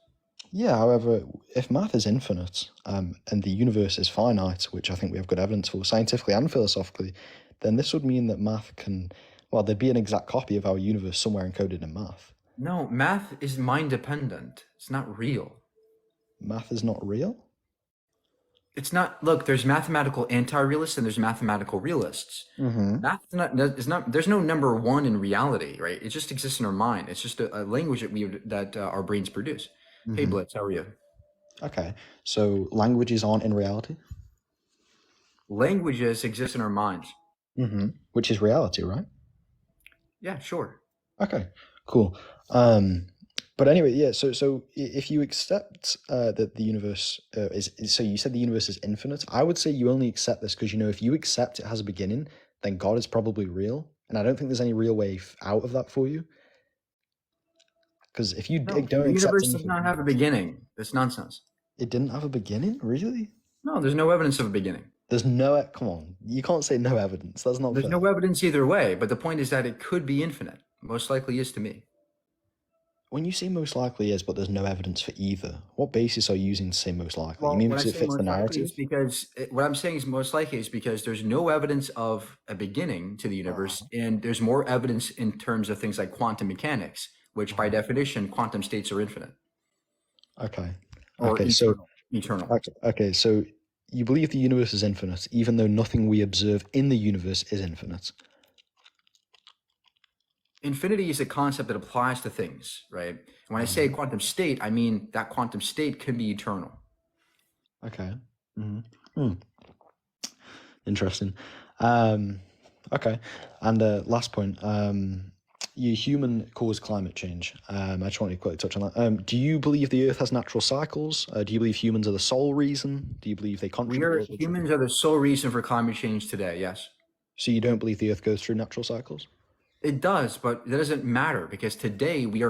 Yeah, however, if math is infinite, and the universe is finite, which I think we have good evidence for scientifically and philosophically, then this would mean that math can, well, there'd be an exact copy of our universe somewhere encoded in math. No, math is mind dependent. It's not real. Math is not real? It's not. Look, there's mathematical anti-realists and there's mathematical realists. Mm-hmm. Math is not. There's no number one in reality, right? It just exists in our mind. It's just a language that our brains produce. Hey, Blitz, how are you? Okay, so languages aren't in reality? Languages exist in our minds. Mm-hmm. Which is reality, right? Yeah, sure. Okay, cool. But anyway, yeah. So if you accept that the universe is, so you said the universe is infinite. I would say you only accept this because if you accept it has a beginning, then God is probably real, and I don't think there's any real way out of that for you. Because if you don't the accept universe does not have a beginning. That's nonsense. It didn't have a beginning, really? No, there's no evidence of a beginning. There's no. Come on, you can't say no evidence. That's not. There's fair. no evidence either way. But the point is that it could be infinite. Most likely is to me. When you say most likely is, but there's no evidence for either, what basis are you using to say most likely? Well, you mean when I because it say fits the most likely narrative? is because what I'm saying is most likely is because there's no evidence of a beginning to the universe, and there's more evidence in terms of things like quantum mechanics, which by definition, quantum states are infinite. Okay. Or Okay. eternal. Okay. So you believe the universe is infinite, even though nothing we observe in the universe is infinite. Infinity is a concept that applies to things, right? And when I say quantum state, I mean that quantum state can be eternal. Okay. Interesting. Okay. And last point. Human caused climate change. I just want to quickly touch on that. Do you believe the Earth has natural cycles? Do you believe humans are the sole reason? Do you believe they contribute? Humans are the sole reason for climate change today, yes. So you don't believe the Earth goes through natural cycles? It does, but that doesn't matter because today we're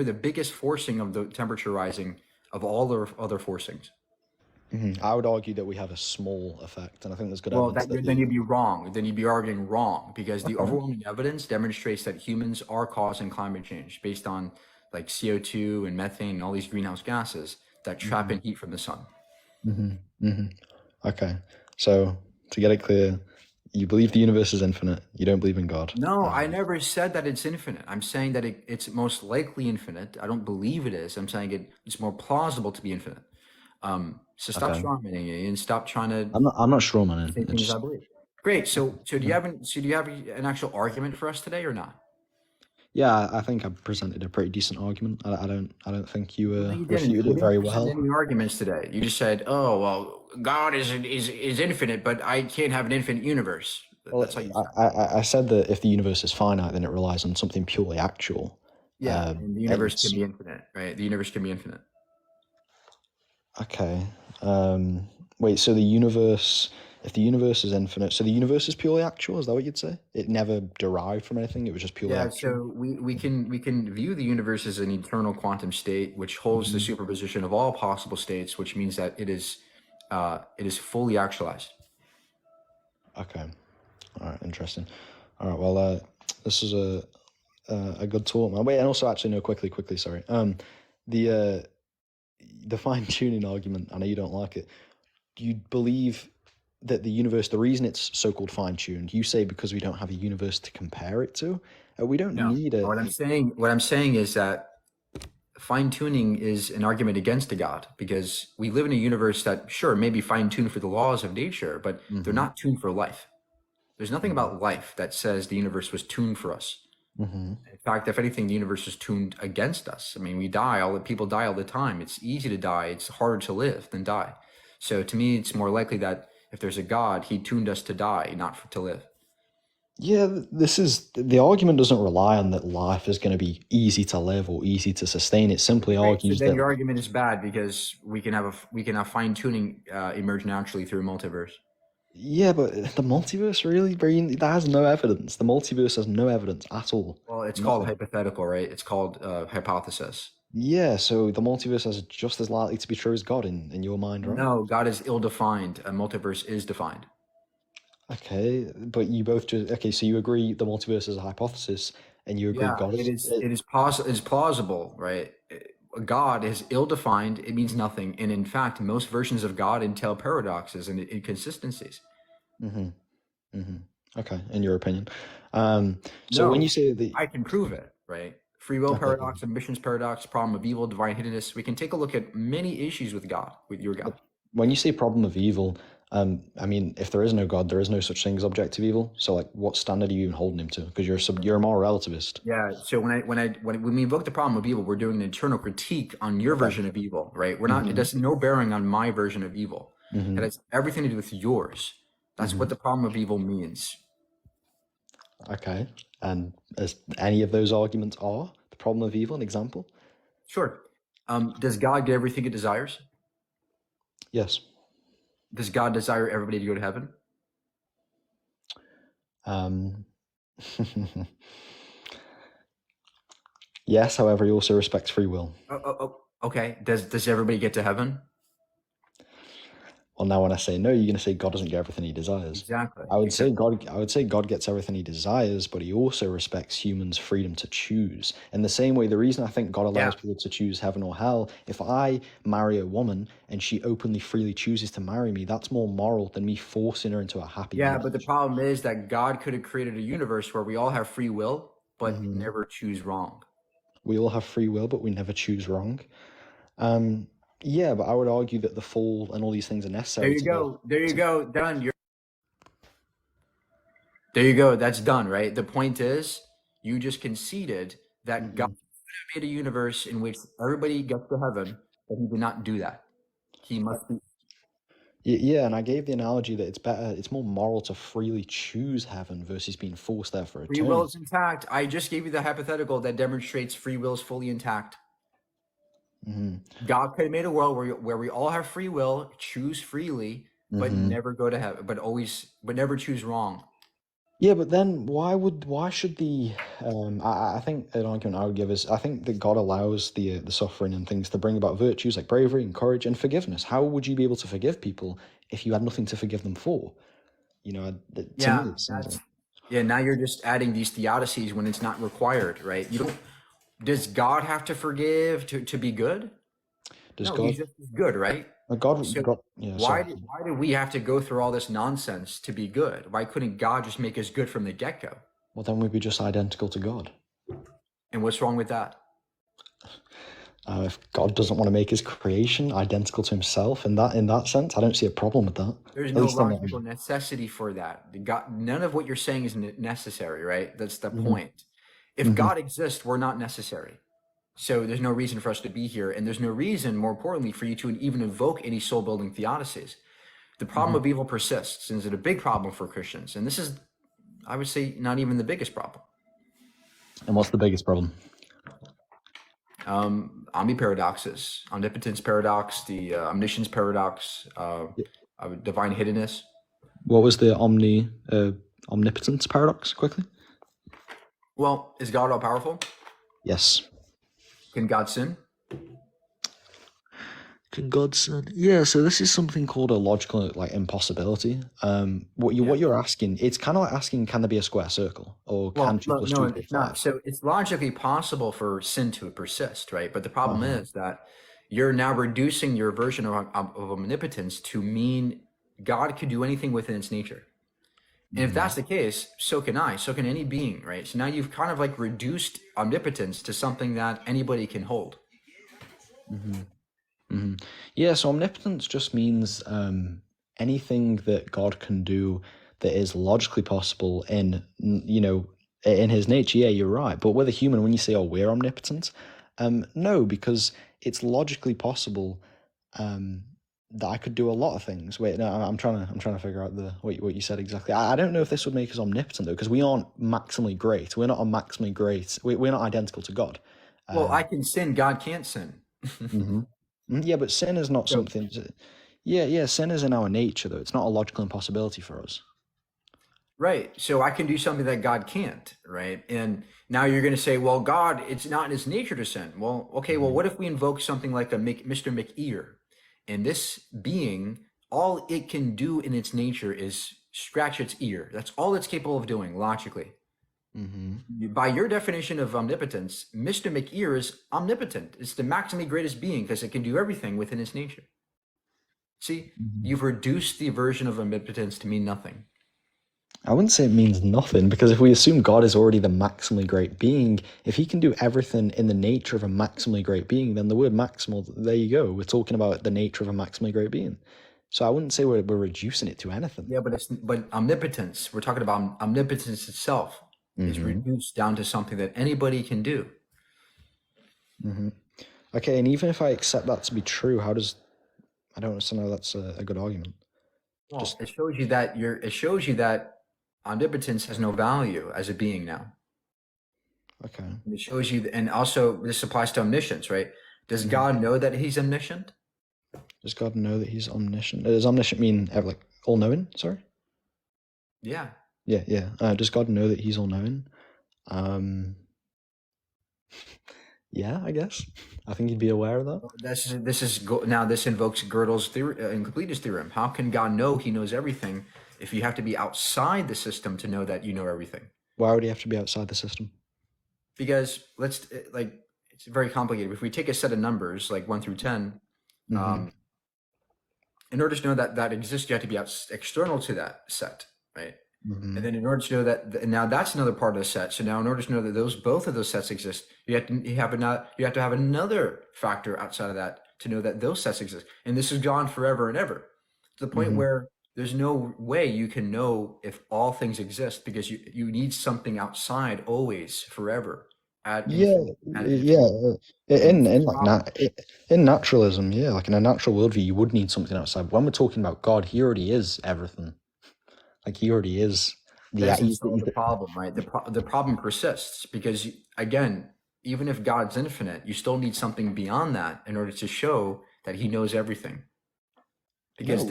the biggest forcing of the temperature rising of all the other forcings. Mm-hmm. I would argue that we have a small effect, and I think there's good Well, evidence. then you'd be wrong. Then you'd be arguing wrong because the overwhelming evidence demonstrates that humans are causing climate change based on like CO2 and methane and all these greenhouse gases that trap in heat from the sun. Okay, so to get it clear, you believe the universe is infinite. You don't believe in God. No, I never said that it's infinite. I'm saying that it's most likely infinite. I don't believe it is. I'm saying it's more plausible to be infinite. So stop strawmanning it and stop trying to. I'm not strawmanning. Same thing as I believe. Great. So do you have an actual argument for us today or not? Yeah, I think I presented a pretty decent argument. I don't think you No, you didn't. refuted You it very didn't present well. any arguments today. You just said, "Oh well, God is infinite, but I can't have an infinite universe." Well, That's how you. I said that if the universe is finite, then it relies on something purely actual. Yeah, and the universe can be infinite, right? The universe can be infinite. Okay. Wait, so the universe If the universe is infinite, so the universe is purely actual. Is that what you'd say? It never derived from anything. It was just purely Yeah, actual. so we can view the universe as an eternal quantum state, which holds the superposition of all possible states, which means that it is fully actualized. Okay. All right. Interesting. All right. Well, this is a good talk, man. Wait, and also actually no, quickly. Sorry. The fine tuning argument. I know you don't like it. Do you believe that the universe, the reason it's so-called fine-tuned, you say because we don't have a universe to compare it to? We don't No. need a. What I'm saying is that fine tuning is an argument against a God, because we live in a universe that, sure, may be fine tuned for the laws of nature, but they're not tuned for life. There's nothing about life that says the universe was tuned for us. Mm-hmm. In fact, if anything, the universe is tuned against us. I mean, we die. People die all the time. It's easy to die. It's harder to live than die. So to me, it's more likely that if there's a God, he tuned us to die, not to live. Yeah, the argument doesn't rely on that life is going to be easy to live or easy to sustain. It simply Right. So argues then that. your argument is bad, because we can have fine tuning emerge naturally through a multiverse. Yeah, but the multiverse really, Breen, that has no evidence. The multiverse has no evidence at all. Well, it's Nothing. called hypothetical, right? It's called hypothesis. Yeah, so the multiverse is just as likely to be true as God in your mind, right? No, God is ill-defined. A multiverse is defined. Okay, but you both just okay. So you agree the multiverse is a hypothesis, and you agree Yeah, God is. it is plausible, right? God is ill-defined. It means nothing, and in fact, most versions of God entail paradoxes and inconsistencies. Okay, in your opinion. So when you say I can prove it, right? Free will paradox, ambitions paradox, problem of evil, divine hiddenness. We can take a look at many issues with God, with your God. When you say problem of evil, I mean, if there is no God, there is no such thing as objective evil. So, like, what standard are you even holding him to? Because you're a moral relativist. Yeah. So when we invoke the problem of evil, we're doing an internal critique on your version of evil, right? We're not. It has no bearing on my version of evil. It has everything to do with yours. That's what the problem of evil means. Okay, and as any of those arguments are the problem of evil, an example? Sure. Does God get everything it desires? Yes. Does God desire everybody to go to heaven? Yes, however, he also respects free will. Okay. Does everybody get to heaven? Well, now when I say no, you're going to say God doesn't get everything he desires. Exactly. I would say God gets everything he desires, but he also respects humans' freedom to choose. In the same way, the reason I think God allows people to choose heaven or hell, if I marry a woman and she openly, freely chooses to marry me, that's more moral than me forcing her into a happy marriage. But the problem is that God could have created a universe where we all have free will, but never choose wrong. We all have free will, but we never choose wrong. Yeah, but I would argue that the fall and all these things are necessary. There you go. Done. There you go. That's done, right? The point is, you just conceded that God made a universe in which everybody gets to heaven, but he did not do that. He must be. Yeah, and I gave the analogy that it's more moral to freely choose heaven versus being forced there for eternity. Free will is intact. I just gave you the hypothetical that demonstrates free will is fully intact. God could have made a world where we all have free will, choose freely, but never go to heaven, but never choose wrong. Yeah, but then why should the I think an argument I would give is I think that God allows the suffering and things to bring about virtues like bravery and courage and forgiveness. How would you be able to forgive people if you had nothing to forgive them for? You know, to me, it's now you're just adding these theodicies when it's not required, right? Does God have to forgive to be good? Does no, God, he's just good, right? God, So God yeah, why sorry. do we have to go through all this nonsense to be good? Why couldn't God just make us good from the get-go? Well, then we'd be just identical to God. And what's wrong with that? If God doesn't want to make his creation identical to himself, in that sense, I don't see a problem with that. There's no logical necessity for that. None of what you're saying is necessary, right? That's the point. If God exists, we're not necessary. So there's no reason for us to be here. And there's no reason, more importantly, for you to even invoke any soul-building theodicies. The problem of evil persists, and is it a big problem for Christians? And this is, I would say, not even the biggest problem. And what's the biggest problem? Omniparadoxes, omnipotence paradox, the omniscience paradox, divine hiddenness. What was the omnipotence paradox? Quickly. Well, is God all powerful? Yes. Can God sin? Can God sin? Yeah. So this is something called a logical impossibility. What you're asking, it's kind of like asking, can there be a square circle, or Well, can 2 plus 2 no, equal it's not. 5? So it's logically possible for sin to persist, right? But the problem Uh-huh. is that you're now reducing your version of omnipotence to mean God could do anything within its nature. And if that's the case, so can I, so can any being, right? So now you've kind of reduced omnipotence to something that anybody can hold. Yeah, so omnipotence just means anything that God can do that is logically possible in in his nature. Yeah, you're right. But with a human, when you say, "Oh, we're omnipotent," no, because it's logically possible that I could do a lot of things. Wait, no, I'm trying to figure out what you said exactly. I don't know if this would make us omnipotent though, because we aren't maximally great. We're not maximally great. We're not identical to God. Well, I can sin, God can't sin. Mhm. Yeah, but sin is not So- something. Yeah, sin is in our nature, though. It's not a logical impossibility for us. Right. So I can do something that God can't, right? And now you're going to say, well, God, it's not in his nature to sin. Well, okay, well, what if we invoke something like Mr. McEar? And this being, all it can do in its nature is scratch its ear. That's all it's capable of doing, logically. By your definition of omnipotence, Mr. McEar is omnipotent. It's the maximally greatest being because it can do everything within its nature. See, you've reduced the version of omnipotence to mean nothing. I wouldn't say it means nothing, because if we assume God is already the maximally great being, if he can do everything in the nature of a maximally great being, then the word maximal, there you go. We're talking about the nature of a maximally great being. So I wouldn't say we're reducing it to anything. Yeah, but omnipotence, we're talking about omnipotence itself is reduced down to something that anybody can do. Okay, and even if I accept that to be true, I don't understand how that's a good argument. Well, it shows you that omnipotence has no value as a being now. Okay. It shows you, and also this applies to omniscience, right? Does God know that he's omniscient? Does God know that he's omniscient? Does omniscient mean all-knowing? Sorry? Yeah. Yeah. Does God know that he's all-knowing? Yeah, I guess. I think he'd be aware of that. This invokes Gödel's incompleteness theorem. How can God know he knows everything if you have to be outside the system to know that you know everything? Why would he have to be outside the system? Because it's very complicated. If we take a set of numbers like 1 through 10, in order to know that exists, you have to be external to that set, right? And then in order to know that, now that's another part of the set. So now in order to know that both of those sets exist, you have to have another factor outside of that to know that those sets exist. And this is gone forever and ever, to the point where there's no way you can know if all things exist, because you need something outside always, forever. In naturalism, yeah, like in a natural worldview, you would need something outside. But when we're talking about God, he already is everything. Like he already is the problem, right? The problem persists because, again, even if God's infinite, you still need something beyond that in order to show that he knows everything. Because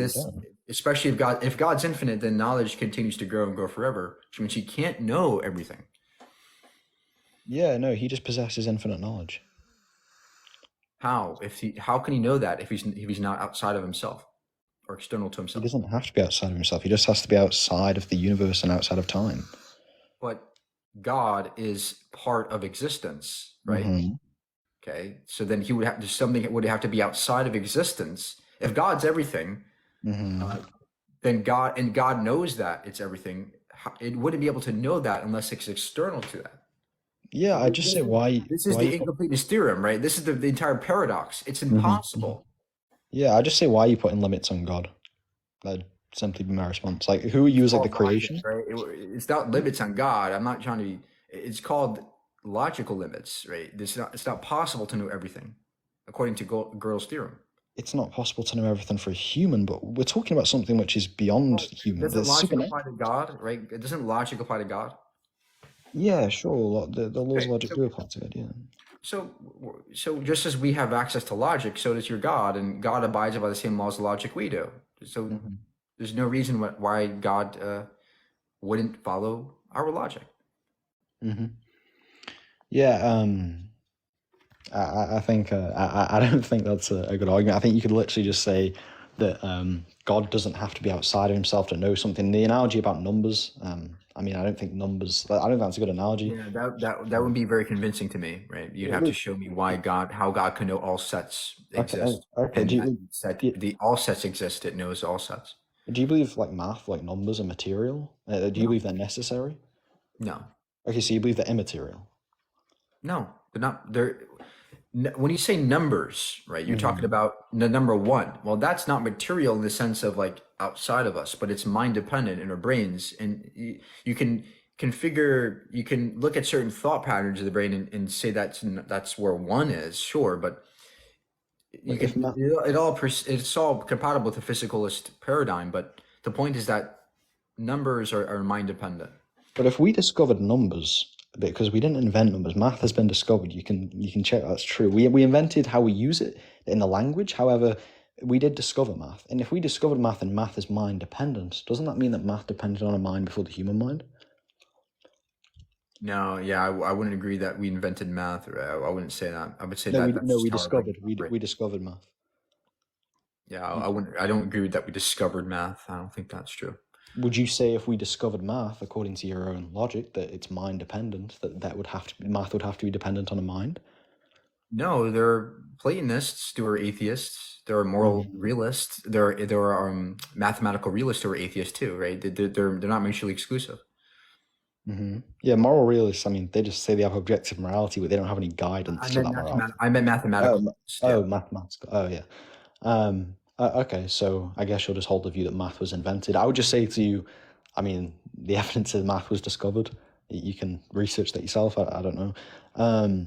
especially if God's infinite, then knowledge continues to grow and grow forever, which means he can't know everything. Yeah, no, he just possesses infinite knowledge. How? How can he know that if he's not outside of himself or external to himself? He doesn't have to be outside of himself. He just has to be outside of the universe and outside of time. But God is part of existence, right? Okay, so then he would have something that would have to be outside of existence. If God's everything, then God knows that it's everything. It wouldn't be able to know that unless it's external to that. Yeah, I just say why. This is the incompleteness theorem, right? This is the entire paradox. It's impossible. Yeah, I just say why are you putting limits on God? That'd simply be my response. Like, who are you as like the creation? Right? It's not limits on God. I'm not trying to be. It's called logical limits, right? It's not possible to know everything, according to Gödel's theorem. It's not possible to know everything for a human, but we're talking about something which is beyond human. Doesn't logic apply to God, right? Doesn't logic apply to God? Yeah, sure. The laws of logic do apply to it, yeah. So just as we have access to logic, so does your God, and God abides by the same laws of logic we do. So There's no reason why God wouldn't follow our logic. Mm-hmm. Yeah, I think I don't think that's a good argument. I think you could literally just say that God doesn't have to be outside of himself to know something. The analogy about numbers, I mean, I don't think that's a good analogy. Yeah, that wouldn't be very convincing to me, right? You'd have to show me how God can know all sets exist, Okay. and all sets exist. It knows all sets. Do you believe like math, like numbers, are material? Do you believe they're necessary? No. Okay, so you believe they're immaterial? No, they're not. When you say numbers, right? You're talking Mhm. about the number one. Well, that's not material in the sense of like outside of us, but it's mind dependent in our brains, and you can configure. You can look at certain thought patterns of the brain and say that's where one is, sure, but you If can it's all compatible with the physicalist paradigm. But the point is that numbers are mind dependent. But if we discovered numbers, because we didn't invent numbers, math has been discovered. You can check that's true. We invented how we use it in the language. However, we did discover math, and if we discovered math and math is mind dependent, doesn't that mean that math depended on a mind before the human mind? No, yeah, I wouldn't agree that we invented math. Or I wouldn't say that. I would say No, that we that's no, just we how our discovered brains we operate. we discovered math. Yeah, I wouldn't. I don't agree that we discovered math. I don't think that's true. Would you say if we discovered math, according to your own logic, that it's mind dependent, that math would have to be dependent on a mind? No, there are Platonists who are atheists. There are moral realists. There are mathematical realists who are atheists too, right? They're not mutually exclusive. Mm-hmm. Yeah, moral realists. I mean, they just say they have objective morality, but they don't have any guidance I to meant that morality. I meant mathematical. Mathematical. Oh, yeah. Okay, so I guess you'll just hold the view that math was invented. I would just say to you, I mean, the evidence that math was discovered. You can research that yourself. I don't know.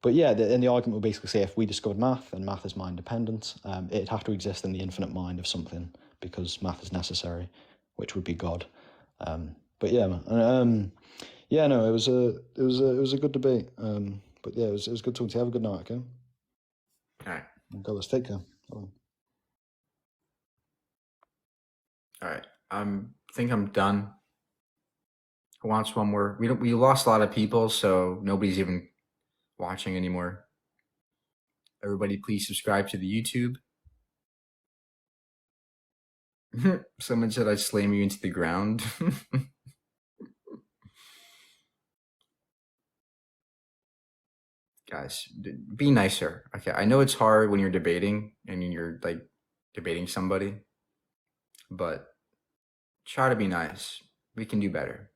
But yeah, and the argument would basically say if we discovered math and math is mind dependent, it'd have to exist in the infinite mind of something because math is necessary, which would be God. But yeah, man. Yeah, no, it was a good debate. But yeah, it was good talking to you. Have a good night, okay? All right. Go, let's take care. Bye. All right. Think I'm done. Who wants one more? We lost a lot of people, so nobody's even watching anymore. Everybody, please subscribe to the YouTube. Someone said I'd slam you into the ground. Guys, be nicer. Okay, I know it's hard when you're debating and you're like debating somebody, but try to be nice. We can do better.